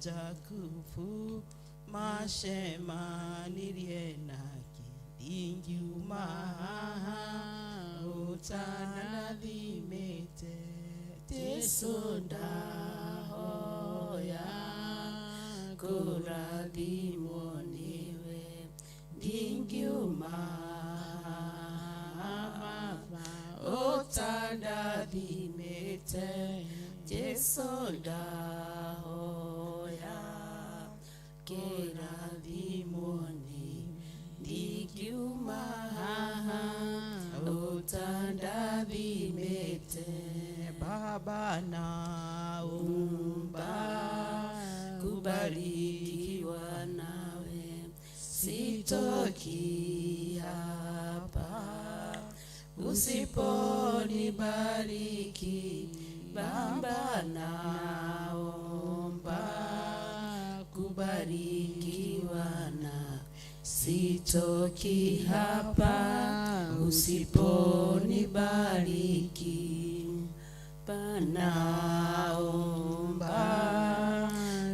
Jakufu mashemanirie naki dingiuma utanathimite tesunda hoya kurathimwo niwe dingiuma utanathimite tesunda kirathimoni ndikiuma utandathimite Baba naomba kubarikiwa nawe sitoki hapa usiponibariki Baba naomba kubarikiwa na sitoki hapa usiponibariki panaomba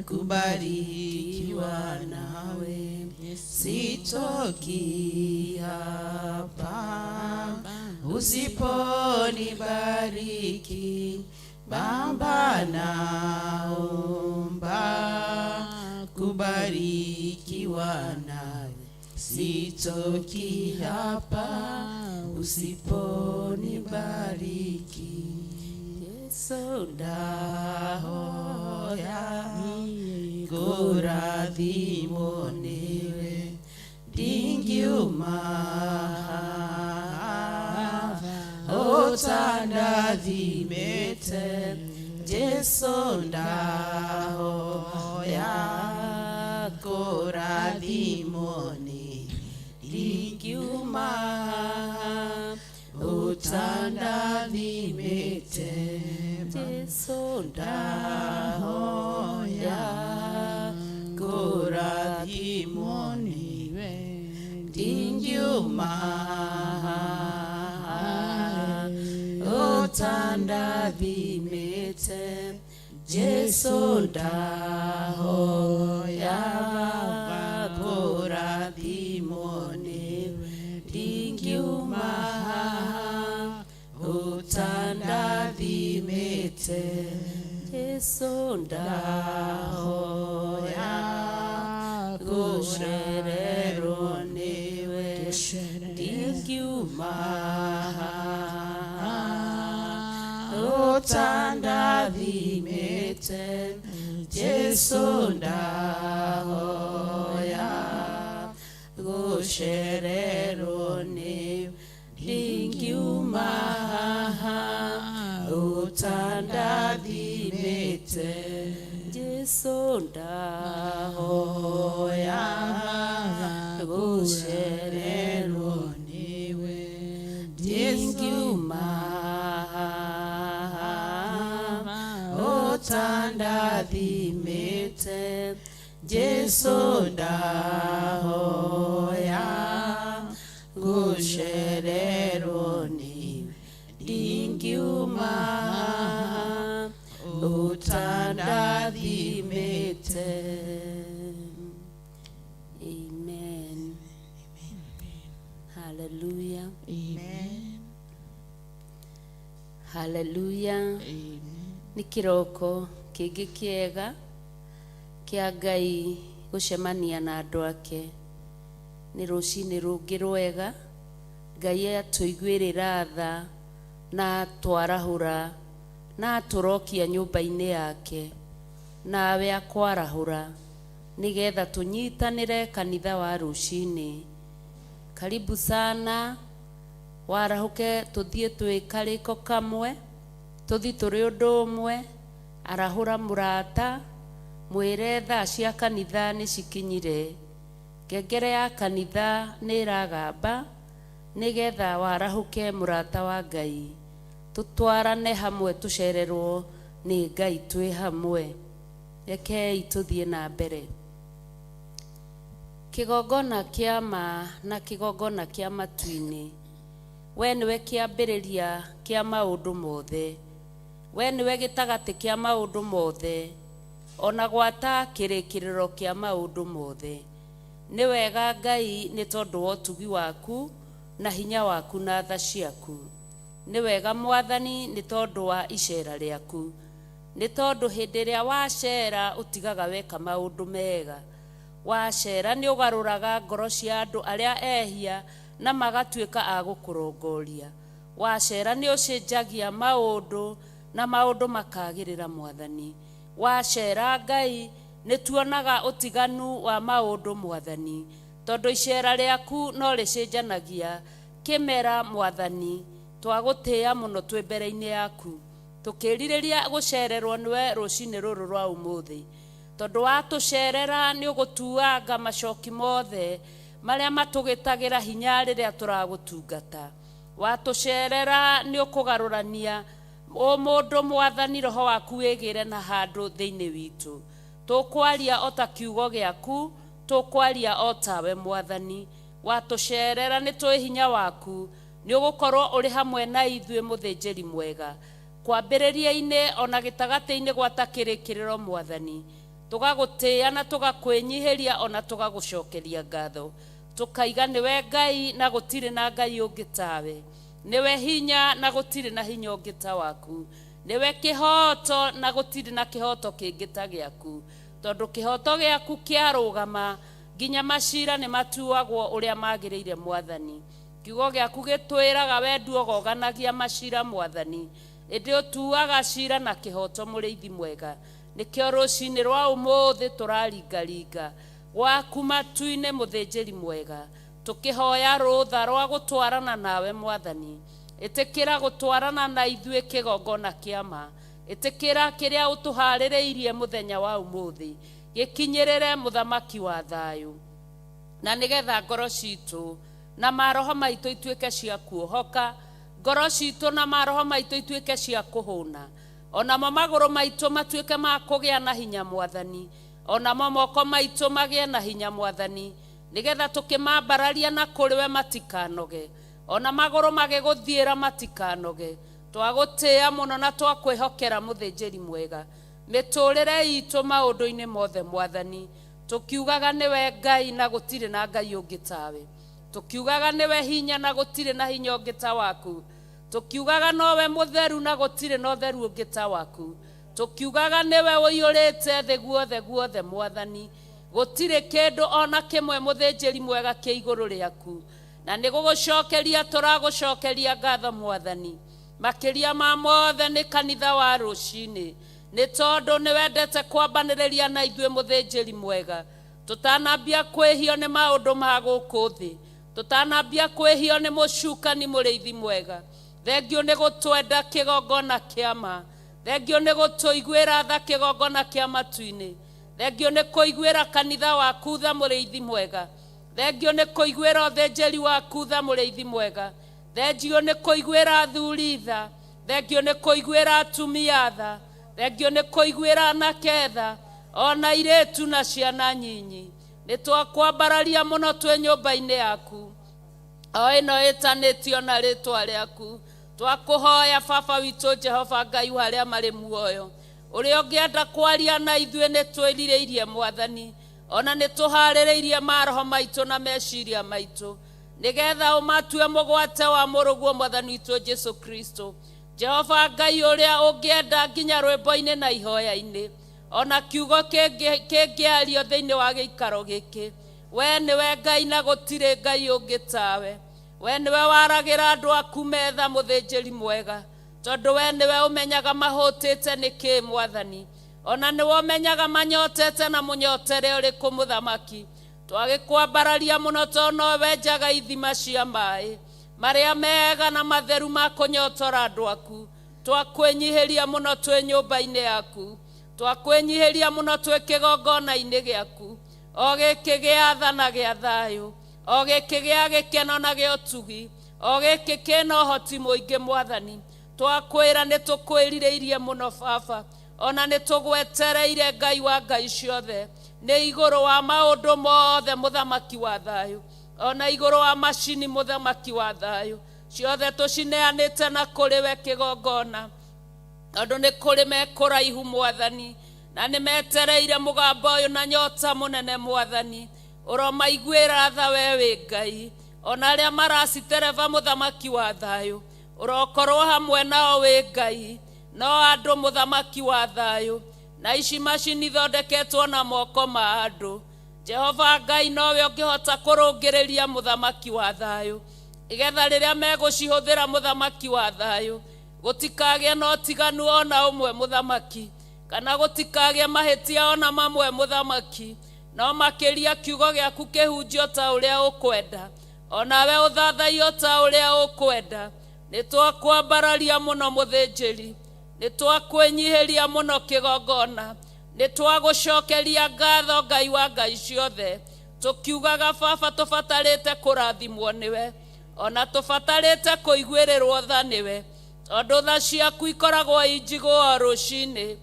kubarikiwa nawe sitoki hapa usiponibariki Baba naomba kubarikiwa nawe sitoki hapa usiponibariki Yesudahoya kurathimwo niwe ndingiuma utanathimite Yesudahoya kurathimoni ndingiuma utanathimite Yesudahoya kurathimoni ndingiuma utanathimite Yesudahoya kurathimoni ndingiuma utanathimite Yesudahoya gushererwo niwe ndingiuma utanathimite Yesudahoya gushererwo niwe ndingiuma utanathimite Yesudahoya gushererwo niwe ndingiuma utanathimite Yesudahoya gushererwo niwe ndingiuma utanathimite. Amen. Hallelujah. Amen. Hallelujah. Ni kiroko kingi kiega kia Ngai gucemania na andu ake. Ni rucini rungi rwega Ngai atuiguirira tha na twarahura na turokia nyumba-ini yake nawe akwarahura nigetha tunyitanire kanitha wa rucini. Karibu sana warahuke tuthie twi kariko kamwe tuthi turi undu umwe arahura murata mwire tha cia kanitha ni cikinyire ngengere ya kanitha ni ragamba nigetha warahuke murata wa Ngai tutwarane hamwe tucererwo ni Ngai twi hamwe. rekei tuthie na mbere. Kigongona kia ma na kigongona kia matu-ini, we niwe kiambiriria kia maundu mothe, we niwe gitagati kia maundu mothe, ona gwata kirikiriro kia maundu mothe. Ni wega Ngai ni tondu wa utugi waku na hinya waku na tha ciaku. Ni wega Mwathani ni tondu wa icera riaku, ni tondu hindi ria wacera utigaga weka maundu mega. Wacera ni ugaruraga ngoro cia andu aria ehia na magatuika a gukurongoria. Wacera ni ucenjagia maundu na maundu makagirira Mwathani. Wacera Ngai ni tuonaga utiganu wa maundu Mwathani, tondu icera riaku no ricenjanagia kimera Mwathani. Twagutia muno twi mbere-ini yaku, tukiririria gucererwo niwe rucini ruru rwa umuthi, tondu watucerera ni ugutuanga macoki mothe maria matugitagira hinya riria turagutungata. Watucerera ni ukugarurania o mundu Mwathani roho waku wigire na handu thiini witu. Tukwaria ota kiugo giaku, tukwaria otawe Mwathani. Watucerera ni twi hinya waku, ni ugukorwo uri hamwe na ithuĩ muthinjiri mwega, kwambĩrĩria-inĩ ona gĩtagatĩ-inĩ gwata kĩrĩkĩrĩro Mwathani. Tugagutia na tugakwenyihiria ona tugagucokeria ngatho, tukaiga niwe Ngai na gutiri na Ngai ungi tawe. Niwe hinya na gutiri na hinya ungi ta waku. Niwe kihoto na gutiri na kihoto kingi ta giaku, tondu kihoto giaku kiarugama nginya macira ni matuagwo uria magiriire Mwathani. Kiugo giaku gitwiraga we nduoganagia macira Mwathani, indi utuaga cira na kihoto muriithi mwega. Nikio rucini rwa umuthi turaringaringa gwaku matu-ini muthinjiri mwega, tukihoya rutha rwa gutwarana nawe Mwathani. Itikira gutwarana na ithuĩ kigongona kia ma, itikira kiria utuhaririirie muthenya wa umuthi gikinyirire muthamaki wa thayu, na nigetha ngoro citu na maroho maitu ituike cia kuohoka, ngoro citu na maroho maitu ituike cia kuhuna, ona maguru maitu matuike ma kugia na hinya Mwathani, ona moko maitu magie na hinya Mwathani, nigetha tukimambararia na kuriwe matikanoge, ona maguru magiguthiira matikanoge. Twagutia muno na twakwihokera muthinjiri mwega miturire itu maundu-ini mothe Mwathani. Tukiugaga niwe Ngai na gutiri na Ngai ungi tawe, tukiugaga niwe hinya na gutiri na hinya ungi ta waku, tukiugaga nowe mutheru na gutiri na utheru ungi ta waku, tukiugaga niwe uiyurite thi guothe Mwathani. Gutiri kindu ona kimwe muthinjiri mwega kia iguru riaku, na nigugucokeria turagucokeria ngatho Mwathani. Makiria ma mothe ni kanitha wa rucini, ni tondu ni wendete kwambaniriria na ithuĩ muthinjiri mwega. Tutanambia kwihio ni maundu ma guku thi, tutanambia kwihio ni mucukani muriithi mwega. Thengio ni gutwenda kigongona kia ma, thengio ni gutuiguira tha kigongona kia matu-ini, thengio ni kuiguira kanitha waku tha muriithi mwega, thengio ni kuiguira uthinjiri waku tha muriithi mwega, thengio ni kuiguira athuri tha, thengio ni kuiguira atumia tha, thengio ni kuiguira anake tha, ona iritu na ciana nyinyi. Ni twakwambararia muno twi nyumba-ini yaku o ino itanitio na ritwa riaku. Twakuhoya Baba witu Jehova Ngai haria mari muoyo, uria ungienda kwaria na ithuĩ ni twiririirie Mwathani, ona ni tuhaririirie maroho maitu na meciria maitu, nigetha umatue mugwate wa muruguo Mwathani witu Jesu Kristo. Jehova Ngai uria ungienda nginya rwimbo-ini na ihoya-ini, ona kiugo kingiario thiini wa giikaro giki. We niwe Ngai na gutiri Ngai ungi tawe. We niwe waragira andu aku metha muthinjiri mwega, tondu we niwe umenyaga mahutite niki Mwathani, ona niwe umenyaga manyotete na munyotere uriku muthamaki. Twagikwambararia muno tondu nowe njaga ithima cia mai maria mega na matheru ma kunyotora andu aku. Twakwenyihiria muno twi nyumba-ini yaku, twakwenyihiria muno twi kigongona-ini giaku, o giki gia tha na gia thayu, o giki gia gikeno na gia utugi, o giki kina uhoti muingi Mwathani. Twakwira ni tukwiririirie muno Baba, ona nĩ tũgwetereire Ngai wa ngai ciothe nĩ igũrũ wa maũndũ mothe mũthamaki wa thayũ, ona igũrũ wa macini mũthamaki wa thayũ, ciothe tũcineanĩte na kũrĩ we kĩgongona, tondũ nĩ kũrĩ me kũraihu Mwathani, na nĩ metereire mũgambo ũyũ na nyota mũnene Mwathani. Ũromaiguĩra tha we wĩ Ngai, ona arĩa maracitereba mũthamaki wa thayũ, ũrokorwo hamwe nao wĩ Ngai, no andũ mũthamaki wa thayũ, na ici macini thondeketwo na moko ma andũ. Jehova Ngai nowe ũngĩhota kũrũngĩrĩria mũthamaki wa thayũ, igetha rĩrĩa megũcihũthĩra mũthamaki wa thayũ, gũtikagĩa na ũtiganu ona ũmwe mũthamaki, kana gũtikagĩa mahĩtia ona mamwe mũthamaki, no makĩria kiugo gĩaku kĩhunjio ta ũrĩa ũkwenda, onawe ũthathaio ta ũrĩa ũkwenda. Nĩ twakwambararia mũno mũthĩnjĩri, nĩ twakwĩnyihĩria mũno kĩgongona, nĩ twagũcokeria ngatho Ngai wa ngai ciothe, tũkiugaga Baba tũbatarĩte kũrathimwo nĩwe, ona tũbatarĩte kũiguĩrĩrwo tha nĩwe, tondũ tha ciaku ikoragwo injigũ rũcinĩ.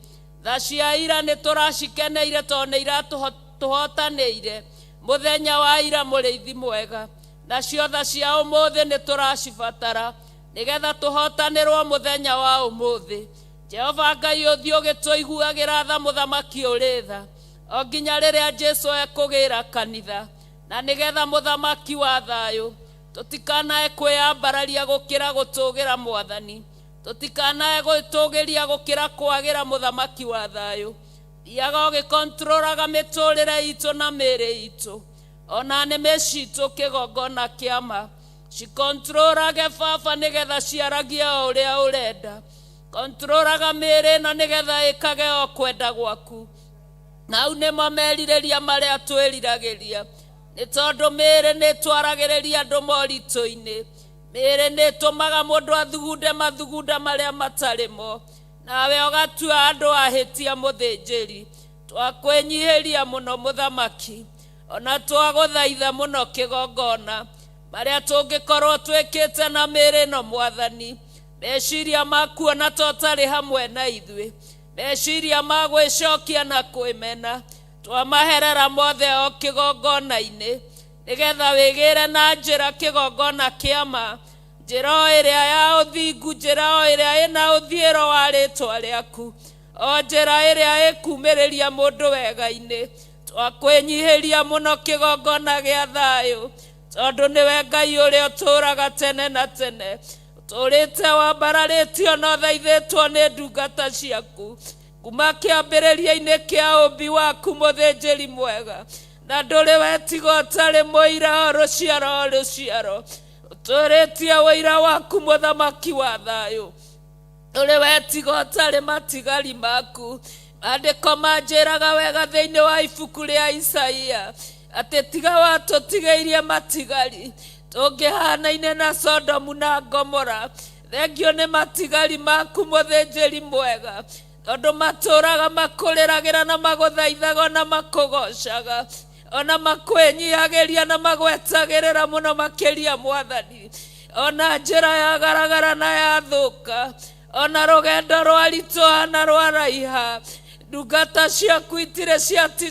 Tha cia ira nĩ tũracikeneire tondũ nĩ iratũhotanĩire mũthenya wa ira mũrĩithi mwega, nacio tha cia ũmũthĩ nĩ tũracibatara nĩgetha tũhotanĩrwo mũthenya wa ũmũthĩ. Jehova Ngai ũthiĩ ũgĩtũiguagĩra tha mũthamaki ũrĩ tha, o nginya rĩrĩa Jesũ ekũgĩra kanitha, na nĩgetha mũthamaki wa thayũ tũtikanae kwĩyambararia gũkĩra gũtũgĩra Mwathani, tũtikanae gwĩtũgĩria gũkĩra kwagĩra mũthamaki wa thayũ. Thiaga ũgĩkontrolaga mĩtũrĩre itũ na mĩĩrĩ itũ, ona nĩmĩ citũ kĩgongona kĩa ma, cikontrolage Baba nĩgetha ciaragie o ũrĩa ũrenda, kontrolaga mĩĩrĩ ĩno nĩgetha ĩkage o kwenda gwaku. Nau nĩmo merirĩria marĩa twĩriragĩria, nĩ tondũ mĩĩrĩ nĩ twaragĩrĩria andũ moritũ-inĩ, mĩĩrĩ nĩ tũmaga mũndũ athugunde mathugunda marĩa matarĩ mo, nawe ũgatua andũ ahĩtia mũthĩnjĩri. Twakwĩnyihĩria mũno mũthamaki, ona twagũthaitha mũno kĩgongona, marĩa tũngĩkorwo twĩkĩte na mĩĩrĩ ĩno Mwathani, meciria maku ona tũtarĩ hamwe na ithuĩ, meciria ma gwĩcokia na kwĩmena, twamaherera mothe o kĩgongona-inĩ, nĩgetha wĩgĩre na njĩra kĩgongona kĩa ma, njĩra o ĩrĩa ya ũthingu, njĩra o ĩrĩa ĩna ũthiĩro wa rĩtwa rĩaku, o njĩra ĩrĩa ĩkumĩrĩria mũndũ wega-inĩ. Twakwĩnyihĩria mũno kĩgongona gĩa thayũ, tondũ nĩwe Ngai ũrĩa ũtũũraga tene na tene, ũtũũrĩte wambararĩtio na ũthaithĩtwo nĩ ndungata ciaku, kuma kĩambĩrĩria-inĩ kĩa ũmbi waku mũthĩnjĩri mwega, na ndũrĩ wetiga ũtarĩ mũira o rũciaro o rũciaro, ũtũũrĩtie ũira waku mũthamaki wa thayũ, ndũrĩ wetiga ũtarĩ matigari maku. Maandĩko manjĩraga wega thĩinĩ wa ibuku rĩa Isaia, atĩ tiga watũtigĩirie matigari, tũngĩhanaine na Sodomu na Gomora. Thengio nĩ matigari maku mũthĩnjĩri mwega, tondũ matũũraga makũrĩragĩra na magũthaithaga na makũgocaga, ona makwĩnyihagĩria na magwetagĩrĩra mũno makĩria Mwathani. Ona njĩra ya garagara na ya thũka, ona rũgendo rwaritũha na rwaraiha, ndungata ciaku itirĩ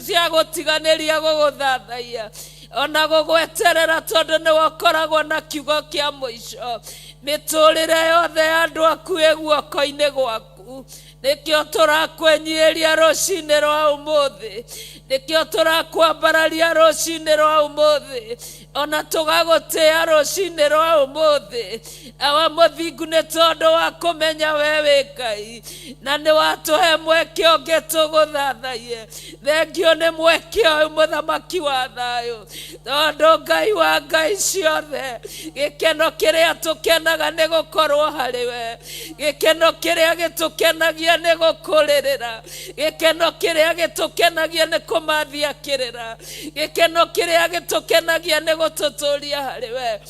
cia gũtiganĩria gũgũthathaiya, ona gũgweterera, tondũ nĩ wakoragwo na kiugo kĩa mũico. Mĩtũũrĩre yothe ya andũ aku ĩ guoko-inĩ gwaku, nĩkĩo tũrakwĩnyihĩria rũcinĩ rwa ũmũthĩ, nĩkĩo tũrakwambararia rũcinĩ rwa ũmũthĩ, ona tũgagũtĩĩa rũcinĩ rwa ũmũthĩ. Awa mũthingu nĩ tondũ wa kũmenya we wĩ Ngai, na nĩ watũhe mweke ũngĩ tũgũthathaie. Thengio nĩ mweke ũyũ mũthamaki wa thayũ, tondũ Ngai wa ngai ciothe, gĩkeno kĩrĩa tũkenaga nĩ gũkorwo harĩ we, gĩkeno kĩrĩa gĩtũkenagia nĩ gũkũrĩrĩra, gĩkeno kĩrĩa gĩtũkenagia nĩ kũmathia kĩrĩra, gĩkeno kĩrĩa gĩtũkenagia nĩ gũtũtũria harĩ we.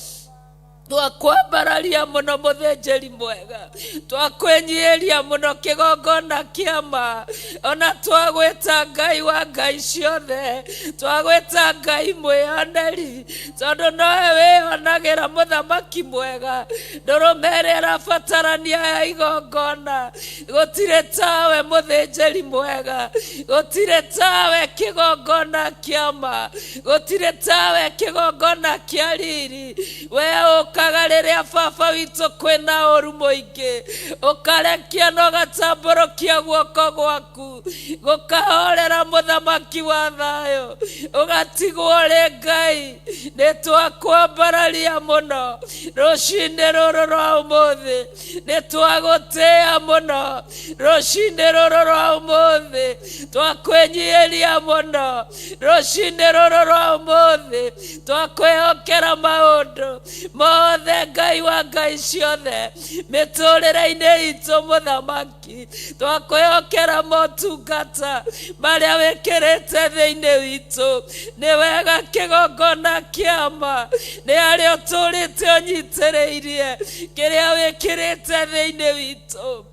twakwambararia muno muthenjeri mwega, twakwenyiheria muno kigongona kiama, ona twagwita Ngai wa ngai ciothe, twagwita Ngai mwioneri, tondu nowe wionagira muthamaki mwega, ndurumere arabatarania ya igongona, gutire tawe muthenjeri mwega, gutire tawe kigongona kiama, gutire tawe kigongona kia riri, we ukaga riria baba witu kwina uru muingi, ukarekia no gatamborokia guoko gwaku, gukahorera muthamaki wa thayo, ugatigwo ri Ngai. Nitwakwambararia muno rucini ruru rwa umuthi, nitwagutia muno rucini ruru rwa umuthi, twakwenyiheria muno rucini ruru rwa umuthi, twakwihokera maundu mothe Ngai wa ngai ciothe miturire-ini itu muthamaki, twakwihokera motungata maria wikirite thiini witu, ni wega kigongona kiama, ni aria uturite unyitiriirie kiria wikirite thiini witu,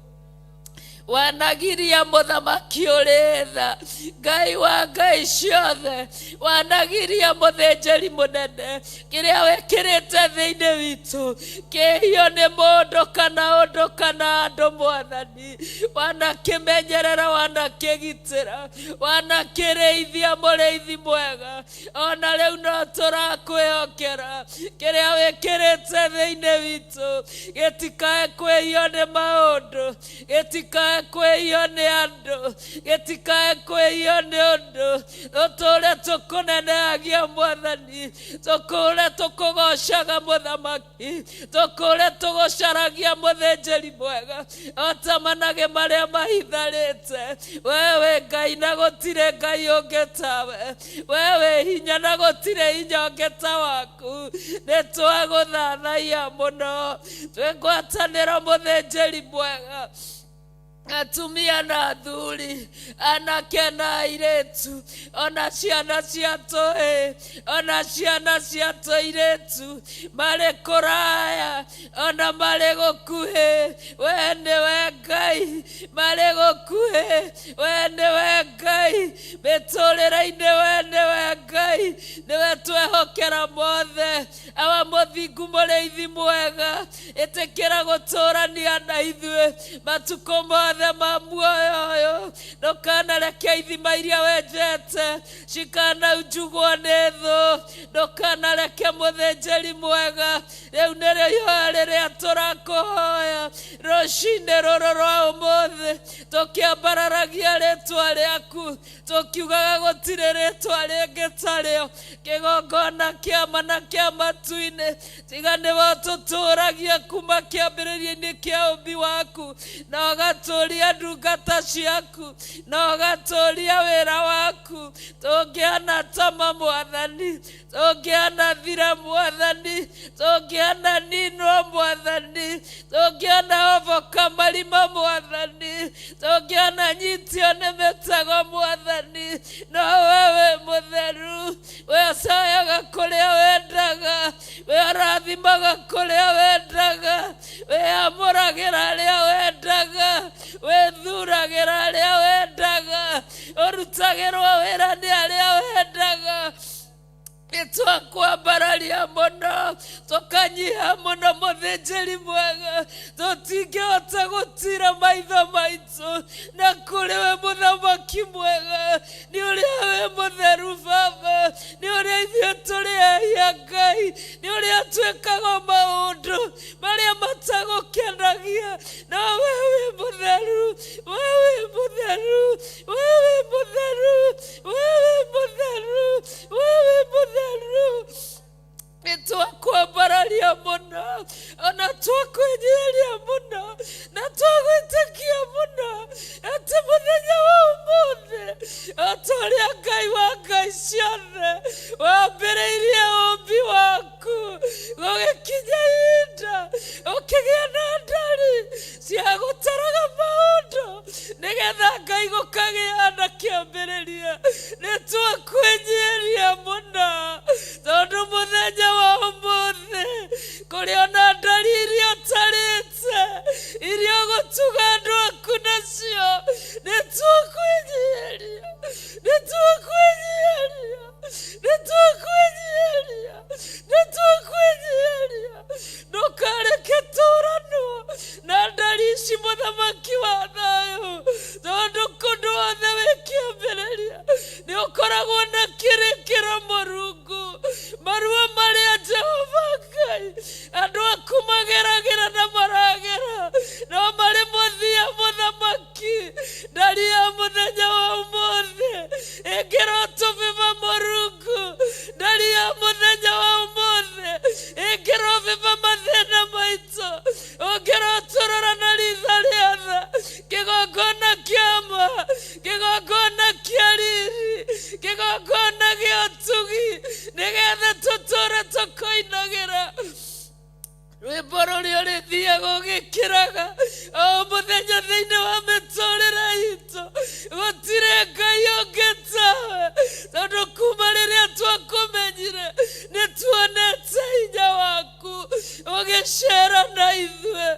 wanagiria muthamaki uri tha, Ngai wa ngai ciothe, wanagiria muthenjeri munene kiria wikirite thiini witu, kihio ni mundu kana undu kana andu mwathani, wanakimenyerera, wanakigitira, wanakiriithia muriithi mwega, ona riu no turakwihokera kiria wikirite thiini witu, gitikae kwihio ni maundu, gitikae kwihio ni andu, gitikae kwihio ni undu, uture tukuneneagia mwathani, tukure tukugocaga muthamaki, tukure tugocaragia muthenjeri mwega, otamanage maria mahitharite, wewe Ngai na gutire Ngai ungi tawe, wewe hinya na gutire hinya ungi ta waku, nitwaguthathaia muno, twingwatanira muthenjeri mwega, atumia na athuri, anake na airetu, ona ciana cia tũhĩ, ona ciana cia tũirĩtu, marĩ kũraya ona marĩ gũkuhĩ, we nĩwe Ngai, marĩ gũkuhĩ, we nĩwe Ngai, mĩtũrĩre-inĩ we nĩwe Ngai, nĩwe twehokera mothe, awa mũthingu mũrĩithi mwega, ĩtĩkĩra gũtũrania na ithuĩ matukũ mothe ma muoyo uyu, ndukanareke ithima iria wenjete cikananjugwo nĩ thũ, ndukanareke muthenjeri mwega, riu nĩrĩo ihoya rĩrĩa tũrakũhoya rũcinĩ rũrũ rwa ũmũthĩ, tũkĩambararagia rĩtwa rĩaku, tũkiugaga gũtirĩ rĩtwa rĩngĩ tarĩo, kĩgongona kĩama na kĩa matu-inĩ, tiga nĩwe ũtũtũragia kuma kĩambĩrĩria-inĩ kĩa ũmbi waku, na ũgatũria ndungata ciaku, na ũgatũria wĩra waku, tũngĩana tama mwathani, tũngĩana thira mwathani, tũngĩana ninwo mwathani, tũngĩana ovoka marima mwathani, tũngĩana nyitio nĩ mĩtego mwathani, no wewe mũtheru, we ũcayaga kũrĩa wendaga, we ũrathimaga kũrĩa wendaga, we amũragĩra arĩa wendaga, we thuragĩra arĩa wendaga, ũrutagĩrwo wĩra nĩ arĩa wendaga, nitwakwambararia muno, tukanyiha muno muthenjeri mwega, tutingĩhota gũtira maitho maitũ na kũrĩ we muthamaki mwega, nĩ ũrĩa we mũtheru Baba, nĩ ũrĩa ithuĩ tũrĩ ehia Ngai, nĩ ũrĩa twĩkaga maũndũ marĩa matagũkenagia, no wewe mũtheru, wewe mũtheru, wewe mũtheru, wewe mũtheru, wewe mũtheru, nitwakwambararia muno, ona twakwenyeria muno, na twagwĩtĩkia muno, atĩ mũthenya wa ũmũthĩ, ota ũrĩa Ngai wa ngai ciothe wambĩrĩirie ũmbi waku, gũgĩkinya ihinda ũkĩgĩa na ndari cia gũtaraga maũndũ, nĩgetha Ngai gũkagĩa na kĩambĩrĩria, nĩtwakwenyeria muno, tondũ mũthenya wa ũmũthĩ kũrĩ gũgĩkĩraga o mũthenya thĩinĩ wa mĩtũrĩre itũ. Gũtirĩ Ngai ũngĩ tawe, tondũ kuma rĩrĩa twakũmenyire nĩ tuonete hinya waku ũgĩcera na ithuĩ.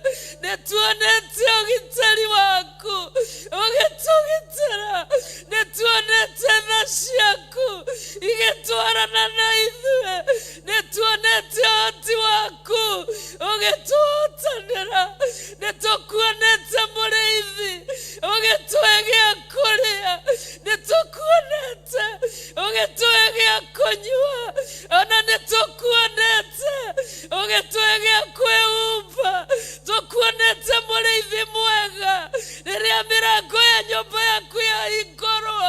Nĩ tuonete ũgitĩri waku ũgĩtũgitĩra. Nĩ tuonete tha ciaku igĩtwarana na ithuĩ. Nĩ tuonete ũhoti waku ũgĩtũhotanĩra. Nĩ tũkuonete mũrĩithi ũgĩtũhe gĩa kũrĩa. Nĩ tũkuonete ũgĩtũhe gĩa kũnyua. Ona nĩ tũkuonete ũgĩtũhe gĩa kwĩhumba. Tũkuonete mũrĩithi mwega rĩrĩa mĩrango ya nyũmba yaku yahingũrwo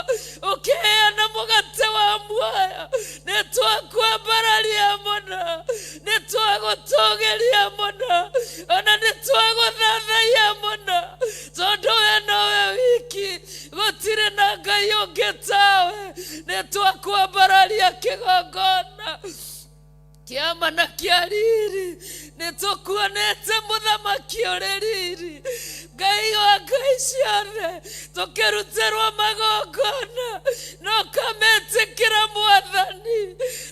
ũkĩheana mũgate wa muoyo. Nĩ twakwambararia mũno, nĩ twagũtũgĩria mũno, ona nĩ twagũthathaia mũno, tondũ we nowe wiki, gũtirĩ na Ngai ũngĩ tawe. Nĩ twakwambararia kĩgongona kĩama na kĩa riri. Nĩ tũkuonete mũthamaki ũrĩ riri, Ngai wa ngai ciothe, tũkĩrutĩrwo magongona na ũkametĩkĩra Mwathani.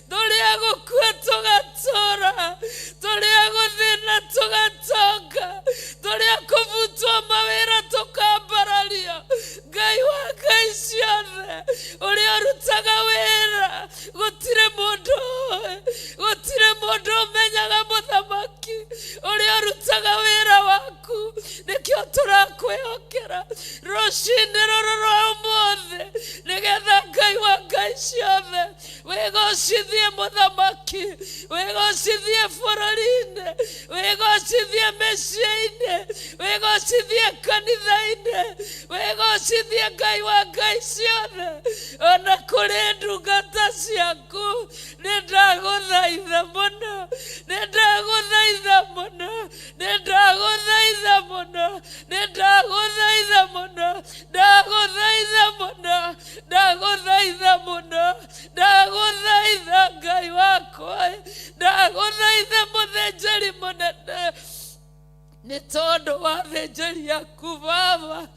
Tũrĩa gũkua tũgatũra, tũrĩa gũthĩna tũgatonga, tũrĩa kũbutwo mawĩra tũkambararia. Ngai wa ngai ciothe, ũrĩa ũrutaga wĩra, gũtirĩ mũndũ ũĩ, gũtirĩ mũndũ ũmenyaga mũthamaki ũrĩa ũrutaga wĩra waku. Nĩkĩo tũrakwĩhokera rũcinĩ rũrũ rwa ũmũthĩ, nĩgetha Ngai wa ngai ciothe wĩgocithie mũthamaki, wĩgocithie bũrũri-inĩ, wĩgocithie mĩciĩ-inĩ, wĩgocithie kanitha-inĩ, wĩgocithie Ngai wa ngai ciothe ona kũrĩ ndungata ciaku. Nĩ ndagũthaitha mũno, nĩ ndagũthaitha mũno, nĩ ndagũthaitha mũno, nĩ ndagũthaitha mũno, ndagũthaitha mũno, ndagũthaitha mũno, ndagũthaitha Ngai wakwa, ndagũthaitha mũthĩnjĩri mũnene. Nĩ tondũ wa thĩnjĩri yaku Baba,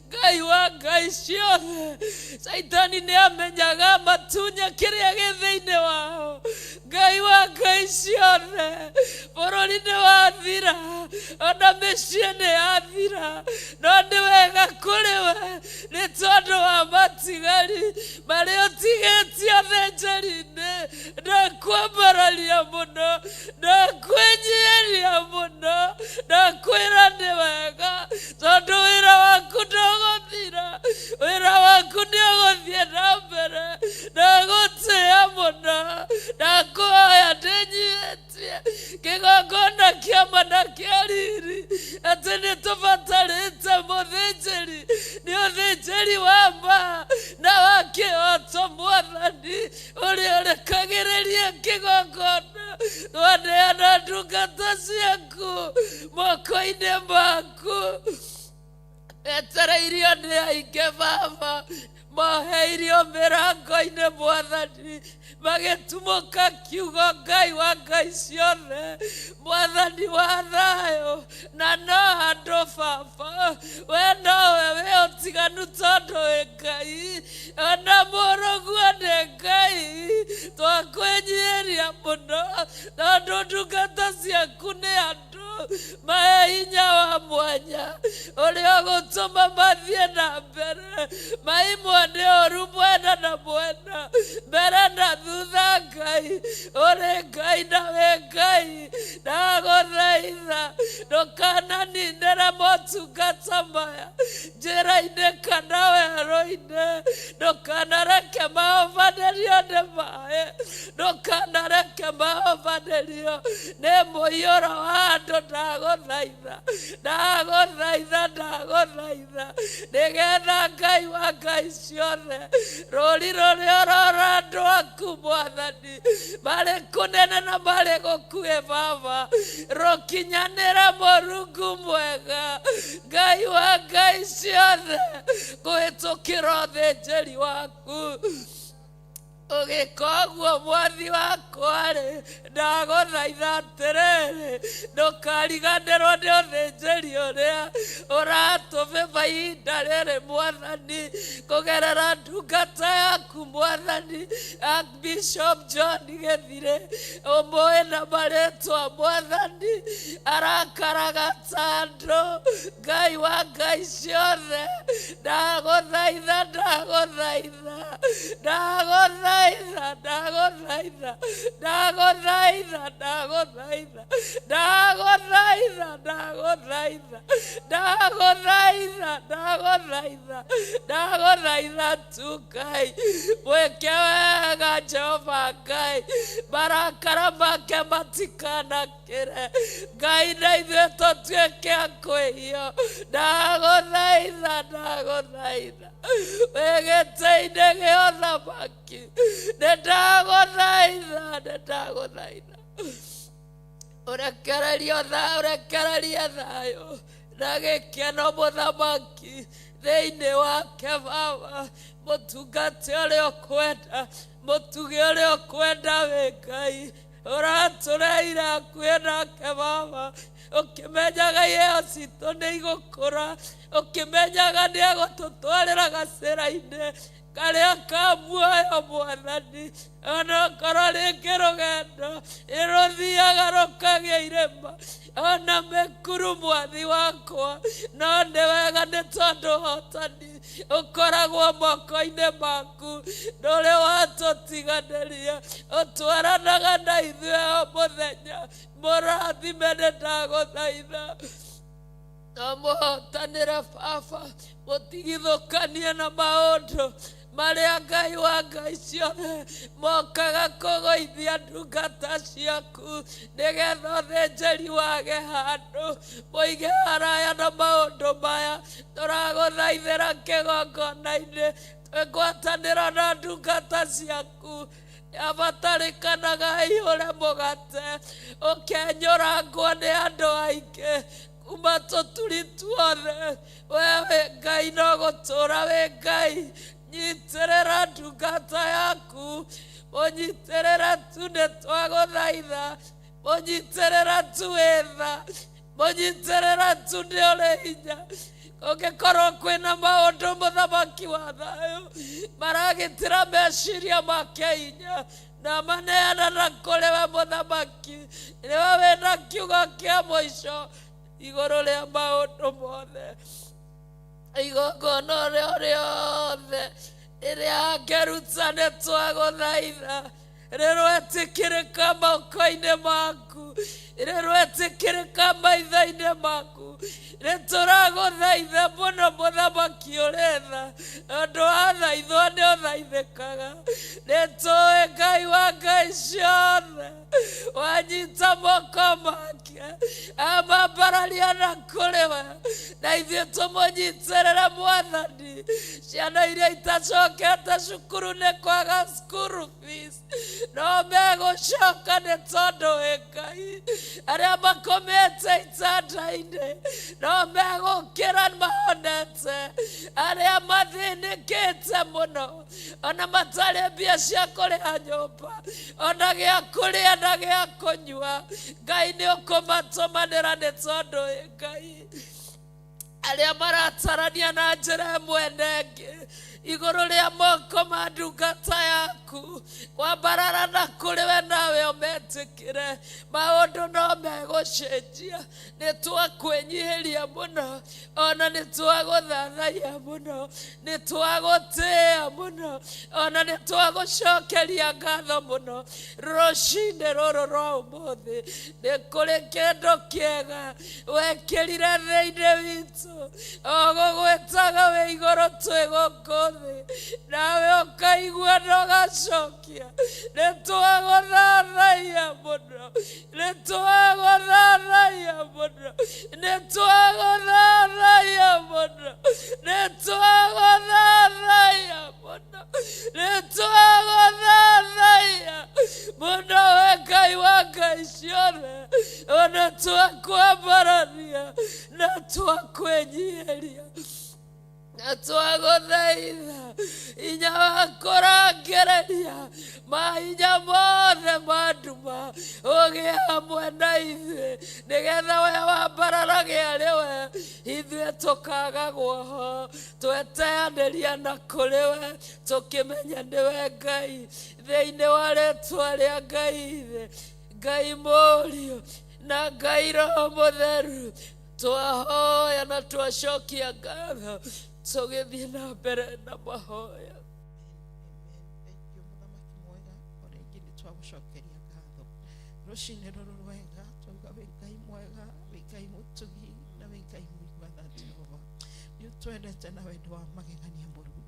Ngai wa ngai ciothe, Saitani nĩ amenyaga matunya kĩrĩa gĩ thĩinĩ wao. Ngai wa ngai ciothe, bũrũri nĩ wathira, ona mĩciĩ nĩ yathira, no nĩ wega kũrĩ we nĩ tondũ wa matigari marĩa ũtigĩtie thĩnjĩri-inĩ. Ndakwambararia mũno, ndakwĩnyihĩria mũno, ndakwĩra nĩ wega, tondũ wĩra waku ndũgũthira, wĩra waku nĩ ũgũthiĩ na mbere. Ndagũtĩĩa mũno, ndakwĩhoya ndĩnyihĩtie kĩgongona kĩama na kĩa riri, atĩ nĩ tũbatarĩte mũthĩnjĩri, nĩ ũthĩnjĩri wa ma na wa kĩhoto Mwathani, ũrĩa ũrekagĩrĩria kĩgongona. Twaneana ndungata ciaku moko-inĩ maku. Metereirio nĩ aingĩ Baba, moheirio mĩrango-inĩ Mwathani, magĩtumũka kiugo Ngai wa ngai ciothe, Mwathani wa thayũ. Na no andũ Baba, we nowe wĩ ũtiganu tondũ wĩ Ngai, ona mũrũguo nĩ Ngai. Twakwĩnyihĩria mũno, tondũ ndungata ciaku nĩ andũ mahe hinya wa mwanya, ũrĩa ũgũtũma mathiĩ na mbere, maimwo nĩ ũru mwena na mwena, mbere na thutha. Ngai ũrĩ Ngai na wĩ Ngai, ndagũthaitha ndũkananinĩra motungata maya njĩra-inĩ kana werũ-inĩ. Ndũkanareke mahobanĩrio nĩ maĩ, ndũkanareke mahobanĩrio nĩ mũiyũro wa andũ. Ndagũthaitha, ndagũthaitha, ndagũthaitha, nĩgetha Ngai wa ngai ciothe, rũri rũrĩa ũrora andũ aku Mwathani, marĩ kũnene na marĩ gũkuhĩ Baba, rũkinyanĩra Mũrungu mwega, Ngai wa ngai ciothe, kũhĩtũkĩra ũthĩnjĩri waku. Ugikoguo mwathi wakwa rĩ, ndagũthaitha atĩrĩrĩ, ndũkariganĩrwo nĩ ũthĩnjĩri ũrĩa ũratũhe ihinda rĩrĩ Mwathani, kũgerera ndungata yaku Mwathani, Bishop John Gĩthirĩ, ũmũĩ na marĩtwa Mwathani, arakaragata andũ, Ngai wa ngai ciothe, ndagũthaitha tu Ngai, mwĩke wega Jehova Ngai, marakara make matikanakĩre Ngai, na ithuĩ tũtuĩke a kwĩhio, ndagũthaitha wĩgĩtĩ-inĩ gĩa ũthamaki, nĩndagũthaitha ũrekererie thayũ na gĩkeno mũthamaki thĩinĩ wake Baba, mũtungati ũrĩa ũkwenda, mũtugi ũrĩa ũkwenda wĩ Ngai, ũratũreire hakuhĩ nake Baba, ũkĩmenyaga iheo citũ nĩ igũkũra, ũkĩmenyaga nĩ egũtũtwarĩra gacĩra-inĩ karĩa ka muoyo Mwathani, ona okorwo rĩngĩ rũgendo nĩrũthiaga rũkagĩa irĩma ona mĩkuru mwathi wakwa, no nĩ wega nĩ tondũ ũhotani ũkoragwo moko-inĩ maku, ndũrĩ watũtiganĩria, ũtwaranaga na ithuĩ o mũthenya, mũrathime nĩndagũthaitha, mũhotanĩre Baba, mũtigithũkanie na maũndũ marĩa Ngai wa ngai ciothe mokaga kũgũithia ndungata ciaku, nĩgetha ũthĩnjĩri wage handũ, mũige haraya na maũndũ maya, tũragũthaithĩra kĩgongona-inĩ, twĩgwatanĩra na ndungata ciaku, abatarĩkanaga ihũre mũgate, ũkenyũrangwo nĩ andũ aingĩ kuma tũturi tuothe, wewe Ngai no gũtũra wĩ Ngai, nyitĩrĩra ndungata yaku, mũnyitĩrĩra tu nĩtwagũthaitha, mũnyitĩrĩra tu wĩtha, mũnyitĩrĩra tu nĩ ũrĩ hinya, ũngĩkorwo kwĩna maũndũ mũthamaki wa thayũ maragitĩra meciria make hinya, na maneanana kũrĩ we mũthamaki, nĩwe wĩna kiugo kĩa mũico igũrũ rĩa maũndũ mothe, igongona rĩothe rĩrĩa angĩruta nĩtwagũthaitha, rĩrwetĩkĩrĩka moko-inĩ maku, rĩrwetĩkĩrĩka maitho-inĩ maku, nĩtũragũthaitha mũno mũthamaki ũrĩ tha, tondũ wathaithwo nĩ ũthaithĩkaga, nĩtũĩ Ngai wa ngai ciothe, wanyita moko make, amambararia na kũrĩ we, na ithuĩ tũmũnyitĩrĩre Mwathani, ciana iria itacokete cukuru nĩ kwaga school fees, no megũcoka nĩ tondũ wĩ Ngai, arĩa makomete itanda-inĩ no megũkĩra mahonete, arĩa mathĩnĩkĩte mũno ona matarĩ mbia cia kũrĩha nyũmba, ona gĩa kũrĩa na gĩa kũnyua, Ngai nĩ ũkũmatũmanĩra nĩ tondũ wĩ Ngai, arĩa maratarania na njĩra ĩmwe na ĩngĩ igũrũ rĩa moko ma ndungata yaku, kwambarara na kũrĩ we nawe ũmetĩkĩre, maũndũ no megũcenjia, nĩtwakwĩnyihĩria mũno, ona nĩtwagũthathaiya mũno, nĩtwagũtĩĩa mũno, ona nĩtwagũcokeria ngatho mũno, rũcinĩ rũrũ rwa ũmũthĩ, nĩ kũrĩ kĩndũ kĩega wekĩrire thĩinĩ witũ, o gũgwĩtaga wĩ igũrũ twĩ gũkũ thĩ, nawe ũkaigua na ũgacokia, nĩtwagũthathaiya mũno, nĩtwagũthathaiya mũno, nĩtwagũthathaiya mũno, nĩtwagũthathaiya mũno, nĩtwagũthathaiya mũno, we Ngai wa ngai ciothe, ona twakwambarania na twakwĩnyihĩria, Natwagothaitha inya wakurangereria mahinya mothe ma nduma ugie hamwe na ithuĩ nĩgetha we wambaranagia rĩwe ithuĩ tũkaga guoho tweteanĩria na kũrĩ we tũkĩmenya nĩwe Ngai thĩinĩ wa rĩĩtwa rĩa Ngai ithe Ngai mũriũ na Ngai Roho Mũtheru twahoya na twacokia ngatho tũgĩthiĩ na mbere na mahoya. Twagucokeria ngatho rũcinĩ rũrũ rwega twauga wĩ Ngai mwega wĩ Ngai mũtugi na wĩ Ngai mũigua Jehova nĩũtwendete na wendo wa magegania Mũrungu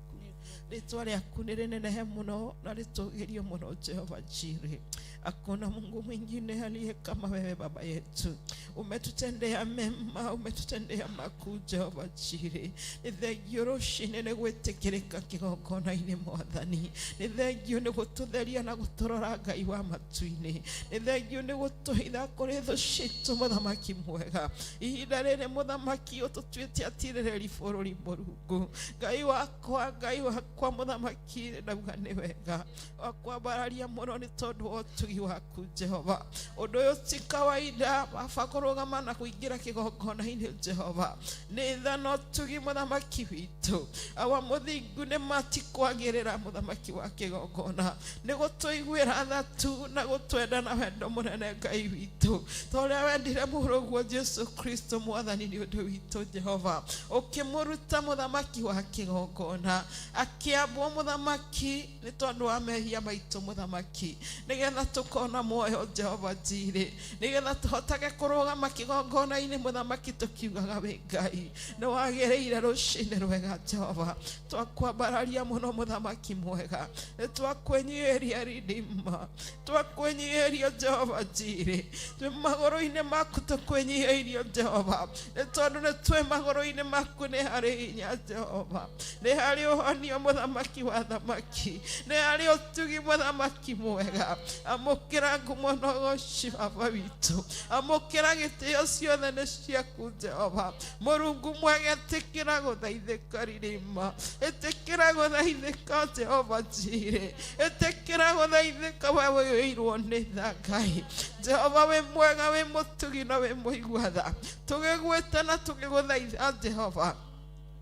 rĩĩtwa rĩaku nĩ rĩnenehe mũno na rĩtũgĩrio mũno Jehova Jireh. Hakuna Mungu mwingine aliye kama wewe Baba yetu. Umetutendea mema, umetutendea makuu Jehova Jireh. Nĩ thengio rũcinĩ nĩ gwĩtĩkĩrĩka kĩgongona-inĩ Mwathani. Nĩ thengio nĩ gũtũtheria na gũtũrora Ngai wa matu-inĩ. Nĩ thengio nĩ gũtũhitha kũrĩ thũ citũ Mũthamaki mwega. Ihinda rĩrĩ Mũthamaki ũtũtuĩte atirĩrĩri bũrũri Mũrungu. Ngai wakwa Mũthamaki ndauga nĩ wega. Wakwambararia mũno nĩ tondũ wa ũtugi waku Jehova. Ũndũ ũyũ ti kawaida baba kũrũgama na kũingĩra kĩgongona-inĩ Jehova. Nĩ tha na ũtugi Mũthamaki witũ. Awa mũthingu nĩ matikwagĩrĩra Mũthamaki wa kĩgongona. Nĩ gũtũiguĩra tha tu na gũtwenda na wendo mũnene Ngai witũ. Ta ũrĩa wendire mũrũguo Jesu Kristo Mwathani nĩ ũndũ witũ Jehova. Ũkĩmũruta Mũthamaki wa kĩgongona. Akĩambwo Mũthamaki nĩ tondũ wa mehia maitũ Mũthamaki. Nĩgetha tũkona muoyo Jehova Jireh. Nĩgetha tũhotage kũrũgama kĩgongona-inĩ Mũthamaki tũkiugaga wĩ Ngai. Nĩ wagĩrĩire rũcinĩ rwega Jehova. Twakwambararia mũno Mũthamaki mwega. Nĩ twakwĩnyihĩria Redeemer. Twakwĩnyihĩria Jehova Jireh. Twĩ magũrũ-inĩ maku tũkwĩnyihĩirio Jehova. Nĩ tondũ nĩ twĩ magũrũ-inĩ maku nĩ harĩ hinya Jehova. Nĩ harĩ ũhonio Mũthamaki wa thamaki. Nĩ harĩ ũtugi Mũthamaki mwega. Amũkĩra ngumo na ũgooci Baba witũ. Amũkĩra gĩtĩo ciothe nĩ ciaku Jehova. Mũrungu mwega ĩtĩkĩra gũthaithĩka Redeemer. Ĩtĩkĩra gũthaithĩka Jehova Jireh. Ĩtĩkĩra gũthaithĩka we wĩirwo nĩ tha Ngai. Jehova wĩ mwega wĩ mũtugi na wĩ mũigua tha. Tũgĩgwĩta na tũgĩgũthaitha Jehova.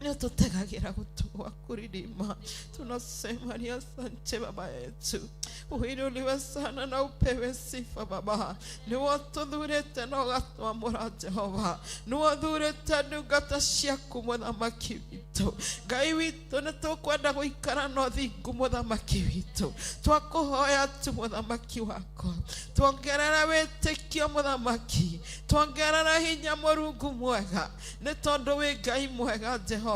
Nĩũtũtegagĩra gũtũ gwaku Redeemer. Tunasema ni asante Baba yetu. Uinuliwe sana na upewe sifa Baba. Nĩwatũthurĩte na ũgatwamũra Jehova. Nĩwathurĩte ndungata ciaku Mũthamaki witũ. Ngai witũ nĩtũkwenda gũikara na ũthingu Mũthamaki witũ. Twakũhoya tu Mũthamaki wakwa. Tuongerera wĩtĩkio Mũthamaki. Tuongerera hinya Mũrungu mwega. Nĩ tondũ wĩ Ngai mwega Jehova.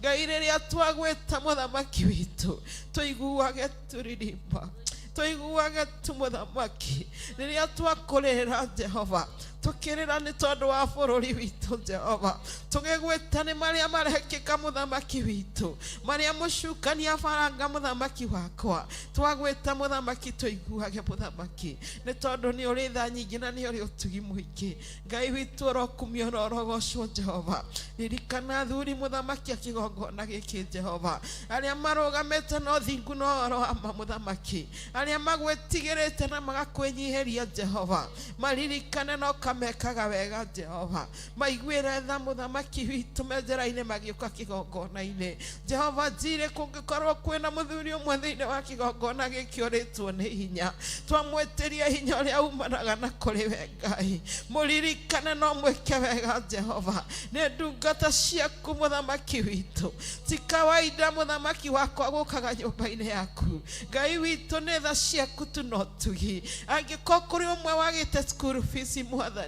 Ngai rĩrĩa twagwĩta Mũthamaki witũ tũiguage tu Redeemer. Tũiguage tu Mũthamaki. Rĩrĩa twakũrĩra Jehova tukĩrĩra nĩ tondũ wa bũrũri witũ Jehova. Tũgĩgwĩta nĩ marĩa marekĩka Mũthamaki witũ. Marĩa mũcukania faranga Mũthamaki wakwa. Twagwĩta Mũthamaki tũiguage Mũthamaki. Nĩ tondũ nĩ ũrĩ tha nyingĩ na nĩ ũrĩ ũtugi mũingĩ. Ngai witũ ũrokumio na ũrogocwo Jehova. Ririkana athuri Mũthamaki akĩgongona gĩkĩ Jehova. Arĩa marũgamĩte na ũthingu na ũhoro wa ma Mũthamaki. Arĩa magwĩtigĩrĩte na magakwĩnyihĩria Jehova. Maririkane na mekaga wega Jehova. Maiguĩre tha Mũthamaki witũ menjera-inĩ magĩũka kĩgongona-inĩ. Jehova Jireh kũngĩkorwo kwĩna mũthuri ũmwe thĩinĩ wa kĩgongona gĩkĩ ũrĩtwo nĩ hinya. Twamwĩtĩria hinya ũrĩa umanaga na kũrĩ we Ngai. Mũririkane no mwĩke wega Jehova. Nĩ ndungata ciaku Mũthamaki witũ. Ti kawaida Mũthamaki wakwa gũkaga nyũmba-inĩ yaku. Ngai witũ nĩ tha ciaku tu no tugi. Angĩkorwo kũrĩ ũmwe wagĩte school fees Mwathani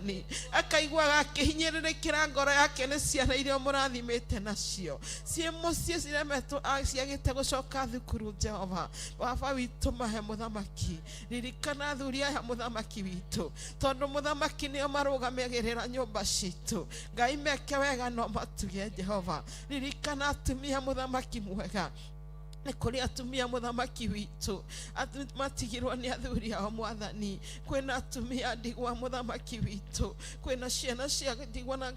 akaigua akĩhinyĩrĩrĩkĩra ngoro yake nĩ ciana iria mũrathimĩte nacio. Ciĩ mũciĩ ciremetwo ciagĩte gũcoka thukuru Jehova. Baba witũ mahe Mũthamaki. Ririkana athuri aya Mũthamaki witũ. Tondũ Mũthamaki nĩo marũgamagĩrĩra nyũmba citũ. Ngai meke wega no matuge Jehova. Ririkana atumia Mũthamaki mwega. nĩ kũrĩ atumia mũthamaki witũ matigirwo nĩ athuri ao Mwathani. Kwĩna atumia ndigwa mũthamaki witũ, kwĩna ciana cia ndigwa na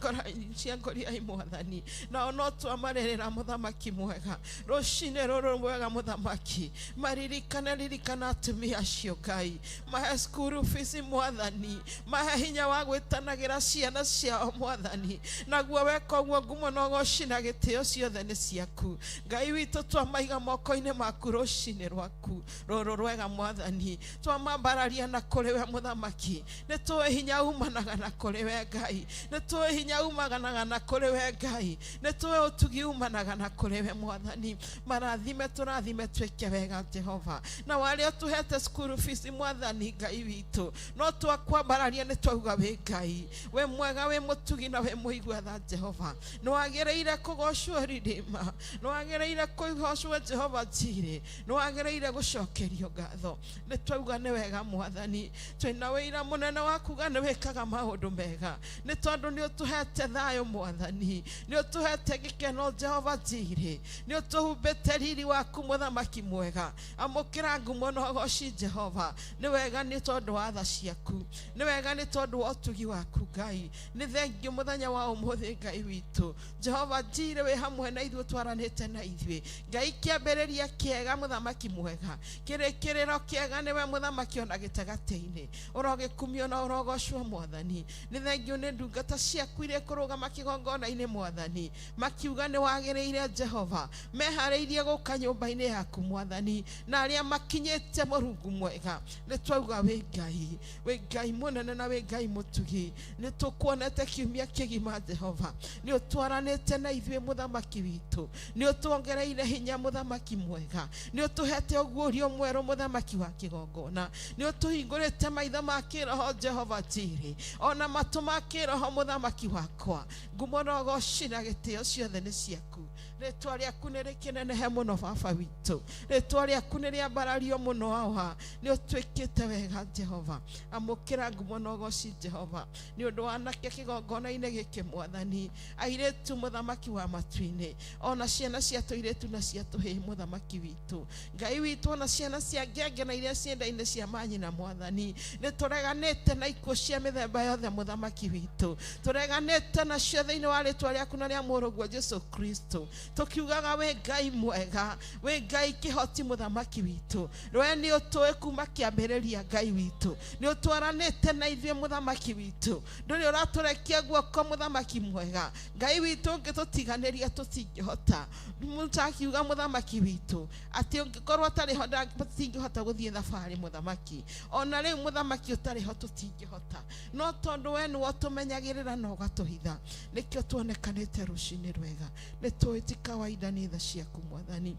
cia ngoriai Mwathani, nao no twamarerera mũthamaki mwega. Rũcinĩ rũrũ mwega mũthamaki, ririkana atumia acio Ngai, mahe school fees Mwathani, mahe hinya wa gwĩtanagĩra ciana ciao Mwathani, naguo weka ũguo ngumo na ũgooci na gĩtĩo ciothe nĩ ciaku Ngai witũ. Twamaiga moko-inĩ maku rũcinĩ rwaku rũrũ rwega Mwathani, twamambararia na kũrĩ we mũthamaki. Nĩ tũĩ hinya umanaga na kũrĩ we Ngai, nĩ tũĩ hinya umanaga na kũrĩ we Ngai, nĩ tũĩ ũtugi umanaga na kũrĩ we Mwathani. Marathime tũrathime twĩke wega Jehova, na wale ũtũhete school fees Mwathani Ngai witũ, no twakwambararia nĩ twauga wĩ Ngai, we mwega, we mũtugi na we mũigua tha Jehova. Nĩ wagĩrĩire kũgocwo Redeemer, nĩ wagĩrĩire kũgocwo Jehova Jireh, nĩ wagĩrĩire gũcokerio ngatho. Nĩ twauga nĩ wega Mwathani, twĩna wĩira mũnene wa kuga nĩ wĩkaga maũndũ mega, nĩ tondũ nĩ ũtũhete thayũ Mwathani, nĩ ũtũhete gĩkeno Jehova Jireh, nĩ ũtũhumbĩte riri waku mũthamaki mwega. Amũkĩra ngumo na ũgooci Jehova. Nĩ wega nĩ tondũ wa tha ciaku, nĩ wega nĩ tondũ wa ũtugi waku Ngai. Nĩ thengio mũthenya wa ũmũthĩ Ngai witũ. Jehova Jireh wĩ hamwe na ithuĩ, twaranĩte na ithuĩ Ngai. Kĩambĩrĩria kĩega mũthamaki mwega, kĩrĩkĩrĩro kĩega nĩwe mũthamaki ona gĩtagatĩ-inĩ, ũrogĩkumio na ũrogocwo Mwathani. Nĩ thengio nĩ ndungata ciaku irĩ kũrũgama kĩgongona-inĩ Mwathani, makiuga nĩ wagĩrĩire Jehova, meharĩirie gũka nyũmba-inĩ yaku Mwathani, na arĩa makinyĩte Mũrungu mwega. Nĩ twauga wĩ Ngai, wĩ Ngai mũnene na wĩ Ngai mũtugi. Nĩ tũkuonete kiumia kĩgima Jehova, nĩ ũtwaranĩte na ithuĩ mũthamaki witũ, nĩ ũtuongereire hinya mũthamaki mwega, nĩ ũtũhete ũguũrio mwerũ mũthamaki wa kĩgongona, nĩ ũtũhingũrĩte maitho ma kĩroho Jehova Jireh, ona matũ ma kĩroho mũthamaki wakwa. Ngumo na ũgooci na gĩtĩo ciothe nĩ ciaku. Rĩtwa rĩaku nĩ rĩkĩnenehe mũno Baba witũ, rĩtwa rĩaku nĩ rĩambarario mũno haha. Nĩ ũtwĩkĩte wega Jehova. Amũkĩra ngumo na ũgooci Jehova nĩ ũndũ wa anake kĩgongona-inĩ gĩkĩ Mwathani, airĩtu mũthamaki wa matu-inĩ, ona ciana cia tũirĩtu na cia tũhĩĩ mũthamaki witũ Ngai witũ, ona ciana cia ngenge na iria cienda-inĩ cia manyina Mwathani. Nĩ tũreganĩte na ikuũ cia mĩthemba yothe mũthamaki witũ, tũreganĩte nacio thĩinĩ wa rĩtwa rĩaku na rĩa mũrũguo Jesũ Kristo. Tukiugaga wĩ Ngai mwega, wĩ Ngai kĩhoti mũthamaki witũ, we nĩ ũtũĩ kuma kĩambĩrĩria Ngai witũ, nĩ ũtwaranĩte na ithuĩ mũthamaki witũ, ndũrĩ ũratũrekia guoko mũthamaki mwega. Ngai witũ ũngĩtũtiganĩria tũtingĩhota. Mũtakiuga mũthamaki witũ atĩ ũngĩkorwo atarĩ ho tũtingĩhota gũthiĩ thabarĩ mũthamaki, ona rĩu mũthamaki ũtarĩ ho tũtingĩhota, no tondũ we nĩwe ũtũmenyagĩrĩra na ũgatũhitha, nĩkĩo tuonekanĩte rũcinĩ rwega. Nĩ tũĩ ti kawaida nĩ tha ciaku Mwathani.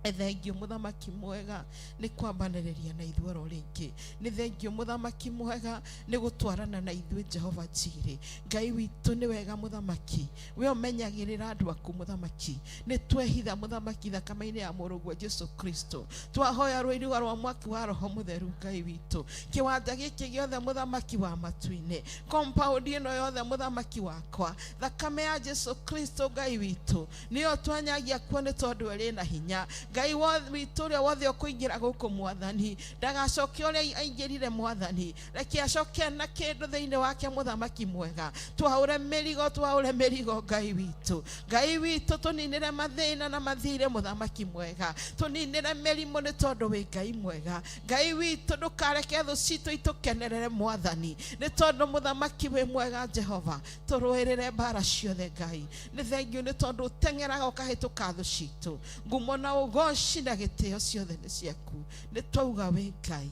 Thengio mũthamaki mwega nĩ kwambanĩrĩria na ithuĩ oro rĩngĩ. Nĩ thengio mũthamaki mwega nĩ gũtwarana na ithuĩ Jehova Jireh. Ngai witũ nĩ wega mũthamaki, we ũmenyagĩrĩra andũ aku mũthamaki. Nĩ twehitha mũthamaki thakame-inĩ ya mũrũguo Jesũ Kristo, twahoya rũirigwa rwa mwaki wa Roho Mũtheru Ngai witũ. Kĩwanja gĩkĩ gĩothe mũthamaki wa matu-inĩ, compound ĩno yothe mũthamaki wakwa, thakame ya Jesũ Kristo Ngai witũ nĩyo twanyagia kuo, nĩ tondũ ĩrĩ na hinya. Ngai witũ ũrĩa wothe ũkũingĩra gũkũ Mwathani, ndagacoke ũrĩa aingĩrire Mwathani, reke acoke na kĩndũ thĩinĩ wake mũthamaki mwega. Twaũre mĩrigo Ngai witũ. Ngai witũ tũninĩre mathĩna na mathirĩ mũthamaki mwega, tũninĩre mĩrimũ nĩ tondũ wĩ Ngai mwega. Ngai witũ ndũkareke thũ citũ itũkenerere Mwathani, nĩ tondũ mũthamaki wĩ mwega Jehova. Tũrũĩrĩre mbara ciothe Ngai. Nĩ thengio nĩ tondũ ũteng'eraga ũkahĩtũka thũ citũ. Ngumo na ũgooci na gĩtĩo ciothe nĩ ciaku. Nĩ twauga wĩ Ngai,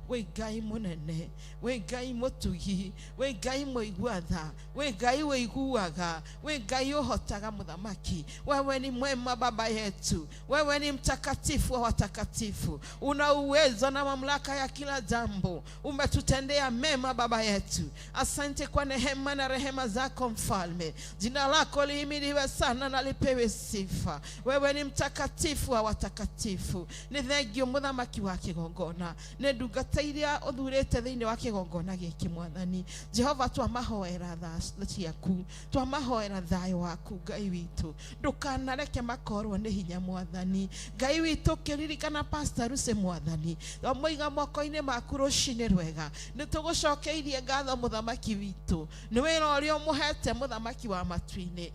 wĩ Ngai mũnene, wĩ Ngai mũtugi, wĩ Ngai mũigua tha, wĩ Ngai ũiguaga, wĩ Ngai ũhotaga mũthamaki. Wewe ni mwema Baba yetu, wewe ni mtakatifu wa watakatifu, una uwezo na mamlaka ya kila jambo. Umetutendea mema Baba yetu. Asante kwa neema na rehema zako Mfalme. Jina lako lihimidiwe sana na lipewe sifa. Wewe ni mtakatifu wa watakatifu. Ni thengio mũthamaki wa kĩgongona, nĩ ndungata ndungata iria uthurite thiini wa kigongona giki Mwathani Jehova twamahoera tha ciaku twamahoera thayo waku Ngai witu ndukanareke makorwo ni hinya Mwathani Ngai witu kiririkana Pastor Lucy Mwathani moiga moko-ini maku rucini rwega nitugucokeirie ngatho muthamaki witu ni wira uria umuhete muthamaki wa matu-ini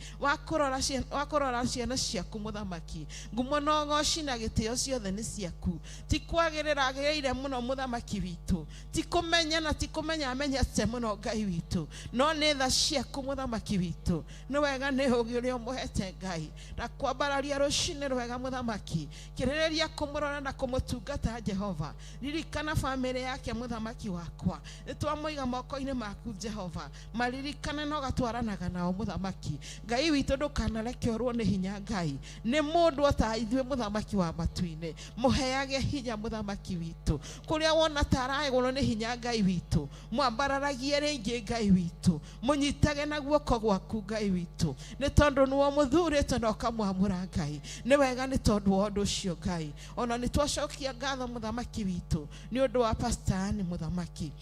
wakurora ciana ciaku muthamaki ngumo no goci na gitio ciothe ni ciaku ti kwagirira agireire muno muthamaki witu ti kumenya na ti kumenya amenyete muno Ngai witu no ni tha ciaku muthamaki witu ni wega ni ugi uria umuhete Ngai na kwambararia rucini rwega muthamaki kiririria kumurora na kumutungata Jehova ririkana family yake muthamaki wakwa nitwamuiga moko-ini maku Jehova maririkana no gatwaranaga nao muthamaki Ngai witu ndukanareke orwo ni hinya Ngai ni mundu ota ithwe muthamaki wa matu-ini muheage hinya muthamaki witu kuria wona taraigwo ni hinya Ngai witu mwambararagie ringi Ngai witu munyitage na guoko gwaku Ngai witu ni tondu nuo muthurite no kamwamura Ngai ni wega ni tondu wa undu ucio Ngai ona ni twacokia ngatho muthamaki witu ni undu wa Pastor ni muthamaki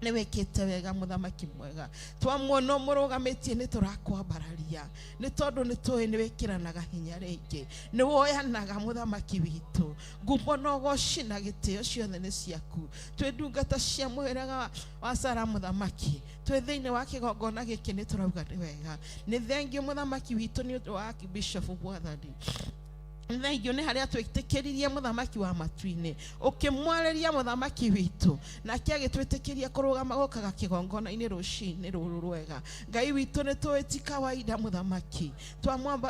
ni wekete wega muthamaki mwega twamuona murugamitie ni turakwambararia ni tondu ni tuwi ni wikiranaga hinya ringi ni woyanaga muthamaki witu ngumo no goci na gitio ciothe ni ciaku twi ndungata cia mwiraga wa Sara muthamaki twi thiini wa kigongona giki ni turauga ni wega ni thengiu muthamaki witu ni undu wa Bishop Mwathani Thank ni haria twitikirie muthamaki wa matu-ini ukimwariria muthamaki witu na kiagitwitikiria kurugama gukaga kigongona-ini rucini ruru rwega Ngai witu ni tuiti kawaida muthamaki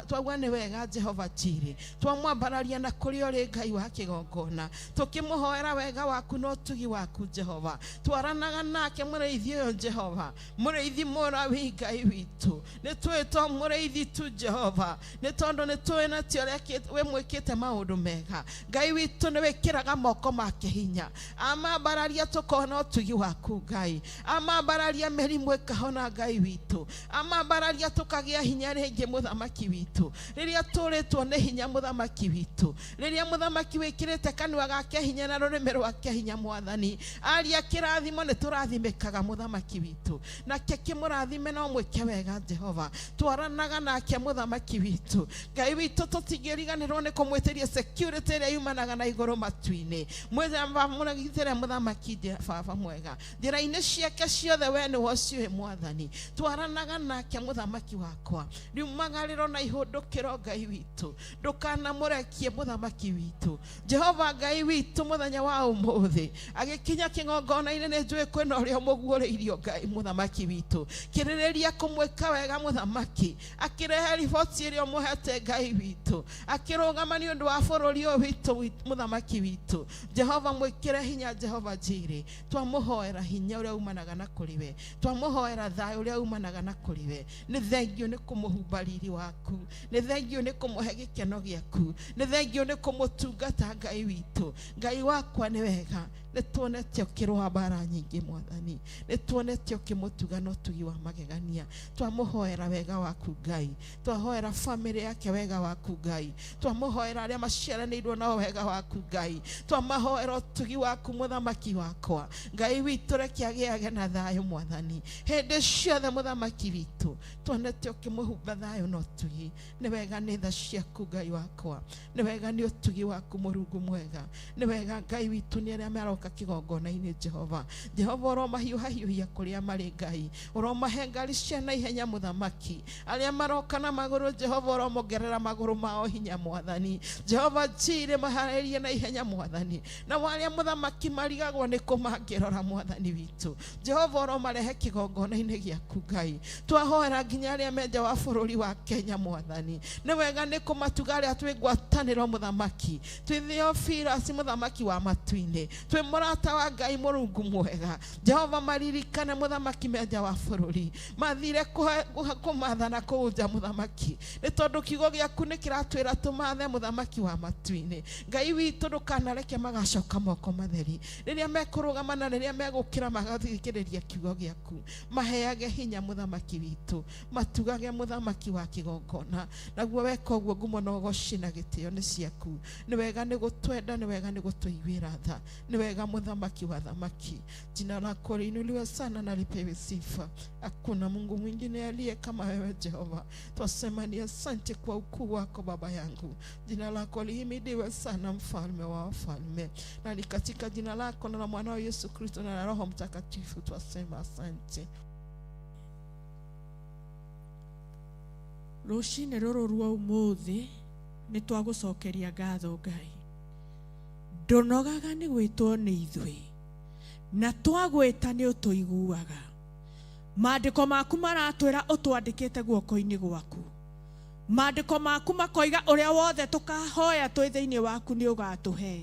twagwa ni wega Jehova Jireh twamwambararia na kuri uri Ngai wa kigongona tukimuhoera wega waku no tugi waku Jehova twaranaga nake muriithi uyu Jehova muriithi murawi Ngai witu ni twitwo muriithi tu Jehova ni tondu ni twina tioria mwikite maundu mega Ngai witu ni wikiraga moko make hinya amambararia tukona utugi waku Ngai amambararia merimu ikahona Ngai witu amambararia tukagia hinya ringi muthamaki witu riria turitwo ni hinya muthamaki witu riria muthamaki wikirite kanua gake hinya na rurimi rwake hinya Mwathani aria kirathimo ni turathimikaga muthamaki witu na kimurathime no mwike wega Jehova twaranaga nake muthamaki witu Ngai witu tutigiriganirwo ni kumwitiria security ria yumanaga na iguru matu-ini mwithamba muragithira muthamaki baba mwega njira-ini ciake ciothe we ni wocio Mwathani twaranaga nake muthamaki wakwa riumagariro na ihundukiro Ngai witu ndukana murekie muthamaki witu Jehova Ngai witu muthenya wa umuthi agikinya kingongona-ini ni njui kwina uria muguuriirio Ngai muthamaki witu kiririria kumwika wega muthamaki akirehe riboti iria muhete Ngai witu akirugama ni undu wa bururi uyu witu muthamaki witu Jehova mwikire hinya Jehova Jireh twamuhoera hinya uria umanaga na kuriwe twamuhoera thayo uria umanaga na kuriwe ni thengio ni kumuhumba riri waku ni thengio ni kumuhe gikeno giaku ni thengio ni kumutungata Ngai witu Ngai wakwa ni wega ni tuonete ukirwa bara nyingi Mwathani ni tuonete ukimutuga no tugi wa magegania twamuhoera wega waku Ngai twahoera family yake wega waku Ngai twamuhoera aria maciaranirwo na wega waku Ngai twamahoera tugi waku muthamaki wakwa Ngai witu rekiagiage na thayo Mwathani hindi ciothe muthamaki witu tuonete ukimuhumba thayo no tugi ni wega ni tha ciaku Ngai wakwa ni wega ni utugi waku Murungu mwega ni wega Ngai witu ni aria maroka kigongona-ini Jehova uromahiuhahiuhia kuria mari Ngai uromahe ngari ciana ihenya muthamaki aria maroka na maguru Jehova uromongerera maguru mao hinya Mwathani Jehova Jireh maharirie na ihenya Mwathani na waria muthamaki marigagwo ni kumangirora Mwathani witu Jehova uromarehe kigongona-ini giaku Ngai twahoera nginya aria menja wa bururi wa Kenya Mwathani ni wega ni kumatuga aria twi ngwataniro muthamaki twi Theophilus muthamaki wa matu-ini twi murata wa Ngai Murungu mwega Jehova maririkane muthamaki menja wa bururi mathire kumathana kuunja muthamaki ni tondu kiugo giaku ni kiratwira tumathe muthamaki wa matu-ini Ngai witu ndukanareke magacoka moko matheri riria mekurugama na riria megukira magathikiriria kiugo giaku maheage hinya muthamaki witu matugage muthamaki wa kigongona naguo weka uguo ngumo no goci na gitio ni ciaku ni wega ni gutwenda ni wega ni gutuiguira tha ni wega mwega, mthamaki wa thamaki. Jina lako liinuliwe sana na lipewe sifa. Hakuna Mungu mwingine aliye kama wewe Jehova. Twasema ni asante kwa ukuu wako Baba yangu. Jina lako lihimidiwe sana, mfalme wa wafalme. Na ni katika jina lako na la mwanao Yesu Kristo na Roho Mtakatifu twasema asante. Rucine ruru rwa umuthi ni twagucokeria ngatho Ngai. Ndonogaga ni gwitwo ni ithui na twagwita ni utuiguaga. Maandiko maku maratwira utwandikite guoko-ini gwaku. Maandiko maku makoiga uria wothe tukahoya twi thiini waku ni ugatuhe.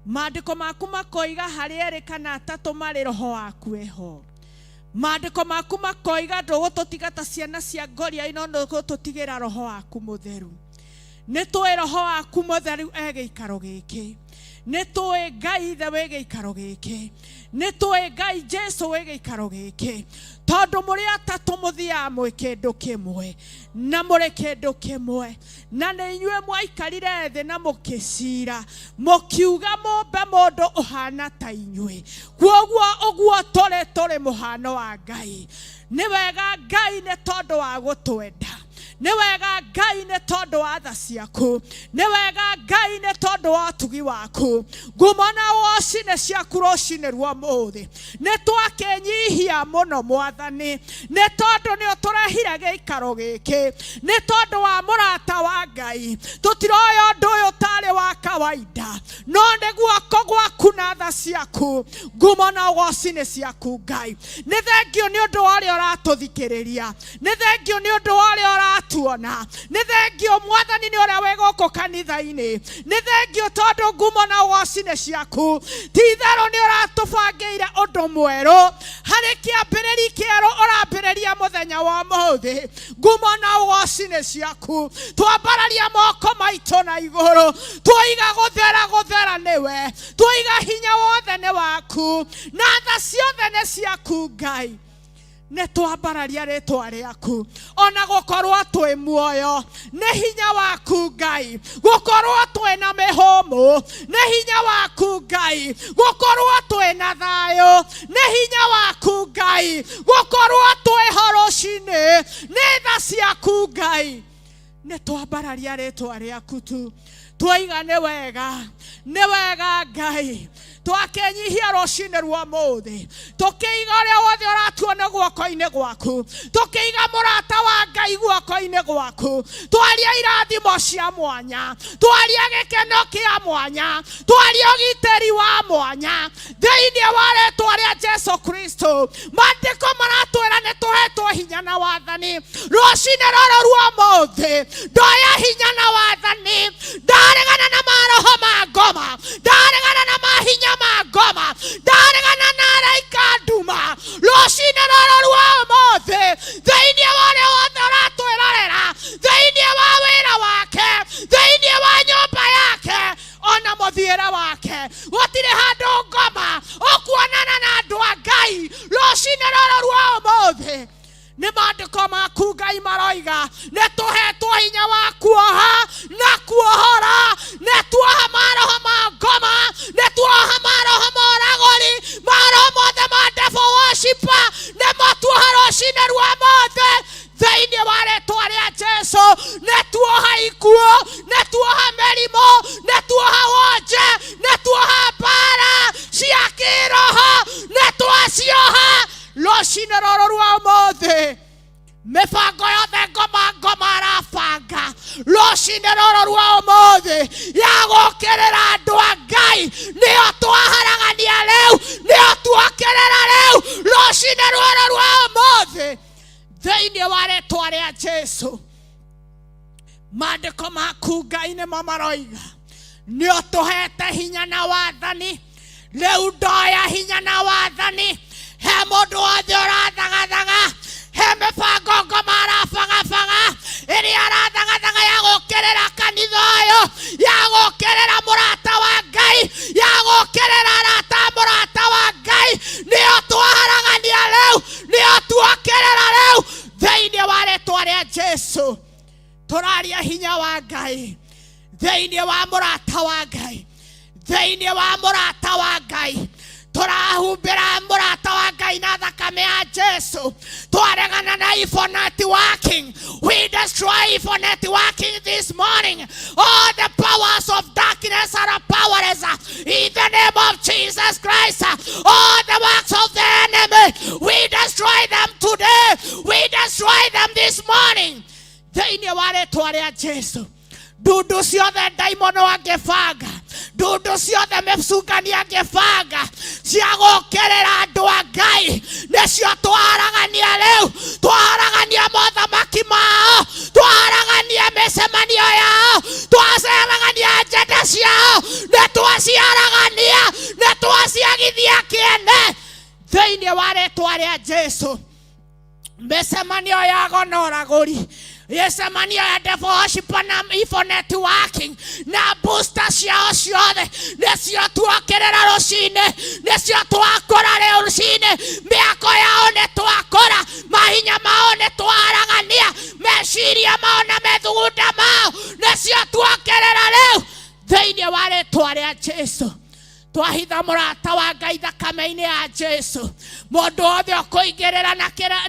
Maandiko maku makoiga hari eri kana atatu mari roho waku eho. Maandiko maku makoiga ndugututiga ta ciana cia ngoria ino ndugututigira roho waku mutheru. Ni twi roho waku mutheru egeikaro giki. Ni twi Ngai ithe we geikaro giki. Ni twi Ngai Jesu we geikaro giki. Tondu muri atatu muthia mwe kindu kimwe na muri kindu kimwe na ni inyue mwaikarire thi na mukicira mukiuga mumbe mundu uhana ta inyue. Kwoguo uguo turi muhano wa Ngai. Ni wega Ngai ni tondu wa gutwenda. Ni wega Ngai ni tondu wa tha ciaku. Ni wega Ngai ni tondu wa tugi waku. Ngumana wocine ciaku rucine rwa muthi ni twakenyihia muno Mwathani. Ni tondu ni uturehire geikaro giki. Ni tondu wa murata wa Ngai. Tutiroya undu uyu tari wa kawaida, no ni guoko gwaku na tha ciaku. Ngumana wocine ciaku Ngai. Ni thengio ni undu wa uria uratuthikiriria. Ni thengio ni undu wa uria tuona. Ni thengio Mwathani ni uria we guku kanitha-ini. Ni thengio tondu ngumo na wocine ciaku titharu ni uratubangiire undu mweru hari kiambiriri kieru urambiriria muthenya wa muthi. Ngumo na wocine ciaku twambararia moko maitu na iguru, twiga guthera niwe, twiga hinya wothe ni waku na tha ciothe ni ciaku Ngai. Ne twambararia ritwa riaku ona gukorwo twi muoyo ni hinya waku Ngai. Gukorwo twi na mihomu ni hinya waku Ngai. Gukorwo twi na thayo ni hinya waku Ngai. Gukorwo twi horoshine ni tha ciaku Ngai. Ne twambararia ritwa riaku tu twiga ni wega Ngai. Twakenyihia rucine rwa muthi tukiiga uria wothe uratuona guoko-ini gwaku, tukiiga murata wa Ngai guoko-ini gwaku, twaria irathimo cia mwanya, twaria gikeno kia mwanya, twaria ugiteri wa mwanya thiini wa ritwa ria Jesu Kristo. Maandiko maratwira ni tuhetwo hinya na wathani. Rucine ruru rwa muthi ndoya hinya na wathani. Ndaregana na maroho ma ngoma, ndaregana na mahinya ma ngoma, ndaregana na araika nduma. Rucine ruru rwa muthi thiini wa uria wothe uratwirorera, thiini wa wira wake, thiini wa nyumba yake ona muthiire wake, gutire handu ngoma ukuonana na andu a Ngai. Rucine ruru rwa muthi ni maandiko maku Ngai maroiga ni tuhetwo hinya wa kuoha na kuohora. Ni tuoha maroho ma ngoma, ni tuoha maroho ma uraguri, maroho mothe ma devil worshiper ni matuoha rucine rwa muthi thiini wa ritwa ria Jesu. Ni tuoha ikuo, ni tuoha mirimo, ni tuoha wonje, ni tuoha mbara cia kiroho, ni twacioha rucine ruru rwa muthi. Mibango yothe ngoma arabanga rucine ruru rwa muthi ya gukirira andu a Ngai nio twaharagania riu, nio twokirira riu rucine ruru rwa muthi thiini wa ritwa ria Jesu. Maandiko maku Ngai ni mamaroiga nio tuhete hinya na wathani. Riu ndoya hinya na wathani. He mundu wothe urathagathaga, he mibango ngoma arabangabanga iria arathagathaga ya gukirira kanitha uyu, ya gukirira murata wa Ngai, ya gukirira arata murata wa Ngai, nio twaharagania riu, nio twokirira riu thiini wa ritwa ria Jesu. Turaria hinya wa Ngai thiini wa murata wa Ngai, thĩinĩ wa mũrata wa Ngai. Tũrahumbĩra mũrata wa Ngai na thakame ya Jesu. Twaregana na evil networking. We destroy evil networking this morning. All the powers of darkness are powerless in the name of Jesus Christ. All the works of the enemy, we destroy them today. We destroy them this morning. Thĩinĩ wa rĩĩtwa rĩa Jesu. Ndundu ciothe ndaimono angĩbanga, ndundu ciothe mĩcungani angĩbanga cia gũũkĩrĩra andũ a Ngai, nĩcio twaragania rĩu. Twaragania mothamaki mao, twaragania mĩcemanio yao, twaragania njata ciao, nĩtwaciaragania, nĩtwaciagithia kĩene thĩinĩ wa rĩĩtwa rĩa Jesu. Mĩcemanio ya gonoragũri, mĩcemanio ya devil worship na evil networking na booster ciao ciothe nĩcio tuokĩrĩra rũcinĩ, nĩcio twakora rĩu rũcinĩ. Mĩako yao nĩ twakora, mahinya mao nĩ twaragania, meciria mao na methugunda mao nĩcio tuokĩrĩra rĩu thĩinĩ wa rĩĩtwa rĩa Jesu. Twahitha mũrata wa Ngai thakame-inĩ ya Jesu. Mũndũ wothe ũkũingĩrĩra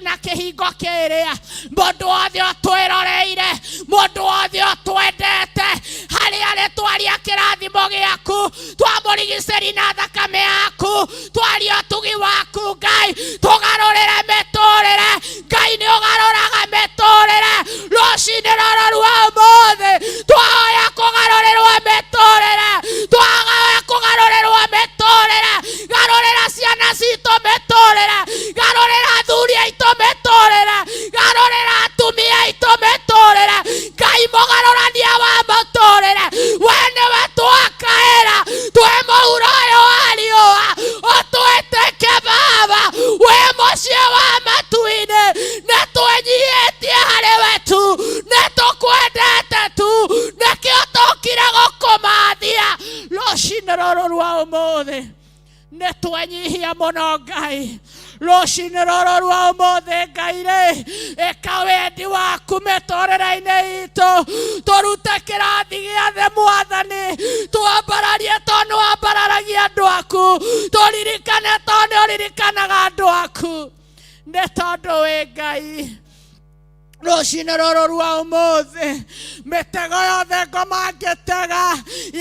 na kĩhingo kĩrĩa, mũndũ wothe ũtwĩroreire, mũndũ wothe ũtwendete, harĩa rĩtwaria kĩrathimo gĩaku, twamũrigicĩri na thakame yaku, twaria ũtugi waku Ngai, tũgarũrĩre mĩtũrĩre. Ngai nĩ ũgarũraga mĩtũrĩre. Rũcinĩ rũrũ rwa ũmũthĩ twahoya kũgarũrĩrwo mĩtũrĩre, twahoya kũgarũrĩrwo mĩtũrĩre. Garũrĩra ciana citũ mĩtũrĩre, garũrĩra athuri aitũ mĩtũrĩre, garũrĩra atumia aitũ mĩtũrĩre. Ngai mũgarũrania wa mĩtũrĩre, we nĩwe twakaĩra, twĩ mũhuro ũyũ wa riũa, ũtwĩtĩke Baba, wĩ mũciĩ wa matu-inĩ, nĩtwĩnyihĩtie harĩ we tu, nĩtũkwendete tu, nĩkĩo tũkire gũkũmathia rũcinĩ rũrũ rwa ũmũthĩ. Nĩtwenyihia mũno Ngai rũcinĩ rũrũ rwa ũmũthĩ. Ngai-rĩ, ĩka wendi waku mĩtũrĩre-inĩ itũ, tũrute kĩrathi gĩothe Mwathani, twambararie tondũ nĩwambararagia andũ aku, tũririkane tondũ nĩũririkanaga andũ aku. Nĩ tondũ wĩ Ngai. Rũcinĩ rũrũ rwa ũmũthĩ, mĩtego yothe ngoma ngĩtega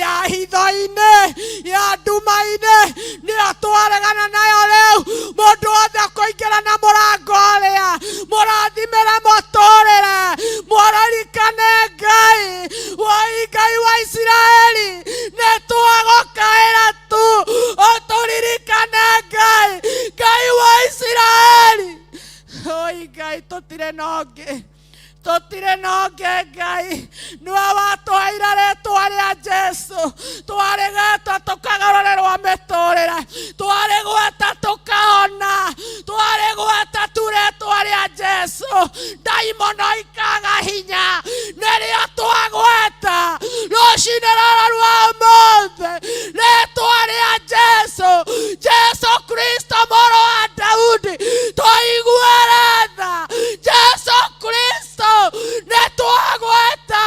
ya hitho-inĩ, ya nduma-inĩ, nĩyo twaregana nayo rĩu. Mũndũ wothe kũingĩra na mũrango ũrĩa, mũrathimĩre mũtũrĩre, mũririkane Ngai, woi Ngai wa Isiraeli, nĩtwagũkaĩra tu, ũtũririkane Ngai, Ngai wa Isiraeli. Oi Ngai, tũtirĩ na ũngĩ, tũtirĩ na ũngĩ Ngai, nĩwe watũheire rĩĩtwa rĩa Jesu. Twarĩgĩtwo tũkagarũrĩrwo mĩtũrĩre, twarĩgweta tũkahona, twarĩgweta tu rĩĩtwa rĩa Jesu. Ndaimono ikaga hinya, nĩrĩo twagweta rũcinĩ rũrũ rwa ũmũthĩ, rĩĩtwa rĩa Jesu. Jesu Kristo mũrũ wa Daudi, tũigue tha. Jesu Kristo nĩtwagweta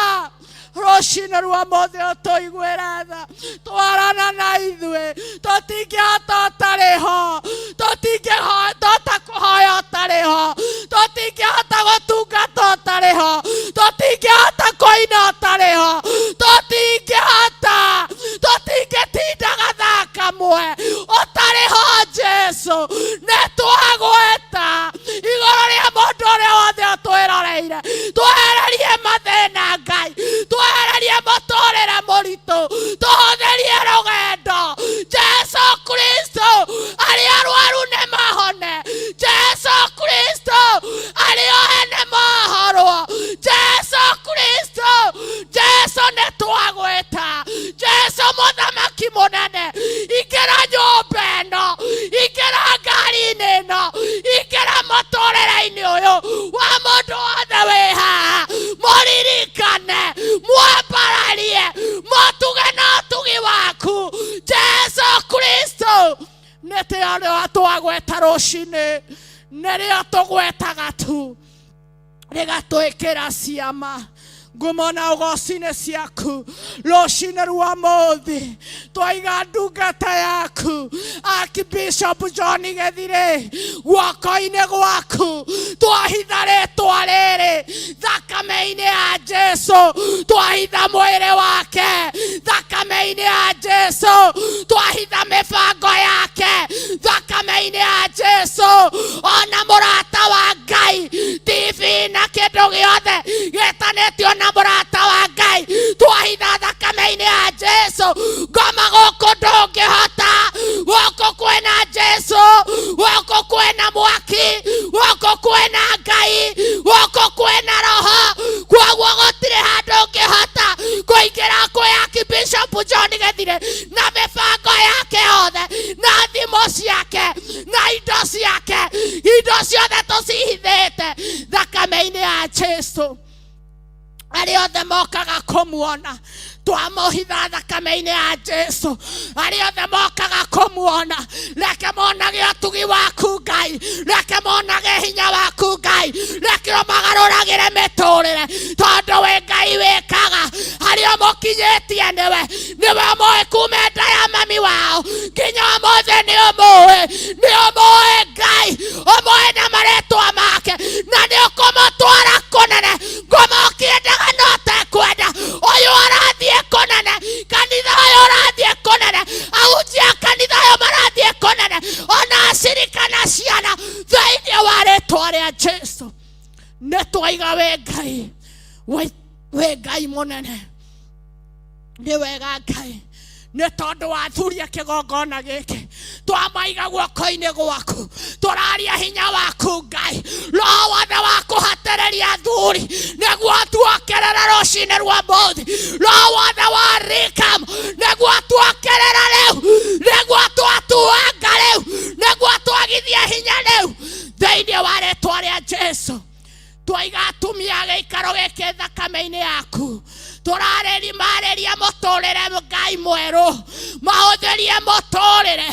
rũcinĩ rwa ũmũthĩ, ũtũigue tha. Twarana na ithuĩ, tũtingĩhota ũtarĩ ho, tũtingĩhota kũhoya ũtarĩ ho, tũtingĩhota gũtungata ũtarĩ ho, tũtingĩhota kũina ũtarĩ ho, tũtingĩtinda gathaa kamwe ũtarĩ ho. Jesu nĩtwagweta igũrũ rĩa mũndũ ũrĩa wothe ũtwĩroreire. Twehererie mathĩna Ngai, twehererie mũtũrĩre mũritũ, tũhũthĩrie rũgendo. Jesu Kristo, arĩa arwaru nĩmahone. Jesu Kristo, arĩa ohe nĩmohorwo. Jesu Kristo, Jesu nĩtwagweta. Jesu mũthamaki mũnene, ingĩra nyũmba ĩno, ingĩra ngari-inĩ ĩno, ingĩra mũtũrĩre-inĩ ũyũ wa mũndũ wothe wĩ haha, mũririkane, mwambararie, mũtuge na ũtugi waku. Jesu Kristo nĩrĩo twagweta rũcinĩ, nĩrĩo tũgwetaga tu, rĩgatwĩkĩra ciama. ngumona ugoci-inĩ ciaku rũcinĩ rwa mũthĩ twaiga ndungata yaku Archbishop John Gĩthirĩ guoko-inĩ gwaku twahitha rĩtwa rĩrĩ thakame-inĩ ya Jesu twahitha mwĩrĩ wake thakame-inĩ ya Jesu twahitha mĩbango yake thakame-inĩ ya Jesu ona mũrata wa Ngai TV na kĩndũ gĩothe gĩtanĩtio na mũrata wa Ngai twahitha thakame-inĩ ya Jesu ngoma gũkũ ndũngĩhota gũkũ kwĩna Jesu gũkũ kwĩna mwaki gũkũ kwĩna Ngai gũkũ kwĩna roho kwoguo gũtirĩ handũ ũngĩhota kũingĩra kwĩ Archbishop John Gĩthirĩ na mĩbango yake yothe na thimũ ciake na indo ciake indo ciothe tũcihithĩte thakame-inĩ ya Jesu arĩa othe mokaga kũmuona twamũhitha thakame-inĩ ya Jesu arĩa othe mokaga kũmuona reke monage ũtugi waku Ngai reke monage hinya waku Ngai reke ũmagarũragĩre mĩtũrĩre tondũ wĩ Ngai wĩkaga harĩa ũmũkinyĩtie nĩwe ũmũĩ kuma nda ya mami wao nginya ũmũthĩ nĩ ũmũĩ Ngai ũmũĩ na marĩtwa make na nĩ ũkũmũtwara kũnene ngũmũkĩendaga no tekwenda ũyũ arathiĩ kũnene kanitha ũyũ ũrathiĩ kũnene ahunjia kanitha ũyũ marathiĩ kũnene ona acirika na ciana thĩinĩ wa rĩtwa rĩa Jesu nĩ twaiga wĩ Ngai mũnene nĩ wega Ngai nĩ tondũ wathuria kĩgongona gĩkĩ twamaiga guoko-inĩ gwaku tũraria hinya waku Ngai roho wothe wa kũhatĩrĩria athuri nĩguo tuokerera rũcinĩ rwa mũthĩ roho wothe wa Rikam nĩguo tuokerera rĩu nĩguo twatuanga rĩu nĩguo twagithia hinya rĩu thĩinĩ wa rĩtwa rĩa Jesu twaiga atumia gĩikaro gĩkĩ thakame-inĩ yaku tũrarĩria mũtũrĩre Ngai mwerũ mahũthĩrie mũtũrĩre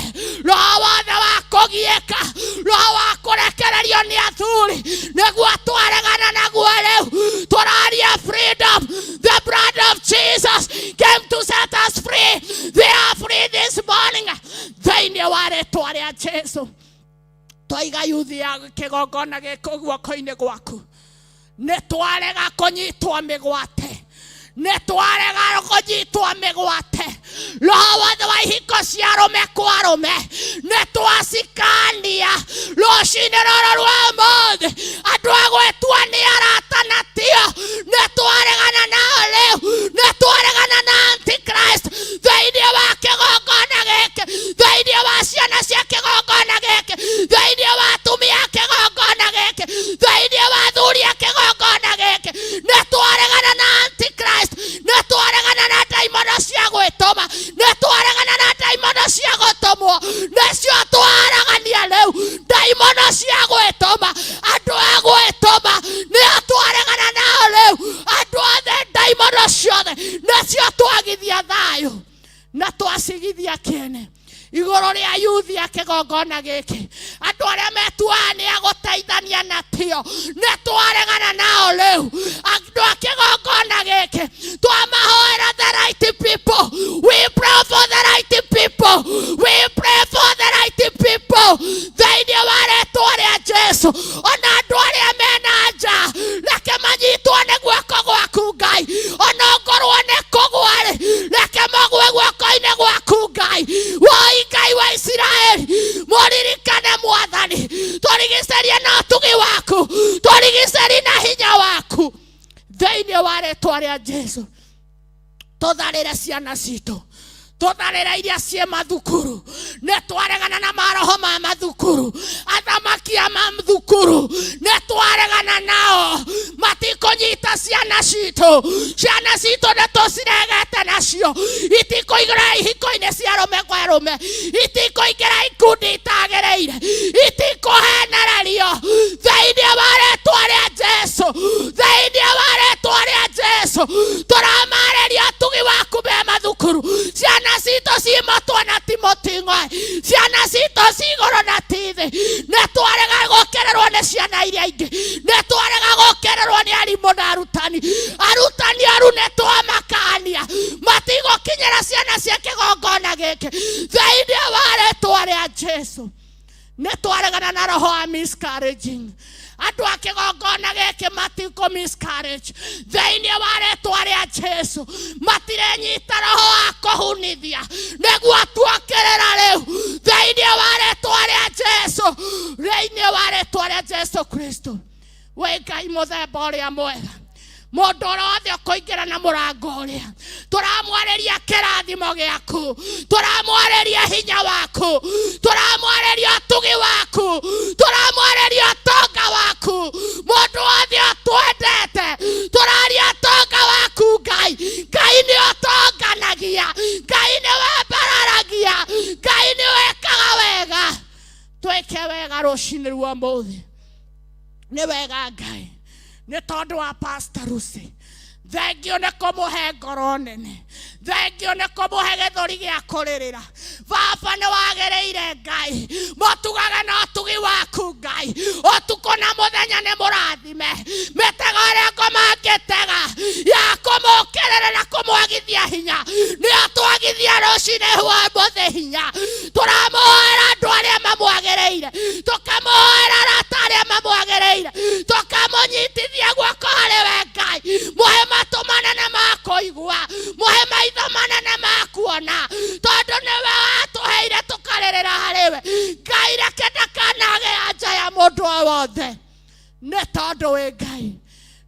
roho wothe wa kũgiĩka roho wa kũrekererio nĩ athuri nĩguo twaregana naguo rĩu tũraria freedom the blood of Jesus came to set us free they are free this morning thĩinĩ wa rĩtwa rĩa Jesu twaiga yuthi ya kĩgongona gĩkĩ guoko-inĩ gwaku nĩ twarega kũnyitwo mĩgwate nĩ twarega kũnyitwo mĩgwate roho wothe wa ihiko cia arũme kwa arũme nĩ twacikania rũcinĩ rũrũ rwa mũthĩ andũ a gwĩtua nĩ arata na tio nĩ twaregana nao rĩu nĩ twaregana na Antichrist thĩinĩ wa kĩgongona gĩkĩ thĩinĩ wa ciana cia kĩgongona gĩkĩ thĩinĩ wa atumia a kĩgongona gĩkĩ thĩinĩ wa athuri a kĩgongona gĩkĩ nĩ twaregana na Antichrist nĩ twaregana na ndaimono cia gwĩtũma nĩ twaregana na ndaimono cia gũtũmwo nĩcio twaragania rĩu ndaimono cia gwĩtũma andũ a gwĩtũma nĩo twaregana nao rĩu andũ othe ndaimono ciothe nĩcio twagithia thayũ na twacigithia kĩene igũrũ rĩa yuthi ya kĩgongona gĩkĩ andũ arĩa metuaga nĩ agũteithania na tio nĩ twaregana nao rĩu andũ a kĩgongona gĩkĩ twamahoera the right people we pray for the right people we pray for the right people thĩinĩ wa rĩtwa rĩa Jesu ona andũ arĩa mena nja reke manyitwo nĩ guoko gwaku Ngai ona ngorwo nĩ kũgwa reke magwe guoko-inĩ gwaku Ngai woi Ngai wa Israeli mũririkane Mwathani tũrigicĩrie na ũtugi waku tũrigicĩrie na hinya waku thĩinĩ wa rĩtwa rĩa Jesu tũtharĩre ciana citũ tũtharĩre iria ciĩ mathukuru nĩ twaregana na maroho ma mathukuru athamaki a mathukuru nĩ twaregana nao matikũnyita ciana citũ nĩ tũciregete nacio itikũingĩra ihiko-inĩ cia arũme kwa arũme itikũingĩra ikundi itagĩrĩire itikũhenererio thĩinĩ wa rĩtwa rĩa Jesu thĩinĩ wa rĩtwa rĩa Jesu tũramarĩria ũtugi waku me mathukuru ciana citũ ciĩmatwo na Timothy ciana citũ cigũrũ na tithi nĩ twarega gũkererwo nĩ ciana iria ingĩ nĩ twarega makererwo ni arimũ na arutani arunĩtwo makania matigũkinyĩra ciana cia kĩgongona gĩkĩ thĩinĩ wa rĩĩtwa rĩa Jesu. Nĩ twaregana na roho wa miscarriaging. Andũ a kĩgongona gĩkĩ matikũ miscarriage thĩinĩ wa rĩĩtwa rĩa Jesu. Matirenyita roho wa kũhunithia nĩguo tuokĩrĩra rĩu thĩinĩ wa rĩĩtwa rĩa Jesu, thĩinĩ wa rĩĩtwa rĩa Jesu Kristo. We Ngai mũthemba ũrĩa mwega, mũndũ wothe ũkũingĩra na mũrango ũrĩa, tũramwarĩria kĩrathimo gĩaku, tũramwarĩria hinya waku, tũramwarĩria ũtugi waku, tũramwarĩria ũtonga waku. Mũndũ wothe ũtwendete tũraria ũtonga waku Ngai. Ngai nĩ ũtonganagia, Ngai nĩ wambararagia, Ngai nĩ wekaga wega. Twĩke wega rũcinĩ rwa ũmũthĩ. Nĩ wega Ngai, nĩ tondũ wa Pastor Lucy. Thengio nĩ kũmũhe ngoro nene, thengio nĩ kũmũhe gĩthũri gĩa kũrĩrĩra. Baba nĩ wagĩrĩire Ngai, mũtugage na ũtugi waku Ngai. Ũtukũ na mũthenya nĩ mũrathime. Mĩtego ĩrĩa ngũmangĩtega ya kũmũkĩrĩra na kũmwagithia hinya nĩ atwagithia rũcinĩ rwa ũmũthĩ hinya. Tũramũhoera andũ arĩa mamwagĩrĩire, tũkamũhoera arata arĩa mamwagĩrĩire, tũkamũnyitithia guoko harĩ we Ngai. Mũhe matũ manene ma kũigua, mũhe maitho manene ma kuona, tondũ nĩwe watũheire tũkarĩrĩra harĩ we. Ngai reke ndakanage anja ya mũndũ o wothe, nĩ tondũ wĩ Ngai.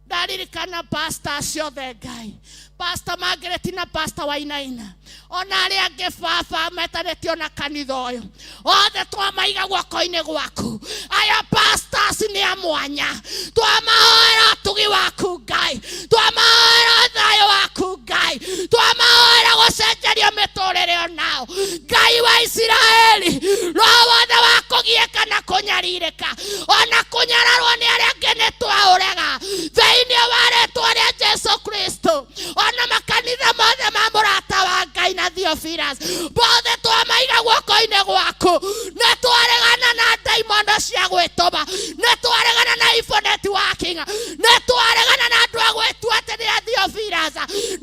Ndaririkana pastor acio othe Ngai, Pastor Margaret na Pastor Wainaina, ona arĩa angĩ Baba metanĩtio na kanitha ũyũ, othe twamaiga guoko-inĩ gwaku. Aya pastors nĩ a mwanya, twamahoera ũtugi waku Ngai, twamahoera thayũ waku Ngai, twamahoera gũcenjerio mĩtũrĩre onao. Ngai wa Isiraeli, roho wothe wa kũgiĩka na kũnyarirĩka ona kũnyararwo nĩ arĩa angĩ nĩ twaũrega thĩinĩ wa rĩĩtwa rĩa Jesu Kristo. Ona makanitha mothe ma mũrata wa Ngai na Theophilus, bothe twamaiga guoko-inĩ gwaku. Nĩ twaregana na ndaimono cia gwĩtũma, nĩ twaregana na Ifoneti wa Kinga, nĩ twaregana na andũ a gwĩtua atĩ nĩ a Theophilus,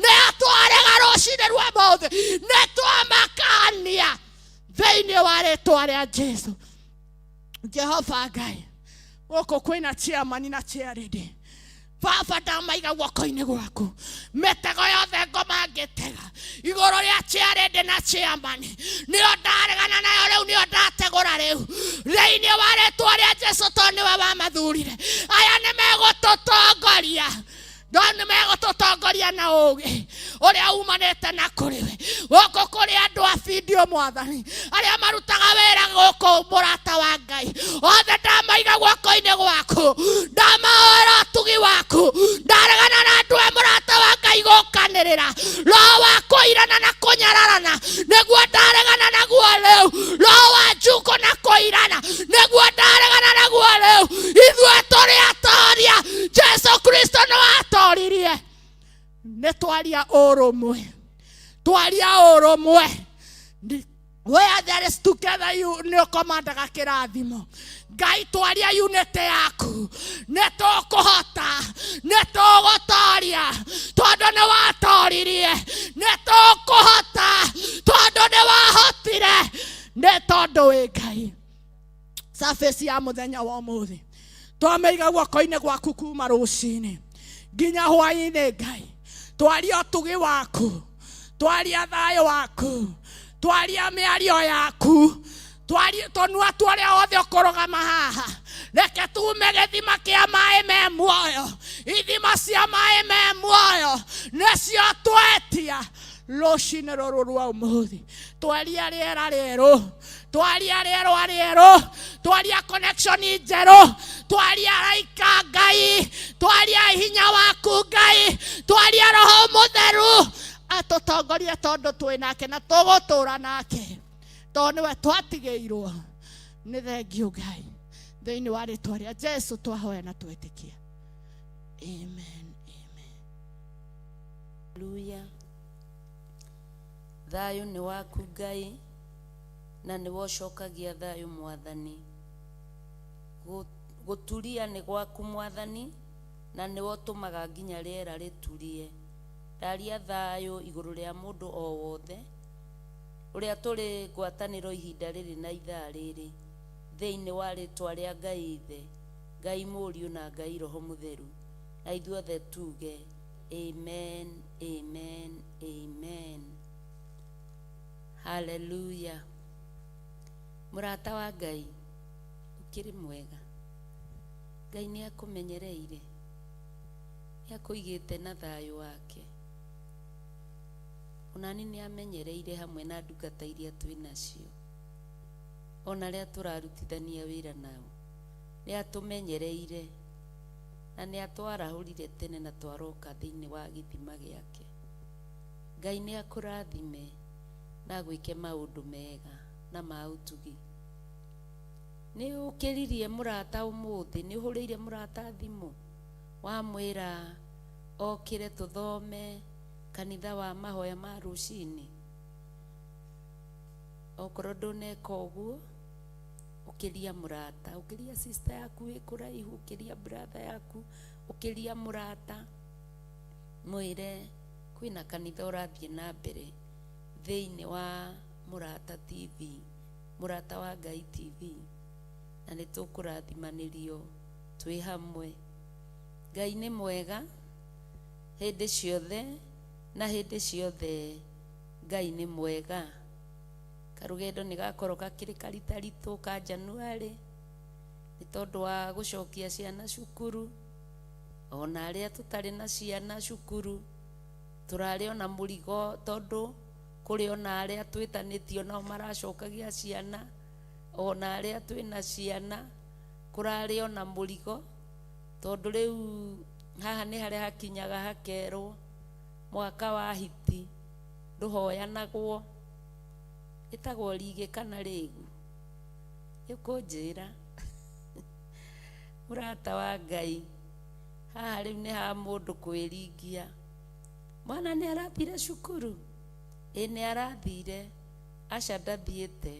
nĩ twarega rũcinĩ rwa ũmũthĩ, nĩ twamakania thĩinĩ wa rĩĩtwa rĩa Jesu. Jehova Ngai, gũkũ kwĩna chairman na chairlady, Baba ndamaiga guoko-inĩ gwaku. Mĩtego yothe ngũmangĩtega igũrũ rĩa chairlady na chairman nĩyo ndaregana nayo rĩu, nĩyo ndategũra rĩu thĩinĩ wa rĩĩtwa rĩa Jesu, tondũ nĩwe wamathurire. Aya nĩ megũtũtongoria, no nĩ megũtũtongoria na ũũgĩ ũrĩa umanĩte na kũrĩ we. Gũkũ kũrĩ andũ a video Mwathani arĩa marutaga wĩra gũkũ mũrata wa Ngai, othe ndamaiga guoko-inĩ gwaku, ndamahoera ũtugi waku. Ndaregana na andũ a mũrata wa Ngai gũkanĩrĩra roho wa kũirana na kũnyararana, nĩguo ndaregana naguo rĩu. Roho wa njuko na kũirana, nĩguo ndaregana naguo rĩu. Ithuĩ tũrĩ atoria, Jesu Kristo nĩ watoririe. Nĩ twaria ũrũmwe, twaria ũrũmwe. Where there is together you nĩ ũkomandaga kĩrathimo. Ngai twaria unity yaku, nĩ tũkũhota, nĩ tũgũtoria tondũ nĩ watoririe, nĩ tũkũhota tondũ nĩ wahotire, nĩ tondũ wĩ Ngai. Surface ya mũthenya wa ũmũthĩ twamaiga guoko-inĩ gwaku kuma rũcinĩ nginya hwaĩ-inĩ Ngai. Twaria ũtugi waku, twaria thayũ waku, twaria mĩario yaku, twaria tũnua tũrĩa othe ũkũrũgama haha. Reke tume gĩthima kĩa maĩ me muoyo, ithima cia maĩ me muoyo nĩcio twetia rũcinĩ rũrũ rwa ũmũthĩ. Twaria rĩera rĩerũ, twaria rĩerwa rĩerũ, twaria connection njerũ, twaria raika Ngai, twaria hinya waku Ngai, twaria Roho Mũtheru atũtongorie tondũ twĩ nake na tũgũtũũra nake, tondũ nĩwe twatigĩirwo. Nĩ thengiũ Ngai, thĩinĩ wa rĩĩtwa rĩa Jesu twahoya na twetĩkia. Amen, amen. Hallelujah. Thayũ nĩ waku Ngai, na nĩ wocokagia thayũ Mwathani. Gũturia nĩ gwaku Mwathani, na nĩ ũtũmaga nginya rĩera rĩturie. Ndaria thayũ igũrũ rĩa mũndũ o wothe ũrĩa tũrĩ ngwatanĩro ihinda rĩrĩ na ithaa rĩrĩ thĩinĩ wa rĩtwa rĩa Ngai Ithe, Ngai Mũriũ na Ngai Roho Mũtheru, na ithuothe tuge amen, amen, amen. Hallelujah. Mũrata wa Ngai, ũkĩrĩ mwega. Ngai nĩ akũmenyereire, nĩ akũigĩte na thayũ wake. Onani nĩ amenyereire hamwe na ndungata iria twĩ nacio, ona rĩa tũrarutithania wĩra nao. Nĩ atũmenyereire na nĩ atwarahũrire tene na twaroka thĩinĩ wa gĩthima gĩake. Ngai nĩ akũrathime na gwĩke maũndũ mega na ma ũtugi. Nĩ ũkĩririe mũrata ũmũthĩ, nĩ ũhũrĩire mũrata thimũ wamwĩra okĩre tũthome kanitha wa mahoya ma rũcinĩ? Okorwo ndũneka ũguo, ũkĩria mũrata, ũkĩria sister yaku wĩ kũraihu, ũkĩria brother yaku, ũkĩria mũrata, mwĩre kwĩna kanitha ũrathiĩ na mbere thĩinĩ wa Mũrata TV, Mũrata wa Ngai TV, na nĩ tũkũrathimanĩrio twĩ hamwe. Ngai nĩ mwega hĩndĩ ciothe, na hĩndĩ ciothe Ngai nĩ mwega. Karũgendo nĩ gakorwo gakĩrĩ karitaritũ ka Januari nĩ tondũ wa gũcokia ciana cukuru, ona arĩa tũtarĩ na ciana cukuru tũrarĩ ona mũrigo, tondũ kũrĩ ona arĩa twĩtanĩtio nao maracokagia ciana, ona arĩa twĩna ciana kũrarĩ ona mũrigo, tondũ rĩu haha nĩ harĩa hakinyaga hakerwo mwaka wa hiti ndũhoyanagwo, ĩtagwo rigĩ kana rĩgu, ĩkũnjĩra. Mũrata wa Ngai, haha rĩu nĩ ha mũndũ kwĩringia. Mwana nĩ arathire cukuru? Ĩ nĩ arathire, aca ndathiĩte.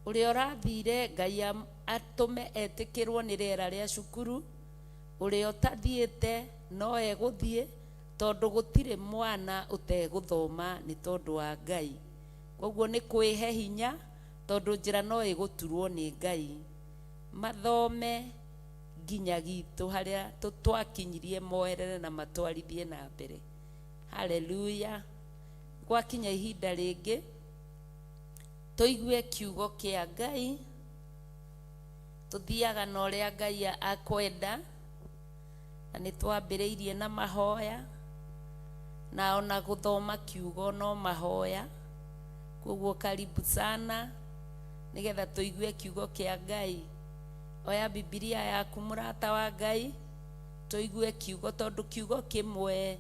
Ũrĩa ũrathire Ngai atũme etĩkĩrwo nĩ rĩera rĩa cukuru, ũrĩa ũtathiĩte no egũthiĩ, tondũ gũtirĩ mwana ũtegũthoma nĩ tondũ wa Ngai. Koguo nĩ kwĩhe hinya, tondũ njĩra no ĩgũturwo nĩ Ngai. Mathome nginya gitu harĩa twakinyirie moerere na matwarithie na mbere. Hallelujah. Gwakinya ihinda rĩngĩ tũigue kiugo kĩa Ngai, tũthiaga na ũrĩa Ngai akwenda, na nĩ twambĩrĩirie na mahoya, na ona gũthoma kiugo no mahoya. Koguo karibu sana nĩgetha tũigue kiugo kĩa Ngai. Oya Biblia yaku mũrata wa Ngai, tũigue kiugo, tondũ kiugo kĩmwe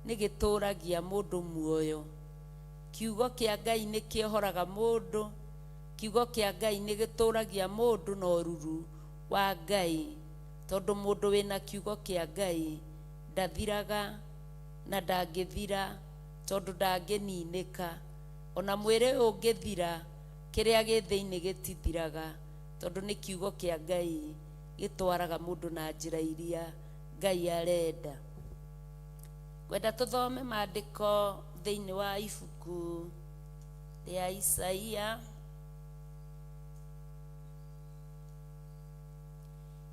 nĩ gĩtũragia mũndũ muoyo. Kiugo kĩa Ngai nĩ kĩohoraga mũndũ, kiugo kĩa Ngai nĩ gĩtũragia mũndũ na ũruru wa Ngai, tondũ mũndũ wĩna kiugo kĩa Ngai ndathiraga na ndangĩthira, tondũ ndangĩninĩka. Ona mwĩrĩ ũngĩthira, kĩrĩa gĩ thĩinĩ gĩtithiraga, tondũ nĩ kiugo kĩa Ngai gĩtwaraga mũndũ na njĩra iria Ngai arenda. Kwenda tũthome maandĩko thĩinĩ wa ibuku rĩa Isaia,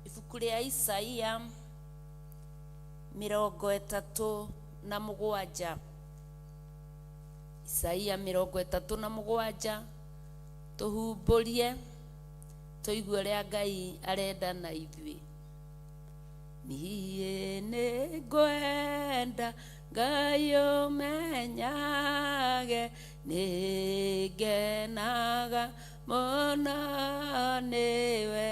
ibuku rĩa Isaia 37. Isaia 37, tũhumbũrie tũigue ũrĩa Ngai arenda na ithuĩ. Niĩ nĩ ngwenda Ngai ũmenyage, nĩ ngenaga mũno nĩwe,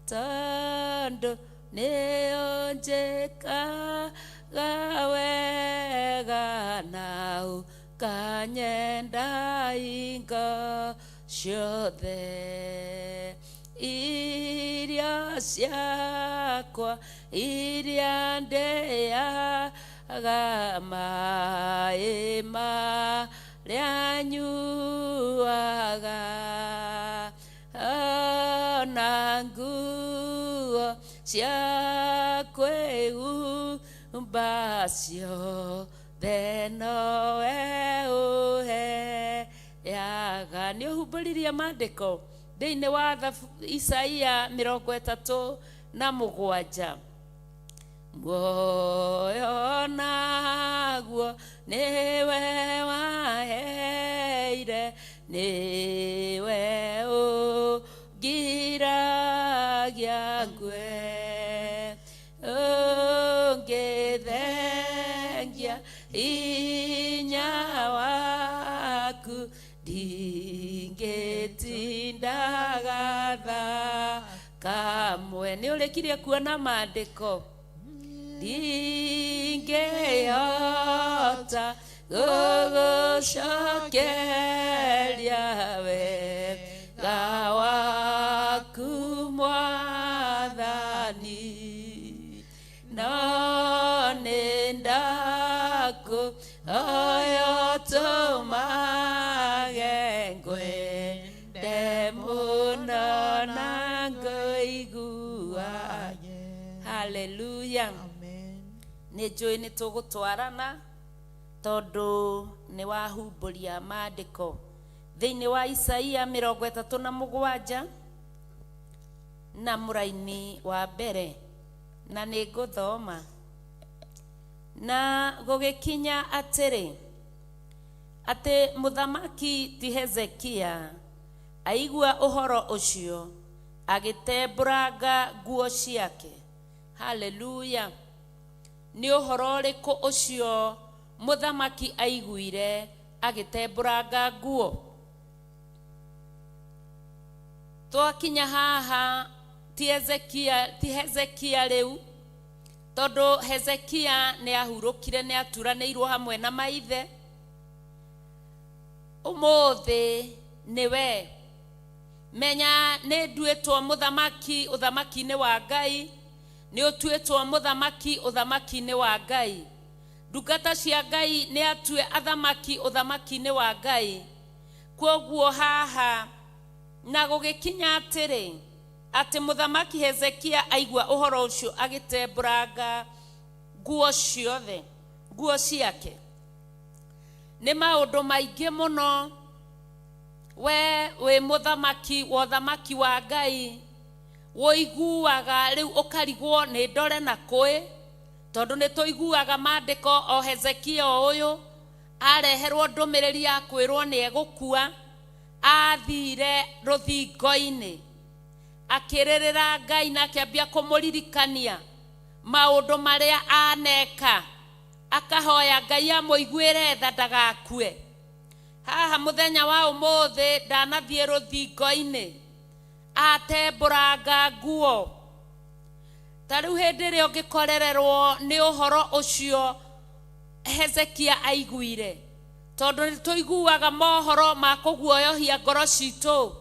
tondũ nĩ ũnjĩkaga wega na ũkanyenda hingo ciothe. Irio ciakwa iria ndĩaga, maĩ marĩa nyuaga, ona nguo cia kwĩhumba ciothe nowe ũheaga. Nĩ ũhumbũririe maandĩko thĩinĩ wa Isaia 37. Muoyo naguo niwe waheire, niwe ũngiragia ngwe, ũngĩthengia hinya waku, ndingĩtindaga kamwe. Nĩ ũrĩkirie kuona maandĩko? Ndingĩhota gũgũcokeria wega waku Mwathani, no nĩndakũhoya ũtũmage ngwende mũno na ngũiguage. Hallelujah. Nĩ njũĩ nĩ tũgũtwarana tondũ nĩ wahumbũria maandĩko thĩinĩ wa Isaia 37 na mũraini wa mbere, na nĩ ngũthoma. Na gũgĩkinya atĩrĩ, atĩ mũthamaki ti Hezekia aigua ũhoro ũcio, agĩtembũranga nguo ciake. Hallelujah. Nĩ ũhoro ũrĩkũ ũcio mũthamaki aiguire agĩtembũranga nguo? Twakinya haha ti Hezekia rĩu, tondũ Hezekia nĩ ahurũkire, nĩ aturanĩirwo hamwe na maithe. Ũmũthĩ nĩwe menya nĩ nduĩtwo mũthamaki ũthamaki-inĩ wa Ngai, nĩ ũtuĩtwo mũthamaki ũthamaki-inĩ wa Ngai. Ndungata cia Ngai nĩ atue athamaki ũthamaki-inĩ wa Ngai. Kwoguo haha na gũgĩkinya atĩrĩ, atĩ mũthamaki Hezekia aigua ũhoro ũcio, agĩtembũranga nguo ciothe, nguo ciake. Nĩ maũndũ maingĩ mũno we wĩ mũthamaki wa ũthamaki wa Ngai woiguaga rĩu ũkarigwo nĩ ndore na kũĩ, tondũ nĩ tũiguaga maandĩko o Hezekia ũyũ areherwo ndũmĩrĩri ya kwĩrwo nĩ egũkua, athire rũthingo-inĩ akĩrĩrĩra Ngai na akĩambia kũmũririkania maũndũ marĩa aneka, akahoya Ngai amũiguĩre tha ndagakue. Haha mũthenya wa ũmũthĩ ndanathiĩ rũthingo-inĩ, atembũranga nguo. Ta rĩu hĩndĩ ĩrĩa ũngĩkorererwo nĩ ũhoro ũcio Hezekia aiguire, tondũ nĩ tũiguaga mohoro ma kũguoyohia ngoro citũ,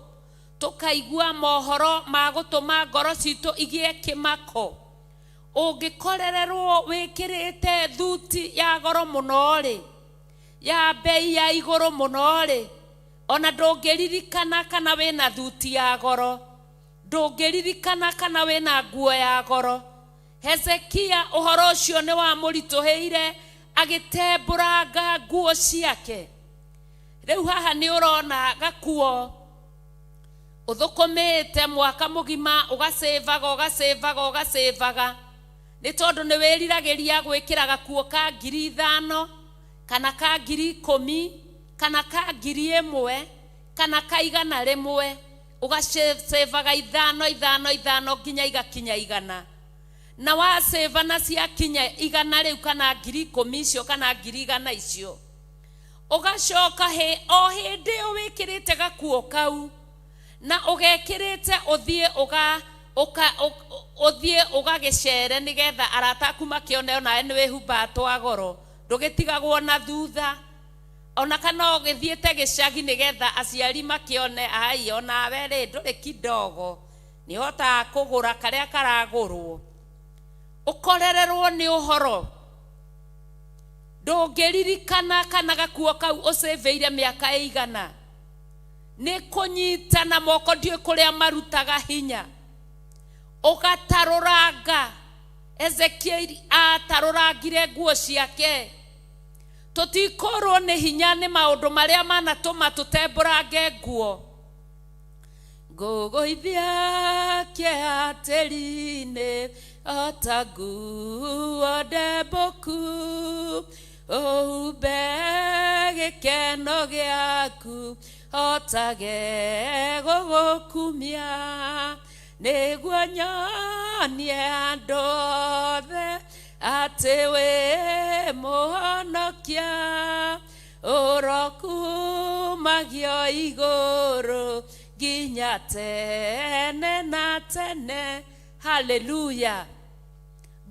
tũkaigua mohoro ma gũtũma ngoro citũ igĩe kĩmako. Ũngĩkorererwo wĩkĩrĩte thuti ya goro mũno rĩ, ya bei ya igũrũ mũno rĩ, ona ndũngĩririkana kana wĩna thuti ya goro, ndũngĩririkana kana wĩna nguo ya goro. Hezekia ũhoro ũcio nĩ wamũritũhĩire, agĩtembũranga nguo ciake. Rĩu haha nĩ ũrona gakuo ũthũkũmĩte mwaka mũgima, ũgacĩvaga, nĩ tondũ nĩ wĩriragĩria gwĩkĩra gakuo ka 5,000 kana ka 10,000 kana ka 1,000 kana ka 100, ũgacĩvaga 5 nginya igakinya 100. Na wasĩva na ciakinya 100 rĩu kana 10,000 icio kana 100 icio, ũgacoka o hĩndĩ wĩkĩrĩte gakuo kau na ũgekĩrĩte ũthiĩ ũgagĩcere nĩgetha arata aku makĩone onawe nĩ wĩhumbaga twa goro, ndũgĩtigagwo na thutha. Ona kana ũgĩthiĩte gĩcagi nĩgetha aciari makĩone ai onawe rĩ ndũrĩ kidogo, nĩhotaga kũgũra karĩa karagũrwo. Ũkorererwo nĩ ũhoro, ndũngĩririkana kana gakuo kau ũcĩvĩire mĩaka ĩigana. Nĩ kũnyita na moko ndiũ kũrĩa marutaga hinya. ugataruranga. Ezekiel atarurangire nguo ciake. Tutikorwo ni hinya ni maundu maria manatuma tutemburange nguo. Ngũgũithia kĩhatĩri-inĩ ota nguo ndembũku, ũhumbe gĩkeno gĩaku ota gegũgũkumia, nĩguo nyonie andũ othe atĩ wĩ mũhonokia, ũrokumagio igũrũ nginya tene na tene. Hallelujah.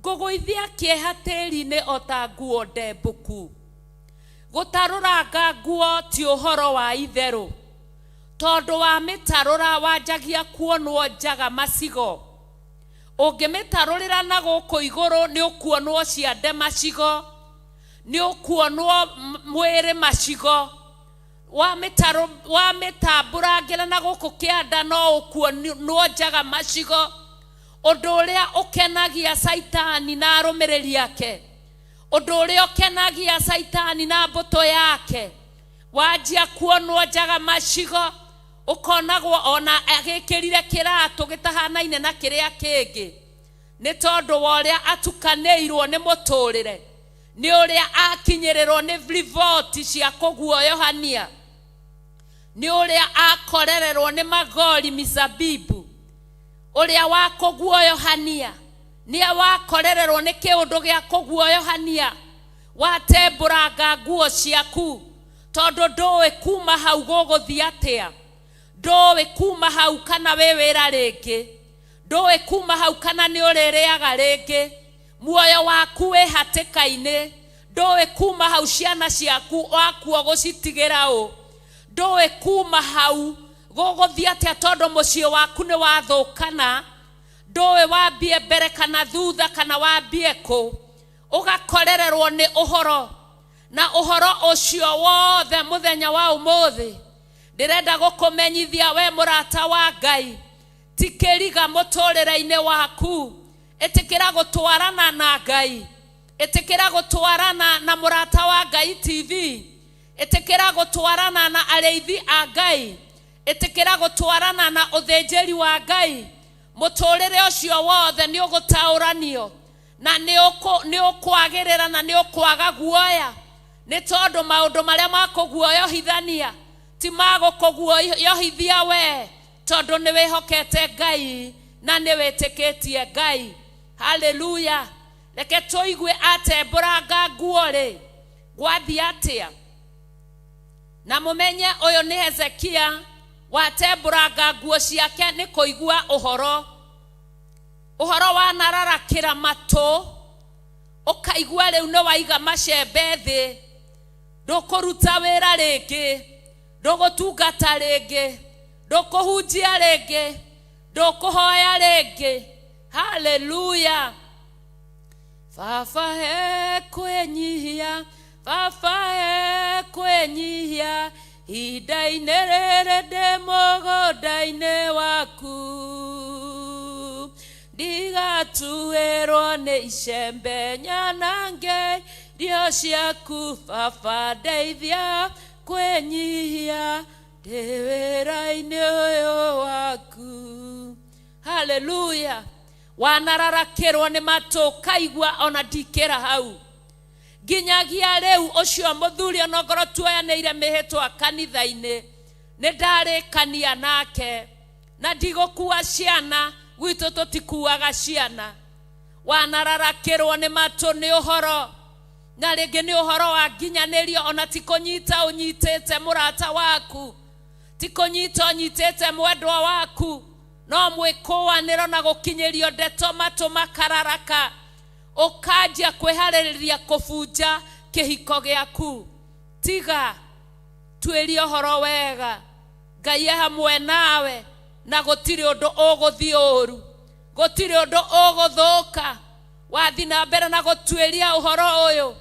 Ngũgũithia kĩeha tĩri-inĩ ota nguo ndembũku. Gũtarũranga nguo ti ũhoro wa itherũ, tondũ wa mĩtarũra wanjagia kuonwo njaga macigo. Ũngĩmĩtarũrĩra na gũkũ igũrũ nĩ ũkuonwo ciande macigo, nĩ ũkuonwo mwĩrĩ macigo. Wamitambũrangĩra na gũkũ kĩanda no ũkuonwo njaga macigo, ũndũ ũrĩa ũkenagia Saitani na arũmĩrĩri ake, ũndũ ũrĩa ũkenagia Saitani na mbũtũ yake. Wanjia kuonwo njaga macigo, ũkonagwo ona agĩkĩrire kĩratũ gĩtahanaine na kĩrĩa kĩngĩ, nĩ tondũ wa ũrĩa atukanĩirwo nĩ mũtũrĩre, nĩ ũrĩa akinyĩrĩrwo nĩ riboti cia kũguoyohania, nĩ ũrĩa akorererwo nĩ magori misabibu, ũrĩa wa kũguoyohania, nĩ wakorererwo nĩ kĩũndũ gĩa kũguoyohania. Watembũranga nguo ciaku, tondũ ndũĩ kuma hau gũgũthiĩ atĩa, ndũĩ kuma hau kana wĩ wĩra rĩngĩ, ndũĩ kuma hau kana nĩ ũrĩrĩaga rĩngĩ, muoyo waku wĩ hatĩka-inĩ, ndũĩ kuma hau ciana ciaku wakuo gũcitigĩra ũ, ndũĩ kuma hau gũgũthiĩ atĩa tondũ mũciĩ waku nĩ wathũkana, ndũĩ wambie mbere kana thutha kana wambie kũ, ũgakorererwo nĩ ũhoro. Na ũhoro ũcio wothe mũthenya wa ũmũthĩ ndĩrenda gũkũmenyithia we mũrata wa Ngai, ti kĩriga mũtũrĩre-inĩ waku. Ĩtĩkĩra gũtwarana na Ngai, ĩtĩkĩra gũtwarana na mũrata wa Ngai TV, ĩtĩkĩra gũtwarana na arĩithi a Ngai, ĩtĩkĩra gũtwarana na ũthĩnjĩri wa Ngai. Mũtũrĩre ũcio wothe nĩ ũgũtaũranio na nĩ ũkwagĩrĩra na nĩ ũkwaga guoya, nĩ tondũ maũndũ marĩa makũguoyohithania ti magũkũguoyohithia we, tondũ nĩ wĩhokete Ngai na nĩ wĩtĩkĩtie Ngai. Hallelujah. Reke tũigue atembũranga nguo-rĩ gwathiĩ atĩa. Na mũmenye ũyũ nĩ Hezekia watembũranga nguo ciake nĩ kũigua ũhoro wanararakĩra matũ, ũkaigua rĩu nĩ waiga macembe thĩ, ndũkũruta wĩra rĩngĩ, ndũgũtungata rĩngĩ, ndũkũhunjia rĩngĩ, ndũkũhoya rĩngĩ. Hallelujah. Baba kwĩnyihia, Baba kwĩnyihia, hinda-inĩ rĩrĩ ndĩ mũgũnda-inĩ waku, ndigatuĩrwo nĩ icembe nyanange irio ciaku. Baba ndeithia kwĩnyihia ndĩ wĩra-inĩ ũyũ waku. Hallelujah. Wanararakĩrwo nĩ matũ, kaigua ona ndikĩra hau. Nginyagia rĩu ũcio mũthuri onokorwo tuoyanĩire mĩhĩtwa kanitha-inĩ, nĩ ndarĩkania nake na ndigũkua ciana, gwitũ tũtikuaga ciana. Wanararakĩrwo nĩ matũ nĩ ũhoro, na rĩngĩ nĩ ũhoro wa nginyanĩrio, ona ti kũnyita ũnyitĩte mũrata waku, ti kũnyita ũnyitĩte mwendwa waku, no mwĩkũanĩro na gũkinyĩrio ndeto matũ makararaka, ũkanjia kwĩharĩrĩria kũbunja kĩhiko gĩaku. Tiga tuĩrie ũhoro wega, Ngai hamwe nawe, na gũtirĩ ũndũ ũgũthiĩ ũru, gũtirĩ ũndũ ũgũthũka. Wathi na mbere na gũtuĩria ũhoro ũyũ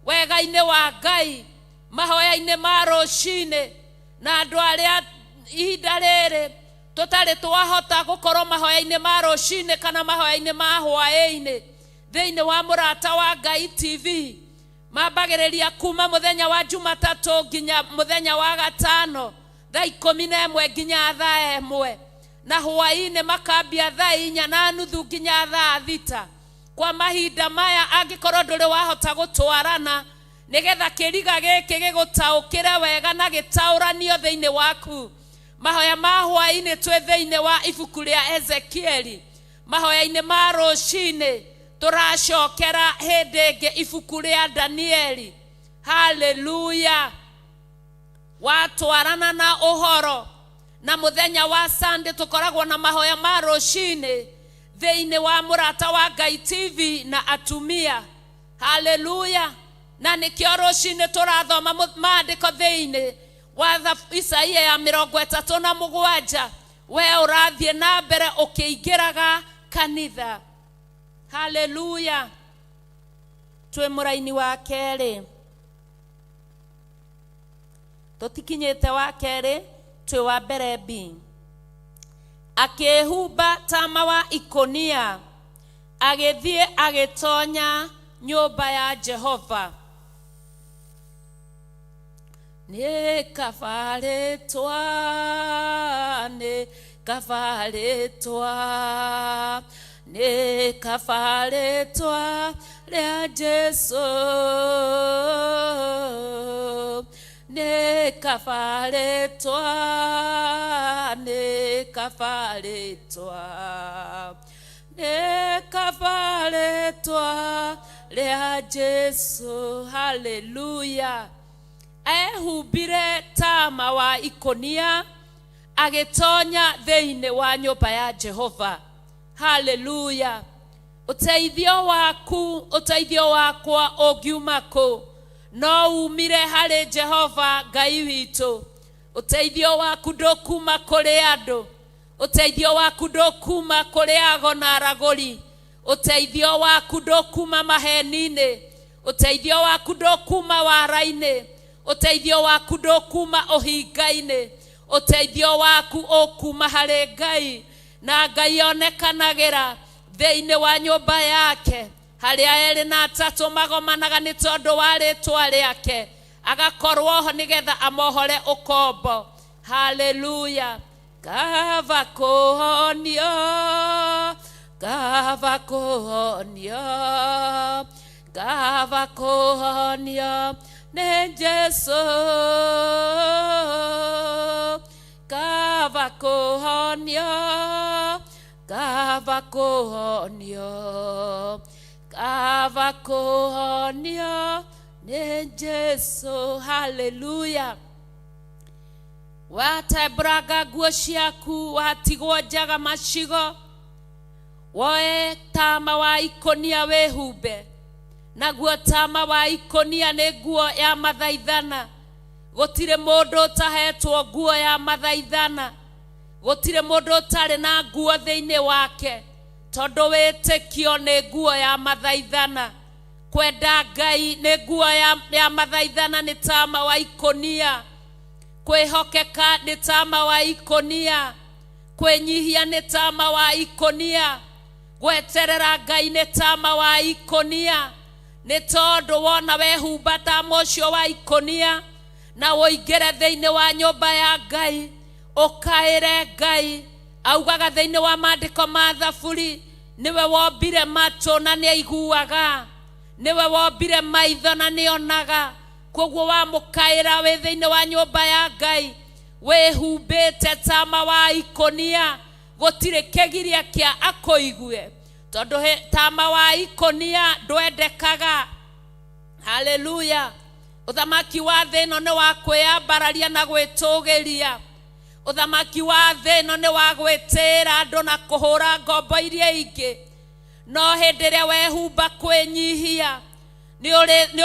wega-inĩ wa Ngai, mahoya-inĩ ma rũcinĩ, na andũ arĩa ihinda rĩrĩ tutari twahota gukorwo mahoya-inĩ ma rũcinĩ kana mahoya-inĩ ma hwaĩ-inĩ thĩinĩ wa Mũrata wa Ngai TV mambagĩrĩria kuma mũthenya wa Jumatatũ nginya mũthenya wa Gatano thaa 11 nginya thaa 1 na hwaĩ-inĩ makambia thaa 4:30 nginya thaa 6. Kwa mahinda maya angĩkorwo ndũrĩ wahota gũtwarana nigetha kĩriga gĩkĩ gĩgũtaũkĩre wega na gĩtaũranio thĩinĩ waku, mahoya ma hwaĩ-inĩ twĩ thĩinĩ wa ibuku rĩa Ezekieli, mahoya-inĩ ma rũcinĩ tũracokera hĩndĩ ĩngĩ ibuku rĩa Danieli. Haleluya! Watwarana na ũhoro na mũthenya wa Sunday tukoragwo na mahoya ma rũcinĩ thĩinĩ wa Mũrata wa Ngai TV na atumia. Haleluya! Na nĩkĩo rũcinĩ tũrathoma maandĩko thĩinĩ wa Isaia ya 37 we ũrathiĩ na mbere ũkĩingĩraga kanitha. Haleluya! Twĩ mũraini wa kerĩ, tũtikinyĩte wa kerĩ, twĩ wa mbere B. Akĩhumba tama wa ikonia agĩthiĩ agĩtonya nyũmba ya Jehova. Nĩkabarĩtwa rĩa Jesu, nĩkabarĩtwa rĩa Jesu. Haleluya! Ehumbire tama wa ikonia agĩtonya thĩinĩ wa nyũmba ya Jehova. Haleluya! Ũteithio wakwa ũngiuma kũ? No umire harĩ Jehova Ngai witũ. Ũteithio waku ndũkuma kũrĩ andũ, ũteithio waku ndũkuma kũrĩ ago na aragũri, ũteithio waku ndũkuma maheni-inĩ, ũteithio waku ndũkuma wara-inĩ, ũteithio waku ndũkuma ũhinga-inĩ, ũteithio waku ũkuma harĩ Ngai, na Ngai onekanagĩra thĩinĩ wa nyũmba yake harĩa erĩ na atatũ magomanaga nĩ tondũ wa rĩtwa rĩake, agakorwo ho nĩgetha amohore ũkombo. Haleluya! Kava kũhonio nĩ Jesu, kava kũhonio nĩ Jesu. Haleluya! Watembũranga nguo ciaku, watigwo njaga macigo, woe tama wa ikonia wĩhumbe. Naguo tama wa ikonia nĩ nguo ya mathaithana. Gũtirĩ mũndũ ũtahetwo nguo ya mathaithana, gũtirĩ mũndũ ũtarĩ na nguo thĩinĩ wake, tondũ wĩtĩkio nĩ nguo ya mathaithana. Kwenda Ngai nĩ nguo ya mathaithana, nĩ tama wa ikonia. Kwĩhokeka nĩ tama wa ikonia. Kwĩnyihia nĩ tama wa ikonia. Gweterera Ngai nĩ tama wa ikonia. Nĩ tondũ wona wehumba tama ũcio wa ikonia na woingĩre thĩinĩ wa nyũmba ya Ngai, ũkaĩre Ngai. Augaga thĩinĩ wa maandĩko ma Thaburi, niwe wombire matũ na nĩ aiguaga, niwe wombire maitho na nĩ onaga. Koguo wamũkaĩra wĩ thĩinĩ wa nyũmba ya Ngai wĩhumbĩte tama wa ikonia, gũtirĩ kĩgiria kĩa akũigue, tondũ tama wa ikonia ndwendekaga. Haleluya! Ũthamaki wa thĩ ĩno nĩ wa kwĩyambararia na gwĩtũgĩria. Ũthamaki wa thĩ ĩno nĩ wa gwĩtĩĩra andũ na kũhũra ngombo iria ingĩ. No hĩndĩ ĩrĩa wehumba kwĩnyihia, nĩ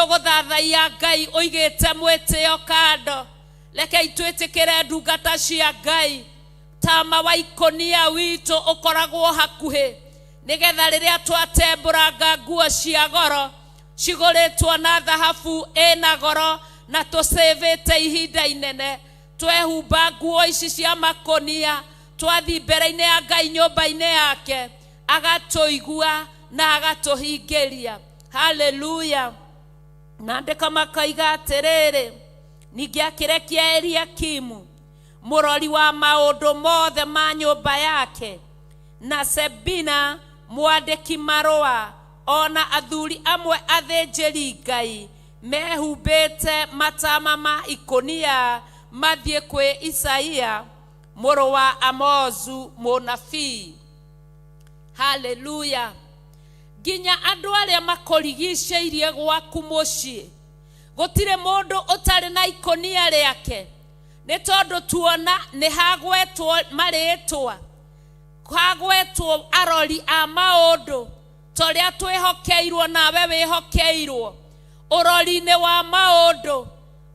ũgũthathaiya Ngai ũigĩte mwĩtĩo kando. Rekei twĩtĩkĩre ndungata cia Ngai. Tama wa ikonia witũ ũkoragwo hakuhĩ, nĩgetha rĩrĩa twatembũranga nguo cia goro cigũrĩtwo na thahabu ĩna goro na tũcĩvĩte ihinda inene, twehumba nguo ici cia makonia, twathi mbere-inĩ ya Ngai nyũmba-inĩ yake agatũigua na agatũhingĩria. Hallelujah. Nandĩka makoiga atĩrĩrĩ, ningĩ akĩrekia Eliakimu mũrori wa maũndũ mothe ma nyũmba yake, na Sebina mwandĩki marũa, ona athuri amwe athĩnjĩri Ngai mehumbĩte matama ma ikonia mathiĩ kwĩ Isaia mũrũ wa Amozu mũnabii. Hallelujah. Nginya andũ arĩa makũrigicĩirie gwaku mũciĩ, gũtirĩ mũndũ ũtarĩ na ikonia rĩake, nĩ tondũ tuona nĩ hagwetwo marĩtwa, hagwetwo arori a maũndũ torĩa twĩhokeirwo nawe wĩhokeirwo ũrori-inĩ wa maũndũ.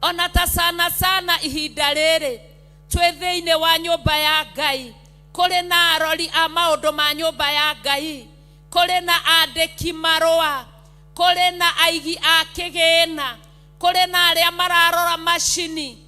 Ona ta sana ihinda rĩrĩ twĩ thĩinĩ wa nyũmba ya Ngai, kũrĩ na arori a maũndũ ma nyũmba ya Ngai, kũrĩ na andĩki marũa, kũrĩ na aigi a kĩgĩna, kũrĩ na arĩa mararora macini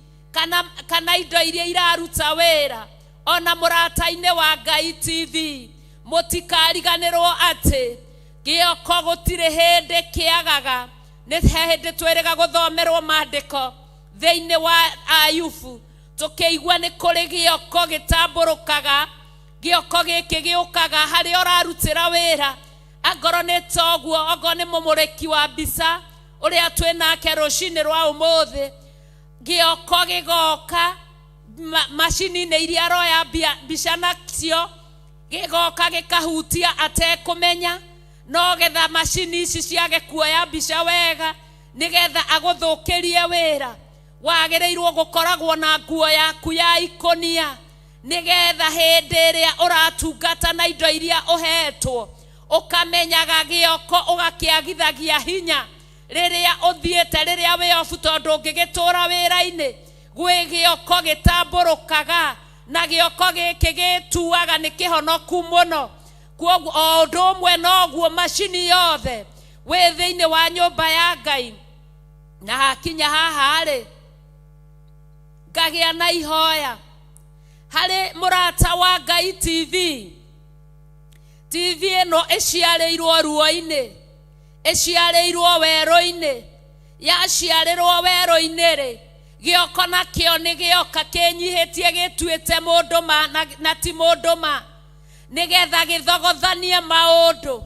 kana indo iria iraruta wĩra. Ona mũrata-inĩ wa Ngai TV, mũtikariganĩrwo atĩ gĩoko gũtirĩ hĩndĩ kĩagaga. Nĩ hĩndĩ twĩrĩga gũthomerwo maandĩko thĩinĩ wa Ayubu, tũkĩigua nĩ kũrĩ gĩoko gĩtambũrũkaga, gĩoko gĩkĩ gĩũkaga harĩa ũrarutĩra wĩra. Angorwo nĩ toguo, ongorwo nĩ mũmũrĩki wa mbica ũrĩa twĩ nake rũcinĩ rwa ũmũthĩ, gĩoko gĩgoka macini-inĩ iria aroya mbica nacio, gĩgoka gĩkahutia atekũmenya, no getha macini ici ciage kuoya mbica wega nĩgetha agũthũkĩrie wĩra. Wagĩrĩirwo gũkoragwo na nguo yaku ya ikonia, nĩgetha hĩndĩ ĩrĩa ũratungata na indo iria ũhetwo, ũkamenyaga gĩoko ũgakĩagithagia hinya rĩrĩa ũthiĩte, rĩrĩa wĩ obu, tondũ ũngĩgĩtũra wĩra-inĩ gwĩ gĩoko gĩtambũrũkaga, na gĩoko gĩkĩ gĩtuaga nĩ kĩhonoku mũno. Kuoguo o ũndũ ũmwe noguo macini yothe wĩ thĩinĩ wa nyũmba ya Ngai. Na hakinya haha-rĩ, ngagĩa na ihoya harĩ mũrata wa Ngai TV. TV ĩno ĩciarĩirwo ruo-inĩ, ĩciarĩirwo werũ-inĩ. Yaciarĩrwo werũ-inĩ-rĩ, gĩoko nakĩo nĩ gĩoka kĩnyihĩtie gĩtuĩte mũndũ ma na ti mũndũ ma, nĩgetha gĩthogothanie maũndũ,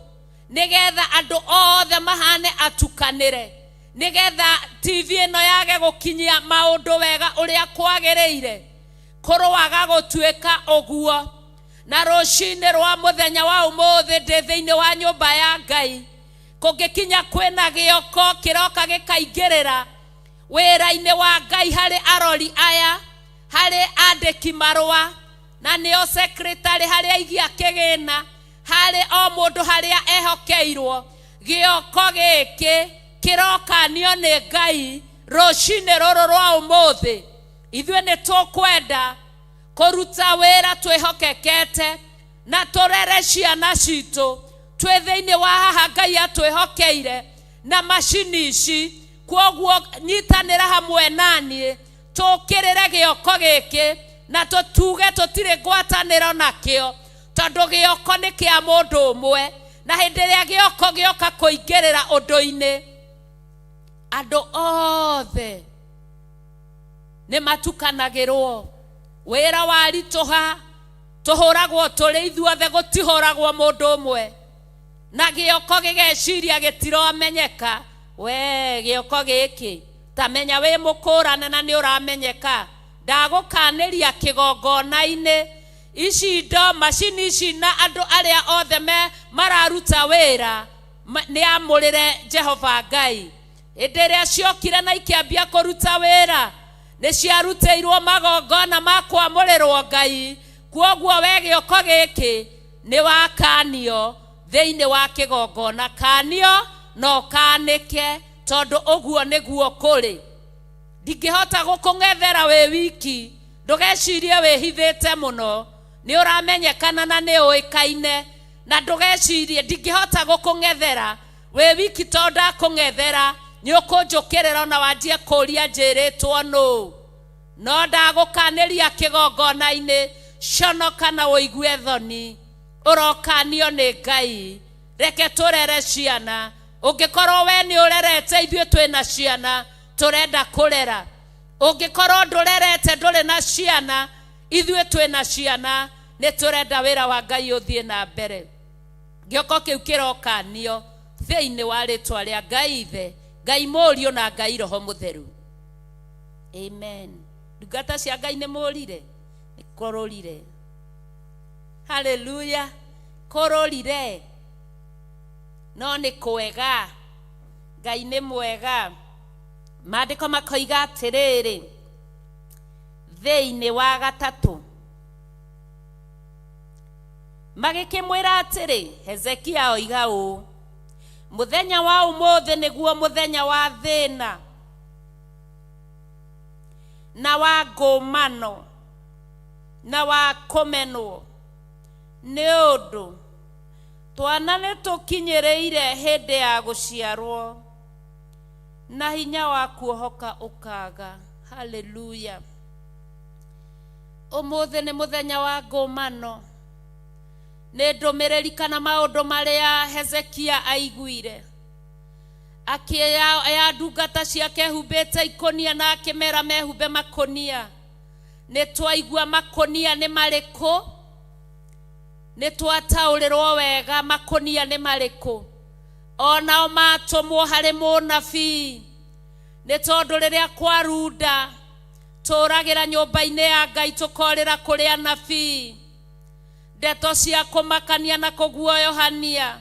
nĩgetha andũ othe mahane atukanĩre, nĩgetha TV ĩno yage gũkinyia maũndũ wega ũrĩa kwagĩrĩire. Kũrũaga gũtuĩka ũguo. Na rũcinĩ rwa mũthenya wa ũmũthĩ ndĩ thĩinĩ wa nyũmba ya Ngai, kũngĩkinya kwĩna gĩoko kĩroka gĩkaingĩrĩra wĩra-inĩ wa Ngai harĩ arori aya, harĩ andĩki marũa, na nĩo secretary, harĩ aigi a kĩgĩna, harĩ o mũndũ harĩa ehokeirwo, gĩoko gĩkĩ kĩrokanio nĩ Ngai rũcinĩ rũrũ rwa ũmũthĩ. Ithuĩ nĩ tũkwenda kũruta wĩra twĩhokekete na tũrere ciana citũ twĩ thĩinĩ wa haha Ngai atwĩhokeire na macini ici. Kuoguo nyitanĩra hamwe naniĩ tũkĩrĩre gĩoko gĩkĩ na tũtuge tũtirĩ ngwatanĩro nakĩo, tondũ gĩoko nĩ kĩa mũndũ ũmwe. Na hĩndĩ ĩrĩa gĩoko gĩoka kũingĩrĩra ũndũ-inĩ, andũ othe nĩ matukanagĩrwo. Wĩra waritũha, tũhũragwo tũrĩ ithuothe, gũtihũragwo mũndũ ũmwe, na gĩoko gĩgeciria gĩtiromenyeka. We gĩoko gĩkĩ tamenya wĩ mũkũrane na nĩ ũramenyeka. Ndagũkanĩria kĩgongona-inĩ ici indo, macini ici na andũ arĩa othe mararuta wĩra nĩ amũrĩre Jehova Ngai. Hĩndĩ ĩrĩa ciokire na ikĩambia kũruta wĩra, nĩ ciarutĩirwo magongona ma kwamũrĩrwo Ngai. Kuoguo we gĩoko gĩkĩ nĩ wakanio thĩinĩ wa kĩgongona. Kanio no kanĩke, tondũ ũguo nĩguo kũrĩ. Ndingĩhota gũkũng'ethera wĩ wiki, ndũgecirie wĩhithĩte mũno, nĩ ũramenyekana na nĩ ũĩkaine, na ndũgecirie ndingĩhota gũkũng'ethera wĩ wiki, tondũ ndakũng'ethera nĩ ũkũnjũkĩrĩra na wanjie kũria njĩrĩtwo nũ. No ndagũkanĩria kĩgongona-inĩ, conoka na woigue thoni urokanio ni Ngai. Reke turere ciana. Ungikorwo we ni urerete, ithuĩ twĩna ciana turenda kurera. Ungikorwo ndurerete, nduri na ciana, ithuĩ twĩna ciana ni turenda wĩra wa Ngai uthie na mbere. Gioko kiu kirokanio thĩinĩ wa rĩtwa rĩa Ngai Ithe, Ngai Mũriũ na Ngai Roho Mũtheru. Amen. Ndungata cia Ngai nĩ mũrire, nĩ kũrũrire. Hallelujah. Kũrũrire. No nĩ kwega. Ngai nĩ mwega. Maandĩko makoiga atĩrĩrĩ thĩinĩ wa 3, magĩkĩmwĩra atĩrĩ, Hezekia oiga ũũ: mũthenya wa ũmũthĩ nĩguo mũthenya wa thĩna na wa ngũmano na wa kũmenwo, nĩ ũndũ twana nĩ tũkinyĩrĩire hĩndĩ ya gũciarwo na hinya wa kuohoka ũkaga. Hallelujah. Ũmũthĩ nĩ mũthenya wa ngũmano. Nĩ ndũmĩrĩri kana maũndũ marĩa Hezekia aiguire akĩoya ndungata ciake humbĩte ikũnia na akĩmera mehumbe makũnia. Nĩ twaigua makũnia nĩ marĩkũ? Nĩ twataũrĩrwo wega makũnia nĩ marĩkũ? Onao matũmwo harĩ mũnabii, nĩ tondũ rĩrĩa kwarunda tũragĩra nyũmba-inĩ ya Ngai tũkorĩra kũrĩ anabii. Ndeto cia kũmakania na kũguoyohania.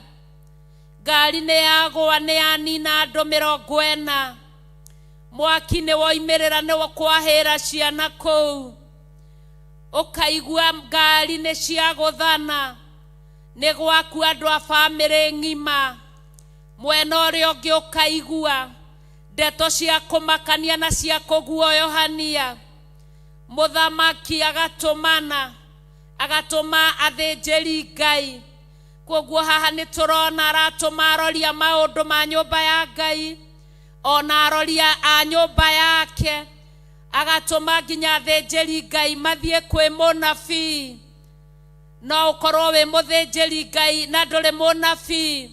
Ngari nĩ yagũa nĩ yanina andũ 40. Mwaki nĩ woimĩrĩra nĩ kwahĩra ciana kũu. Ũkaigua ngari nĩ ciagũthana, nĩ gwaku andũ a bamĩrĩ ng'ima. Mwena ũrĩa ũngĩ ũkaigua ndeto cia kũmakania na cia kũguoyohania. Mũthamaki agatũma athĩnjĩri Ngai. Koguo haha nĩ tũrona aratũma aroria maũndũ ma nyũmba ya Ngai, ona aroria a nyũmba yake, agatũma nginya athĩnjĩri Ngai mathiĩ kwĩ mũnabii. No ũkorwo wĩ mũthĩnjĩri Ngai na ndũrĩ mũnabii,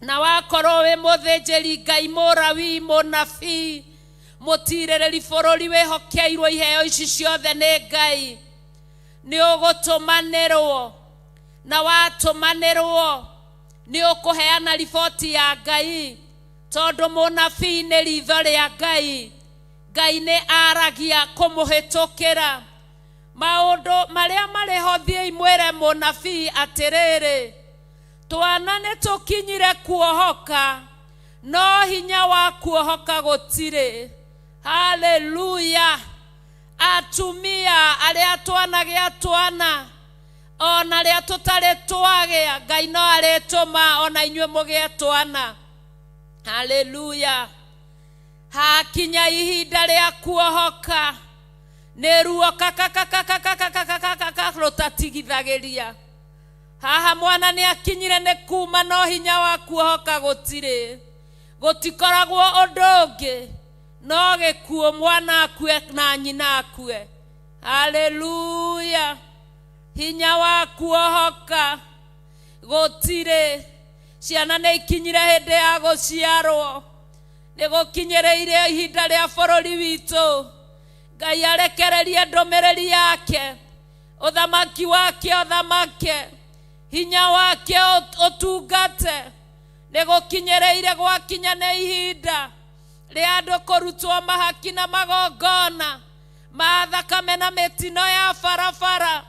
na wakorwo wĩ mũthĩnjĩri Ngai mũrawi mũnabii, mũtirĩrĩri bũrũri wĩhokeirwo iheo ici ciothe nĩ Ngai, nĩ ũgũtũmanĩrwo. Na watũmanĩrwo nĩ ũkũheana riboti ya Ngai, tondũ mũnabii nĩ ritho rĩa Ngai. Ngai nĩ aragia kũmũhĩtũkĩra. Maũndũ marĩa marĩ ho thiĩ mwĩre mũnabii atĩrĩrĩ, twana nĩ tũkinyire kuohoka, no hinya wa kuohoka gũtirĩ. Hallelujah. Atumia arĩa twanagĩa twana, ona rĩa tũtarĩ twagĩa, Ngai no arĩtũma ona inyuĩ mũgĩe twana. Hallelujah. Hakinya ihinda rĩa kuohoka, nĩ ruo rũtatigithagĩria. Haha mwana nĩ akinyire nĩ kuma, no hinya wa kuohoka gũtirĩ. Gũtikoragwo ũndũ ũngĩ no gĩkuũ, mwana akue na nyina akue. Hallelujah. Hinya wa kuohoka gũtirĩ. Ciana nĩ ikinyire hĩndĩ ya gũciarwo, nĩ gũkinyĩrĩire ihinda rĩa bũrũri witũ. Ngai arekererie ndũmĩrĩri yake, ũthamaki wake ũthamake, hinya wake ũtungate. Nĩ gũkinyĩrĩire gwakinya nĩ ihinda rĩa andũ kũrutwo mahaki na magongona ma thakame na mĩtino ya barabara.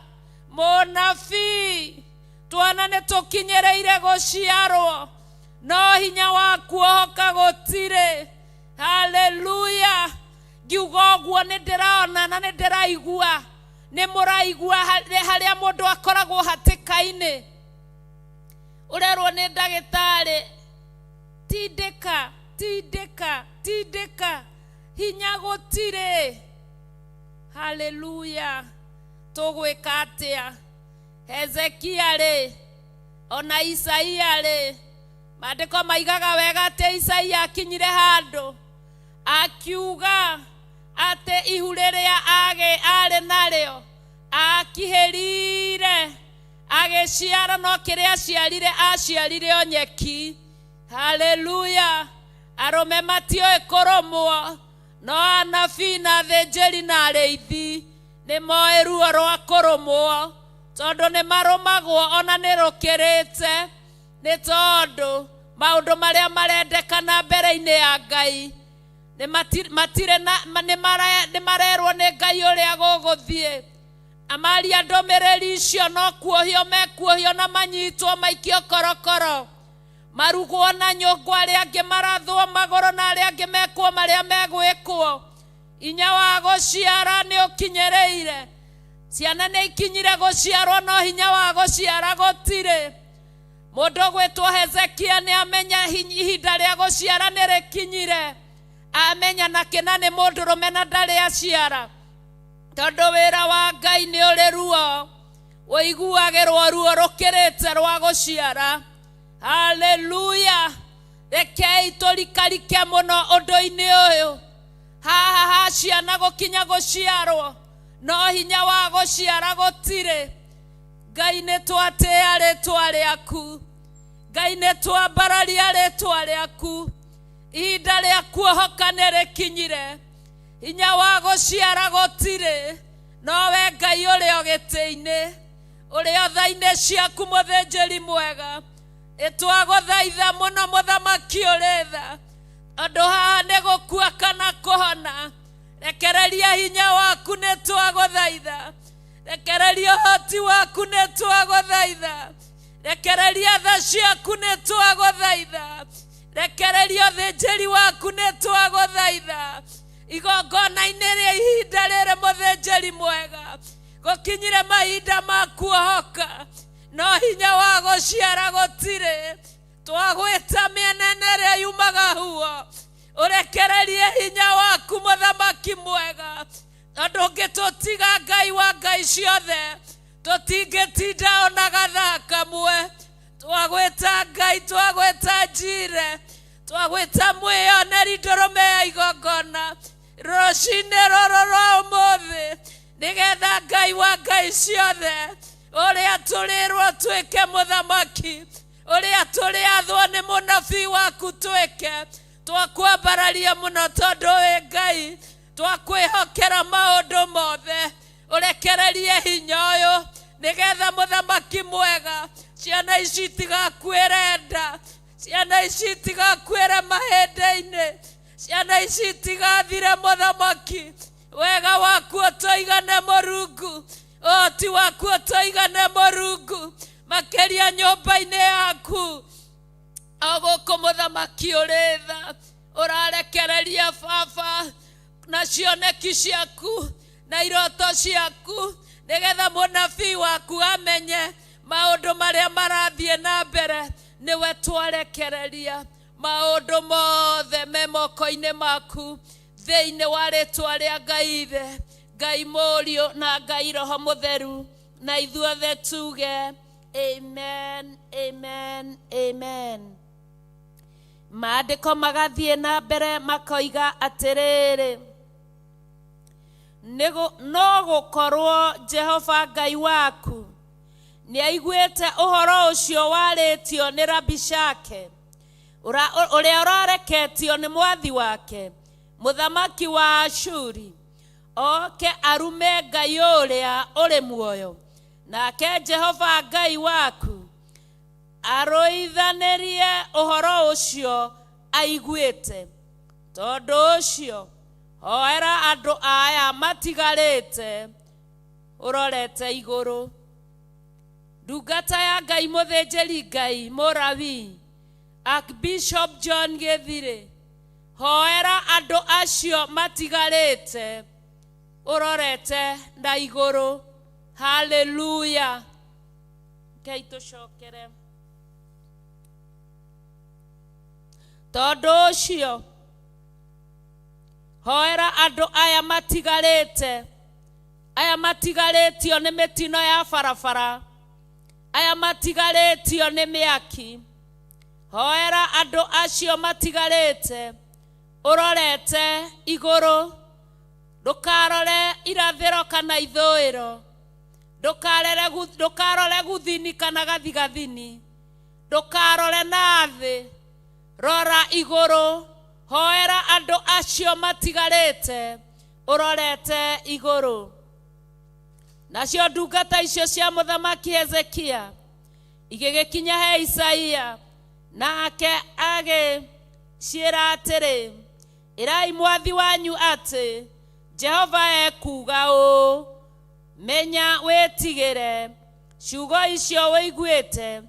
Mũnabii, twana nĩ tũkinyĩrĩire gũciarwo, no hinya wa kuohoka gũtirĩ. Hallelujah. Ngiuga ũguo nĩ ndĩrona na nĩ ndĩraigua, nĩ mũraigua harĩa mũndũ akoragwo hatĩka-inĩ, ũrerwo nĩ ndagĩtarĩ, tindĩka tindĩka tindĩka, hinya gũtirĩ. Hallelujah. Tũgwĩka atĩa? Hezekia rĩ, ona Isaia rĩ, maandĩko maigaga wega atĩ Isaia akinyire handũ akiuga atĩ ihu rĩrĩa arĩ narĩo akihĩrire agĩciara no kĩrĩa aciarire o nyeki. Haleluya. Arũme matiũĩ kũrũmwo, no anabii na athĩnjĩri na arĩithi nĩ moĩ ruo rwa kũrũmwo, tondũ nĩ marũmagwo ona nĩ rũkĩrĩte, nĩ tondũ maũndũ marĩa marendekana mbere-inĩ ya Ngai nĩ marerwo nĩ Ngai ũrĩa gũgũthiĩ. Amaria ndũmĩrĩri icio no kuohio mekuohio na manyitwo maikio korokoro, marugwo na nyũngũ, arĩa angĩ marathwo magũrũ na arĩa angĩ mekwo marĩa megwĩkwo. Hinya wa gũciara nĩ ũkinyĩrĩire. Ciana nĩ ikinyire gũciarwo no hinya wa gũciara gũtirĩ. Mũndũ gwĩtwo Hezekia nĩ amenya ihinda rĩa gũciara nĩ rĩkinyire. Amenya na kĩna nĩ mũndũrũme na ndarĩ aciara, tondũ wĩra wa Ngai nĩ ũrĩ ruo, ũiguagĩrwo ruo rũkĩrĩte rwa gũciara. Haleluya. Rekei tũrikarike mũno ũndũ-inĩ ũyũ. Haha ha ciana gũkinya gũciarwo no hinya wa gũciara gũtirĩ. Ngai nĩ twatĩĩa rĩtwa rĩaku. Ngai nĩ twambararia rĩtwa rĩaku. Ihinda rĩa kuohoka nĩ rĩkinyire. Hinya wa gũciara gũtirĩ. Nowe Ngai ũrĩ o gĩtĩ-inĩ, ũrĩ o tha-inĩ ciaku mũthĩnjĩri mwega. Nĩtwagũthaitha mũno mũthamaki ũrĩ tha, tondũ haha nĩ gũkua kana kũhona. Rekereria hinya waku nĩtwagũthaitha. Rekereria ũhoti waku nĩtwagũthaitha. Rekereria tha ciaku nĩtwagũthaitha. Rekereria ũthĩnjĩri waku nĩtwagũthaitha. Igongona-inĩ rĩa ihinda rĩrĩ mũthĩnjĩri mwega, gũkinyire mahinda ma kuohoka no hinya wa gũciara gũtirĩ. Twagwĩta mĩena ĩrĩa yumaga huo, ũrekererie hinya waku mũthamaki mwega, tondũ ũngĩtũtiga Ngai wa ngai ciothe tũtingĩtinda ona gathaa kamwe. Twagwĩta Ngai, twagwĩta Njire, twagwĩta mwĩoneri ndũrũme ya igongona rũcinĩ rũrũ rwa ũmũthĩ, nĩgetha Ngai wa ngai ciothe ũrĩa tũrĩrwo twĩke mũthamaki, ũrĩa tũrĩathwo nĩ mũnabii waku twĩke. Twakwambararia mũno tondũ wĩ Ngai, twakwĩhokera maũndũ mothe. Ũrekererie hinya ũyũ nĩgetha mũthamaki mwega ciana ici itigakuĩre nda, ciana ici itigakuĩre mahĩndĩ-inĩ, ciana ici itigathire mũthamaki. Wega waku ũtũigane Mũrungu, ũhoti waku ũtũigane Mũrungu, makĩria nyũmba-inĩ yaku o gũkũ mũthamaki ũrĩ tha. Ũrarekereria Baba na cioneki ciaku na iroto ciaku, nĩgetha mũnabii waku amenye maũndũ marĩa marathiĩ na mbere. Nĩwe twarekereria maũndũ mothe me moko-inĩ maku, thĩinĩ wa rĩtwa rĩa Ngai Ithe, Ngai Mũriũ na Ngai Roho Mũtheru, na ithuothe tuge amen, amen, amen. Maandĩko magathiĩ na mbere makoiga atĩrĩrĩ: no gũkorwo Jehova Ngai waku nĩ aiguĩte ũhoro ũcio warĩtio nĩ Rabishake, ũrĩa ũrareketio nĩ mwathi wake mũthamaki wa Ashuri, oke arume Ngai ũrĩa ũrĩ muoyo, nake Jehova Ngai waku arũithanĩrie ũhoro ũcio aiguĩte. Tondũ ũcio hoera andũ aya matigarĩte ũrorete igũrũ. Ndungata ya Ngai mũthĩnjĩri Ngai Mũrabii Archbishop John Gĩthirĩ, hoera andũ acio matigarĩte ũrorete na igũrũ. Haleluya. Ngai tũcokere. Tondũ ũcio hoera andũ aya matigarĩte, aya matigarĩtio nĩ mĩtino ya barabara, aya matigarĩtio nĩ mĩaki. Hoera andũ acio matigarĩte ũrorete igũrũ, ndũkarore irathĩro kana ithũĩro, ndukarore guthini kana gathigathini, ndukarore nathi, rora iguru, hoera andu acio matigarite, urorete iguru. Nacio ndungata icio cia muthamaki Hezekia igigikinya he Isaia, nake agiciira atiri, irai mwathi wanyu ati Jehova ekuga ũ, menya witigire ciugo icio wiguite,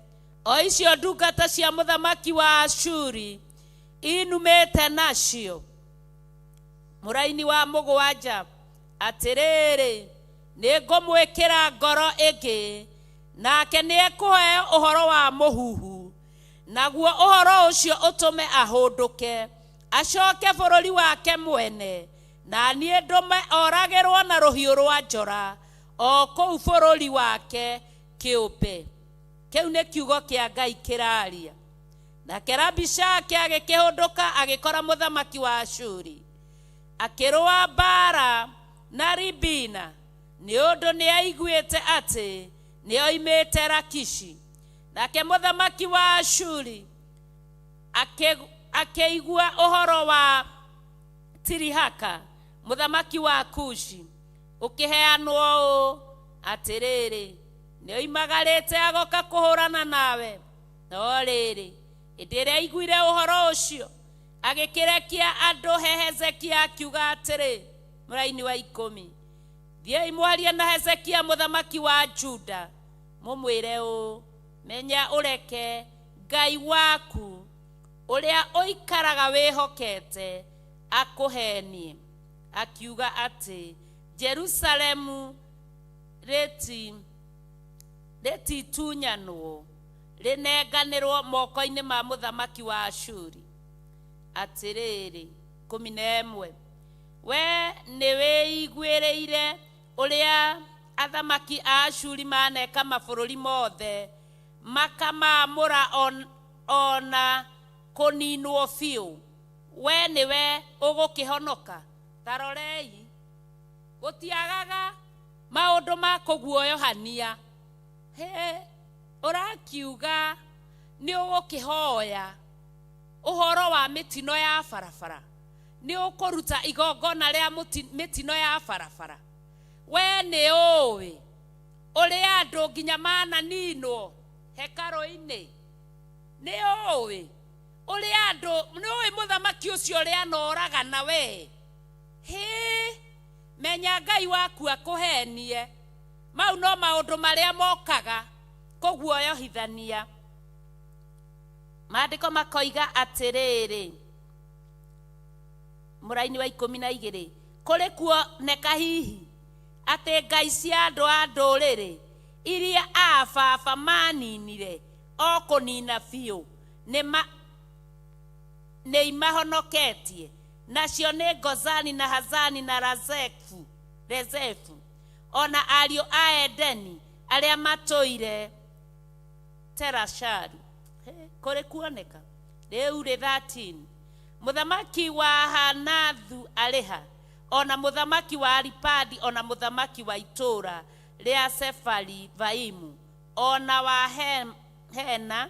o icio ndungata cia muthamaki wa Ashuri inumite nacio. Muraini wa mugwanja atiriri, ningumwikira ngoro ingi, nake niekuheo uhoro wa muhuhu, naguo uhoro ucio utume ahunduke acoke bururi wake mwene, na nie ndume oragirwo na ruhiu rwa njora o kuu bururi wake kiumbe. Kiu ni kiugo kia Ngai kiraria. Nake Rabishake agikihunduka agikora muthamaki wa Ashuri akirua mbara na Ribina, ni undu ni aiguite ati ni oimite Lakishi. Nake muthamaki wa Ashuri akeigua uhoro wa Tirihaka muthamaki wa Kushi ukiheanwo atiriri, ni oimagarite agoka kuhurana nawe. No riri iria aiguire uhoro ucio agikirekia andu he Hezekia akiuga atiri, muraini wa 10, thiei mwarie na Hezekia muthamaki wa Juda, mumwire ũ, menya ureke Ngai waku uria uikaraga wihokete akuhenie, akiuga ati Jerusalemu retitunyanwo rinenganirwo moko-ini ma muthamaki wa Ashuri. Atiriri 11, we ni wiiguiriire uria athamaki a Ashuri maneka mabururi mothe, makamamura ona kuninwo biu, we niwe ugukihonoka. Tarorei, gutiagaga maundu ma kuguoyohania. He, urakiuga ni ugukihoya uhoro wa mitino ya barabara, ni ukuruta igongona ria mitino ya barabara. We ni uwi uria andu nginya mananinwo hekaru-ini, ni uwi uria andu, ni uwi muthamaki ucio uria noraga na we. He, menya Ngai waku akuhenie. Mau no maundu maria mokaga kuguoyohithania. Maandiko makoiga atiriri, muraini wa 12, kuri kuoneka hihi ati ngai cia andu a nduriri iria a baba maninire o kunina biu ni imahonoketie, nacio ni Gozani na Hazani na Rezefu, ona ariu a Edeni aria matoire Terasharu. Kuri kuoneka riu ri 13, muthamaki wa Hanathu ariha, ona muthamaki wa Aripadi, ona muthamaki wa itura ria Sefari Vaimu, ona wa Hena,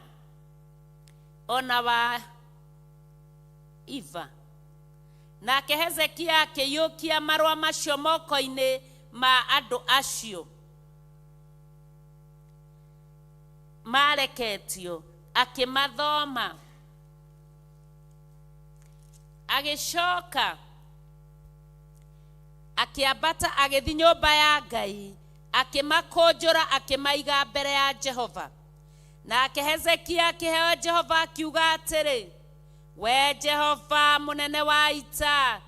ona wa Iva. Nake Hezekia akiyukia marua macio moko-ini ma andu acio mareketio, akimathoma, agicoka akiambata agithi nyumba ya Ngai, akimakunjura akimaiga mbere ya Jehova. Nake Hezekia akiheo Jehova akiuga atiri, we Jehova munene wa ita,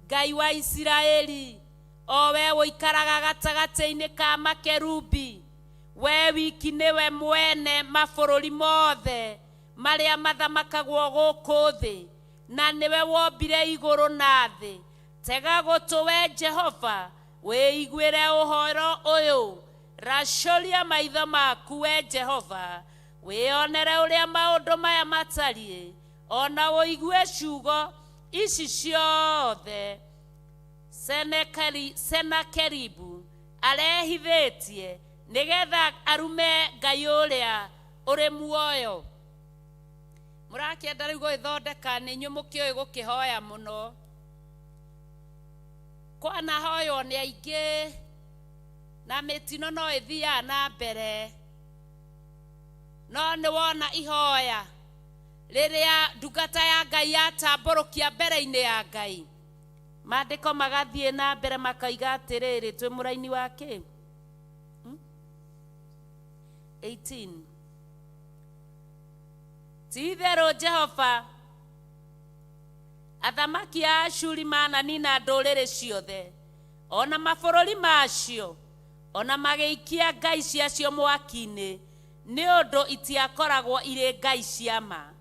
Ngai wa Isiraeli, o we uikaraga gatagati-ini ka makerubi, we wiki niwe mwene mabururi mothe maria mathamakagwo guku thi, na niwe wombire iguru na thi. Tega gutu we Jehova, wiiguire uhoro uyu, racoria maitho maku we Jehova, wionere uria maundu maya matariĩ, ona uigue ciugo ici ciothe Senakeribu arehithĩtie nigetha arume Ngai uria uri muoyo. Murakienda riu gwithondeka ni nyu mukioi gukihoya muno. Kwana hoyo ni aingi na mitino no ithia na mbere, no ni wona ihoya riria ndungata ya Ngai yatamburukia mbere-ini ya Ngai, maandiko magathie na mbere makaiga atiriri, twi muraini wa ki 18. Ti-itherũ Jehova athamaki a Ashuri mananina ndũrĩrĩ ciothe, ona mabũrũri macio, ona magĩikia ngai ciacio mwaki-inĩ, nĩ ũndũ itiakoragwo irĩ ngai cia ma,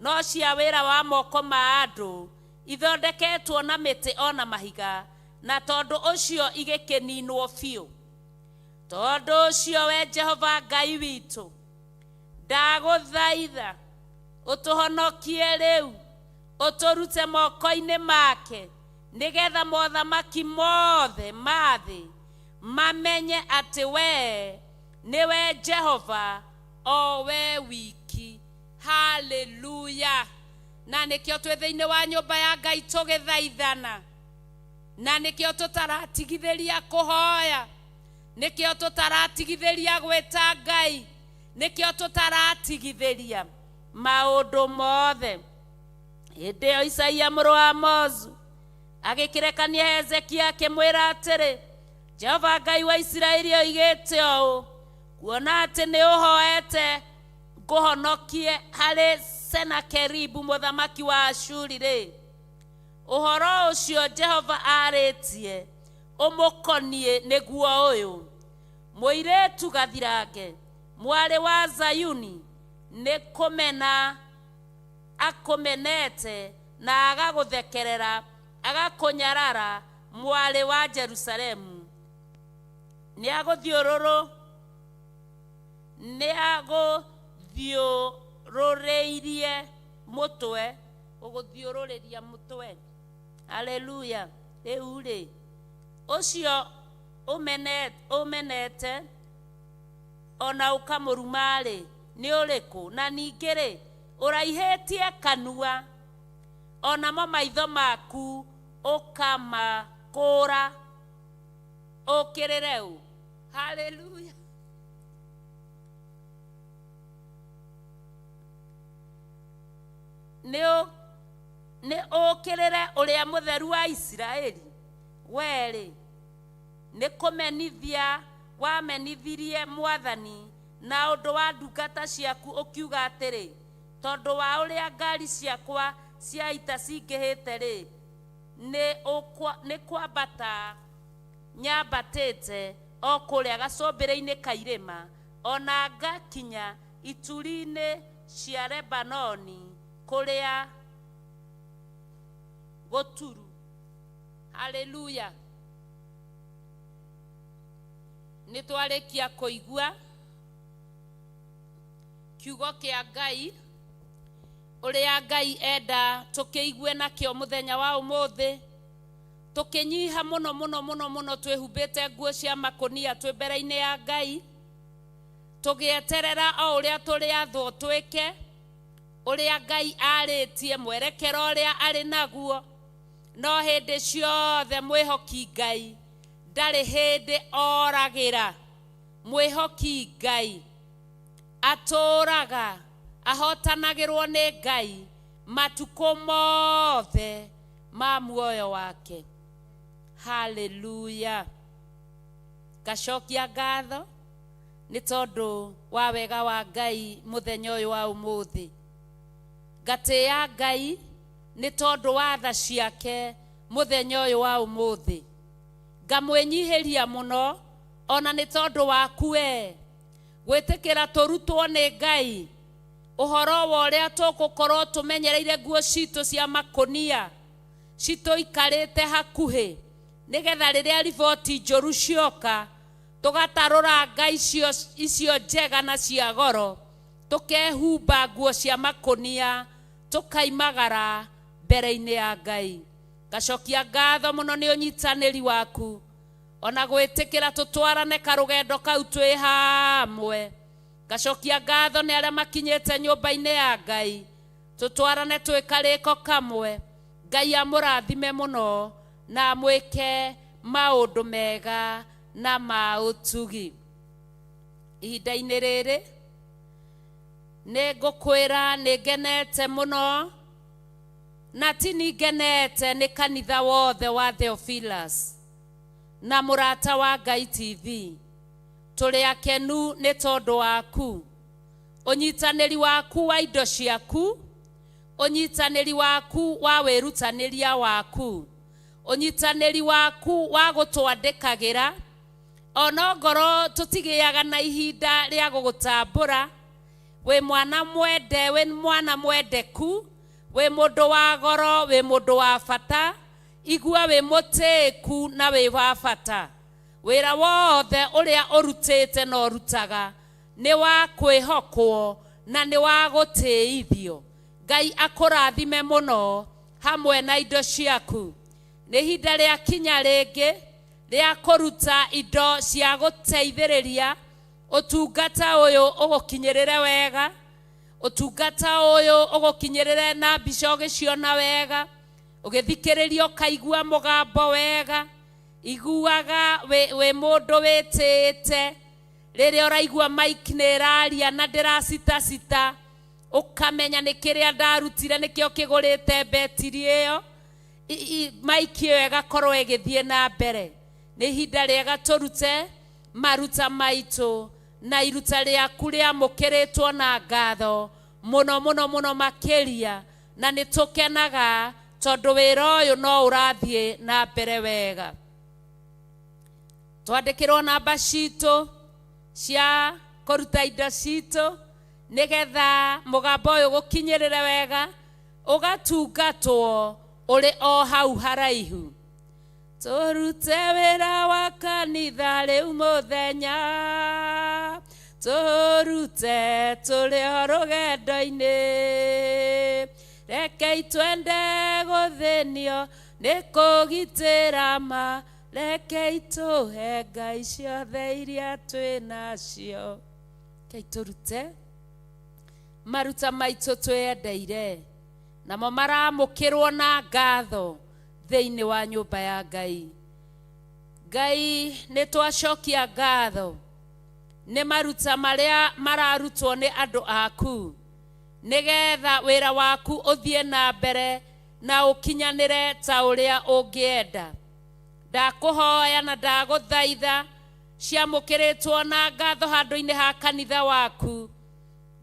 no cia wĩra wa moko ma andũ, ithondeketwo na mĩtĩ ona mahiga, na tondũ ũcio igĩkĩninwo biũ. Tondũ ũcio we Jehova Ngai witũ, ndagũthaitha ũtũhonokie rĩu, ũtũrute moko-inĩ make, nĩgetha mothamaki mothe ma thĩ mamenye atĩ we nĩwe Jehova, o we wiki. Haleluya. Na nĩkĩo twĩ thĩinĩ wa nyũmba ya Ngai tũgĩthaithana, na nĩkĩo tũtaratigithĩria kũhoya, nĩkĩo tũtaratigithĩria gwĩta Ngai, nĩkĩo tũtaratigithĩria maũndũ mothe. Hĩndĩ ĩyo Isaia mũrũ wa Amozu agĩkĩrekania Hezekia akĩmwĩra atĩrĩ, Jehova Ngai wa Isiraeli oigĩte ũũ, kuona atĩ nĩ ũhoete ngũhonokie harĩ Senakeribu mũthamaki wa Ashuri rĩ, ũhoro ũcio Jehova arĩtie ũmũkoniĩ nĩguo ũyũ: mũirĩtu gathirange, mwarĩ wa Zayuni, nĩ kũmena akũmenete na agagũthekerera, agakũnyarara, mwarĩ wa Jerusalemu. Nĩagũthiũrũrĩirie mũtwe, ũgũthiũrũrĩria mũtwe. Haleluya. Rĩu rĩ, ũcio ũmenete ona ũkamũruma rĩ, nĩ ũrĩkũ? Na ningĩ rĩ, ũraihĩtie kanua, onamo maitho maku ũkamakũra, ũkĩrĩre ũ? Haleluya. Nĩ ũkĩrĩre ũrĩa mũtheru wa Isiraeli? Werĩ, nĩ kũmenithia wamenithirie Mwathani na ũndũ wa ndungata ciaku ũkiuga atĩrĩ, tondũ wa ũrĩa ngari ciakwa cia ita cingĩhĩte rĩ, nĩ kwambata nyambatĩte o kũrĩa gacũmbĩrĩ-inĩ ka irĩma, ona ngakinya ituri-inĩ cia Lebanoni kũrĩa gũturu. Haleluya. Nĩ twarĩkia kũigua kiugo kĩa Ngai, ũrĩa Ngai enda tũkĩigue nakĩo mũthenya wa ũmũthĩ, tũkĩnyiha mũno mũno mũno mũno, twĩhumbĩte nguo cia makũnia twĩ mbere-inĩ ya Ngai, tũgĩeterera o ũrĩa tũrĩathwo twĩke, ũrĩa Ngai arĩtie, mwerekero ũrĩa arĩ naguo. No hĩndĩ ciothe mwĩhoki Ngai ndarĩ hĩndĩ oragĩra. Mwĩhoki Ngai atũraga ahotanagĩrwo nĩ Ngai matukũ mothe ma muoyo wake. Haleluya. Ngacokia ngatho nĩ tondũ wa wega wa Ngai mũthenya ũyũ wa ũmũthĩ. Ngatĩĩa Ngai nĩ tondũ wa tha ciake mũthenya ũyũ wa ũmũthĩ. Ngamwĩnyihĩria mũno ona nĩ tondũ waku we gwĩtĩkĩra tũrutwo nĩ Ngai ũhoro wa ũrĩa tũgũkorwo tũmenyereire nguo citũ cia makũnia citũikarĩte hakuhĩ, nĩgetha rĩrĩa riboti njũru cioka tũgatarũra ngai icio njega na cia goro, tũkehumba nguo cia makũnia, tũkaimagara mbere-inĩ ya Ngai. Ngacokia ngatho mũno nĩ ũnyitanĩri waku ona gwitikira tutwarane karugendo kau twi hamwe gacokia ngatho ni aria makinyite nyumba-ini ya Ngai tutwarane twi kariko kamwe Ngai amurathime muno na mwike maundu mega na mautugi ihinda-ini riri ni ngukwira ni ngenete muno na ti ni ngenete ni kanitha wothe wa Theophilus na murata wa Ngai TV turi akenu ni tondu waku unyitaniri waku wa indo ciaku unyitaniri waku wa wirutaniria waku unyitaniri waku wa gutwandikagira ona ngoro tutigiaga na ihinda ria gugutambura we mwana mwende we mwana mwendeku we mundu wa goro we mundu wa bata igua we mutiku na we wa bata wira wothe uria urutite na urutaga ni wa kwihokwo na ni wa gutiithio Ngai akurathime muno hamwe na indo ciaku ni hinda ria kinya ringi ria kuruta indo cia guteithiriria utungata uyu ugukinyirire wega utungata uyu ugukinyirire na mbica ugiciona wega ugithikiriria ukaigua mugambo wega iguaga we mundu witite riria uraigua mic ni iraria na ndiracita ukamenya ni kiria ndarutire nikio kigurite betiri iyo mic iyo igakorwo igithie na mbere ni hinda riega turute maruta maitu na iruta riaku riamukiritwo na ngatho muno makiria na nitukenaga tondu wira uyu no urathie na mbere wega twandikirwo namba citu cia kuruta indo citu nigetha mugambo uyu gukinyirire wega ugatungatwo uri o hau haraihu turute wira wa kanitha riu muthenya turute turi o rugendo-ini rekei twende guthinio ni kugitira ma rekei tuhe Ngai ciothe iria twi nacio kei turute maruta maitu twiendeire namo maramukirwo na ngatho thiini wa nyumba ya Ngai Ngai ni twacokia ngatho ni maruta maria mararutwo ni andu aku nigetha wira waku uthie na mbere na ukinyanire ta uria ungienda ndakuhoya na ndaguthaitha ciamukiritwo na ngatho handu-ini ha kanitha waku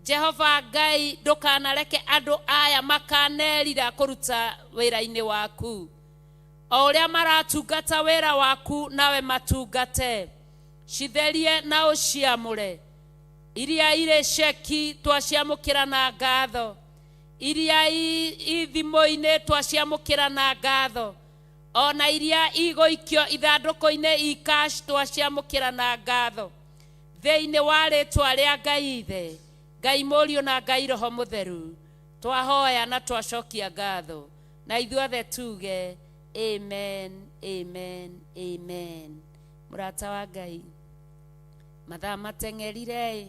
Jehova Ngai ndukanareke andu aya makanerira kuruta wira-ini waku o uria maratungata wira waku nawe matungate citherie na uciamure iria ire ceki twaciamukira na ngatho iria ithimo-ini twaciamukira na ngatho ona iria iguikio ithanduku-ini ikash twaciamukira na ngatho thiini wa ritwa ria Ngai ithe Ngai Mũriũ na Ngai Roho Mũtheru twahoya na twacokia ngatho na ithuothe tuge amen amen amen murata wa Ngai mathaa mateng'erire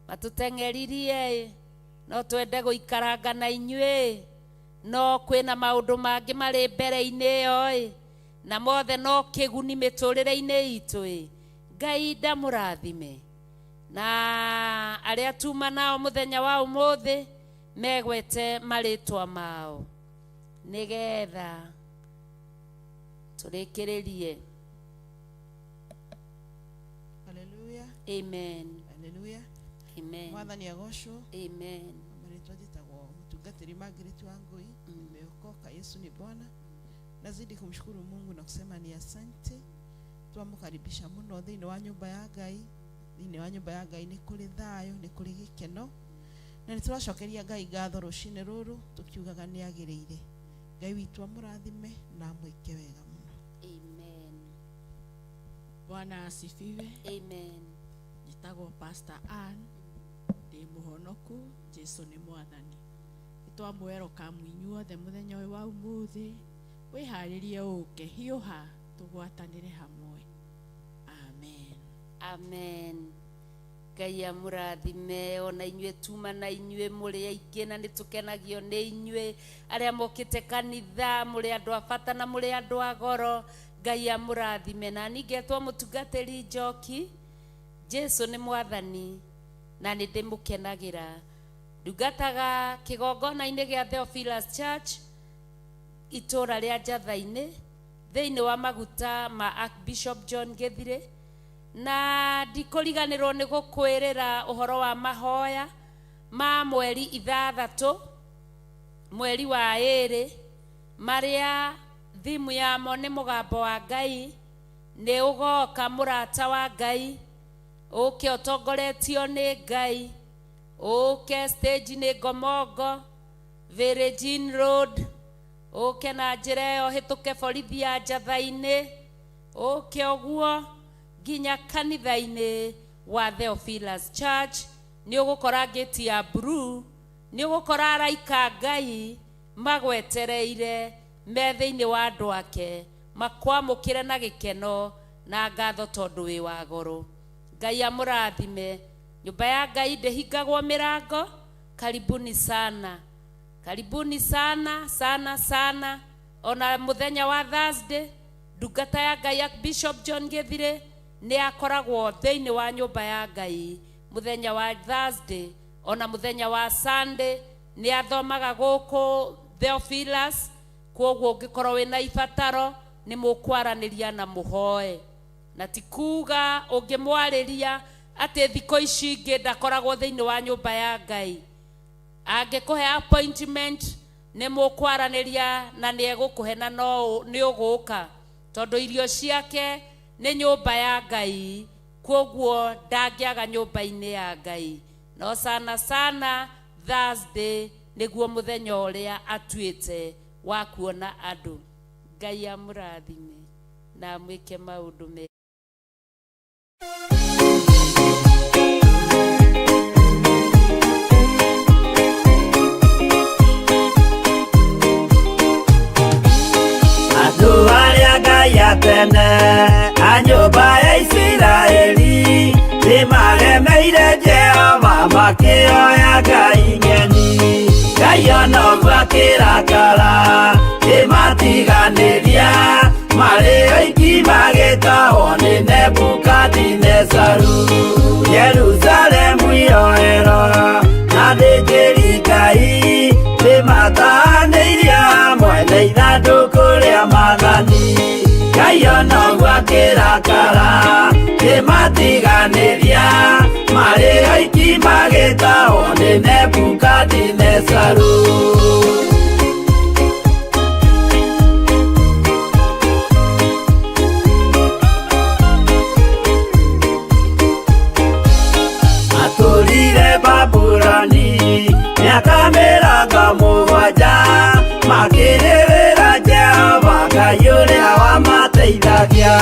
matuteng'eririe no twende guikaranga na inyuĩ no kwina maundu mangi mari mbere-ini iyo na mothe no kiguni miturire-ini itu Ngai ndamurathime na aria tuma nao muthenya wa umuthi megwete maritwa mao nigetha turikiririe Hallelujah. amen Hallelujah. amen Mwathani agocwo amen maritwa njitagwo mtungatiri Margaret Wangui nimeokoka Yesu ni Bwana nazidi kumshukuru Mungu na kusema ni asante twamũkaribisha muno thiini wa nyumba ya Ngai thiini wa nyumba ya Ngai ni kuri thayo ni kuri gikeno na ni turacokeria Ngai ngatho rucine ruru tukiugaga ni agiriire Ngai witu amurathime na mwike wega muno amen Bwana asifiwe. amen Njitagwo Pastor Ann ndi muhonoku Jesu ni mwathani twamwero kamwinyuothe muthenya uyu wa umuthi wiharirie uke hiuha tugwatanire hamwe Amen. Ngai amurathime, ona inyue tuma na inyue muri aingĩ na nĩ tũkenagio nĩ inyue arĩa mokĩte kanitha, muri andũ a bata na muri andũ a goro. Ngai amurathime. Na ningetwo mũtungatĩri Njoki, Jesu nĩ mwathani na nĩ ndĩmũkenagĩra. Ndungataga kĩgongona-inĩ gĩa Theophilus Church itũra rĩa Njatha-inĩ thĩinĩ wa maguta ma Archbishop John Gĩthirĩ, na ndikũriganĩrwo nĩ gũkwĩrĩra ũhoro wa mahoya ma mweri 6 mweri wa 2 marĩa thimu yamo nĩ mũgambo wa Ngai. Nĩ ũgoka mũrata wa Ngai, ũke ũtongoretio nĩ Ngai, ũke stage nĩ Ngomongo Virgin Road, ũke na njĩra ĩyo hĩtũke borithi ya Njatha-inĩ, ũke ũguo nginya kanitha-inĩ wa Theophilus Church. Nĩ ũgũkora gate ya blue, nĩ ũgũkora araika Ngai magwetereire me thĩinĩ wa andũ ake, makwamũkĩre na gĩkeno na ngatho tondũ wĩ wa goro. Ngai amũrathime. Nyũmba ya Ngai ndĩhingagwo mĩrango. Karibuni sana, karibuni sana sana sana. Ona mũthenya wa Thursday ndungata ya Ngai Archbishop John Gĩthirĩ nĩ akoragwo thĩinĩ wa nyũmba ya Ngai mũthenya wa Thursday. Ona mũthenya wa Sunday nĩ athomaga gũkũ Theophilus. Kwoguo ũngĩkorwo wĩna ibataro nĩ mũkwaranĩria na mũhoe, na ti kuga ũngĩmwarĩria atĩ thikũ ici ingĩ ndakoragwo thĩinĩ wa nyũmba ya Ngai. Angĩkũhe appointment nĩ mũkwaranĩria na nĩ egũkũhe na no nĩ ũgũka, tondũ irio ciake nĩ nyũmba ya Ngai. Kwoguo ndangĩaga nyũmba-inĩ ya Ngai. No sana sana Thursday nĩguo mũthenya ũrĩa atuĩte wa kuona andũ. Ngai amũrathime na mwĩke maũndũ mega. Andũ arĩa Ngai atene a nyũmba ya Isiraeli nĩ magemeire Jehova makĩoya Ngai ng'eni. Ngai ona ũguo akĩrakara kĩmatiganĩria, marĩ oiki magĩtahwo nĩ Nebukadinezaru. Jerusalemu iroero na thĩnjĩri Ngai nĩmatahanĩirie hamwe na ithandũkũ rĩa Mwathani. Ngai ona ũguo akĩrakara kĩmatiganĩria, marĩ oiki magĩtahwo nĩ Nebukadinezaru. Atũrire Babuloni mĩaka 70 makĩrĩrĩra Jehova Ngai ũrĩa wamateithagia.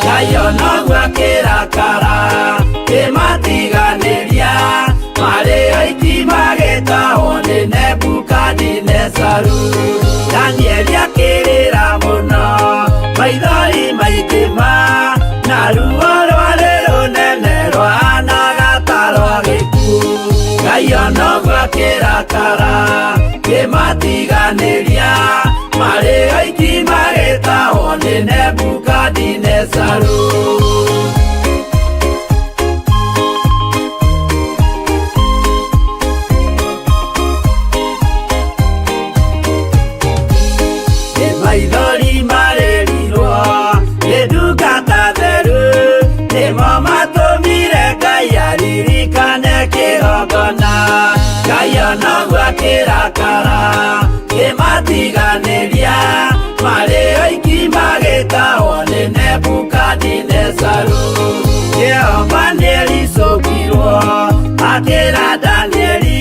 Ngai ona ũguo akĩrakara kĩmatiganĩria, marĩ oiki magĩtahwo nĩ Nebukadinezaru. Danieli akĩrĩra mũno, maithori maingĩ na ruo rwarĩ rũnene rwahanaga ta rwa gĩkuũ. Ngai ona ũguo akĩrakara kĩmatiganĩria, marĩ oiki magĩtahwo nĩ Nebukadinezaru. Maithori marĩrirwo nĩ ndungata theru, nĩmo matũmire Ngai aririkane kĩgongona. Ngai ona ũguo akĩrakara kĩmatiganĩria, marĩ oiki magĩtahwo nĩ Nebukadinezaru. Jehova nĩericũkirwo akĩra Danieli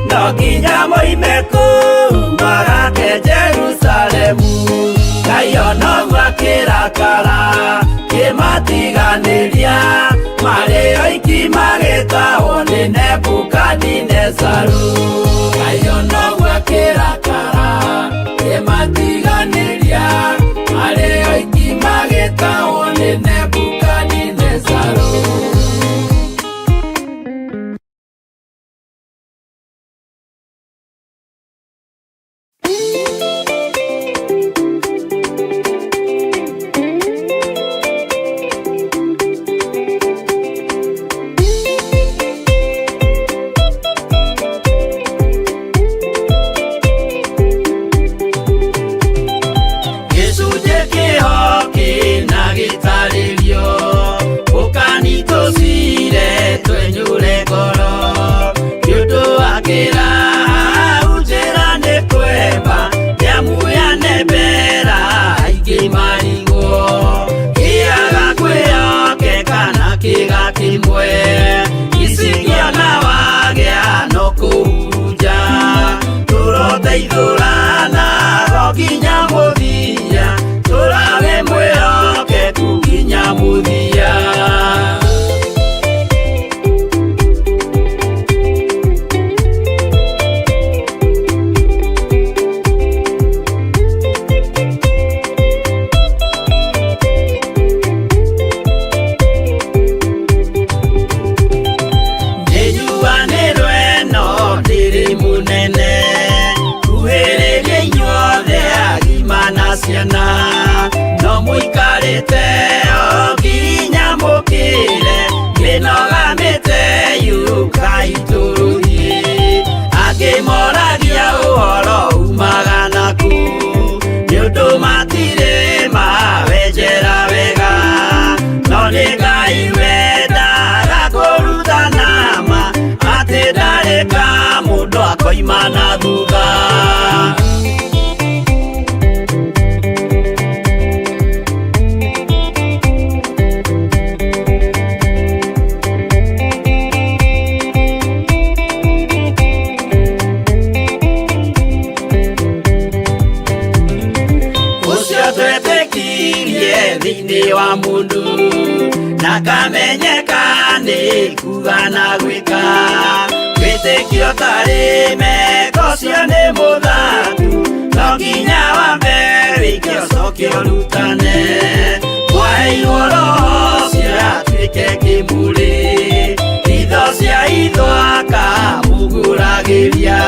no nginya moime kũu magake Jerusalemu. Ngai ona ũguo akĩrakara kĩmatiganĩria, marĩ oiki magĩtahwo nĩ Nebukadinezaru. Ngai ona ũguo akĩrakara kĩmatiganĩria, marĩ oiki magĩtahwo nĩ Nebukadinezaru. gĩtĩo nginya mũkĩre kĩnogamĩte yuka itũrũhi akĩmoragia ũhoro umaga naku nĩũndũ matirĩ mawenjera wega no nĩ Ngai wendaga kũrutana ma atĩ ndarĩka mũndũ akoima na thutha. Thĩinĩ wa mũndũ na kamenyeka nĩ kuga na gwĩka wĩtĩkio tarĩ meko ũcio nĩ mũthatu no nginya wambe wĩke ũcoke ũrutane waheirwo roho ciatuĩke kĩmũrĩ itho cia itho akamũgũragĩria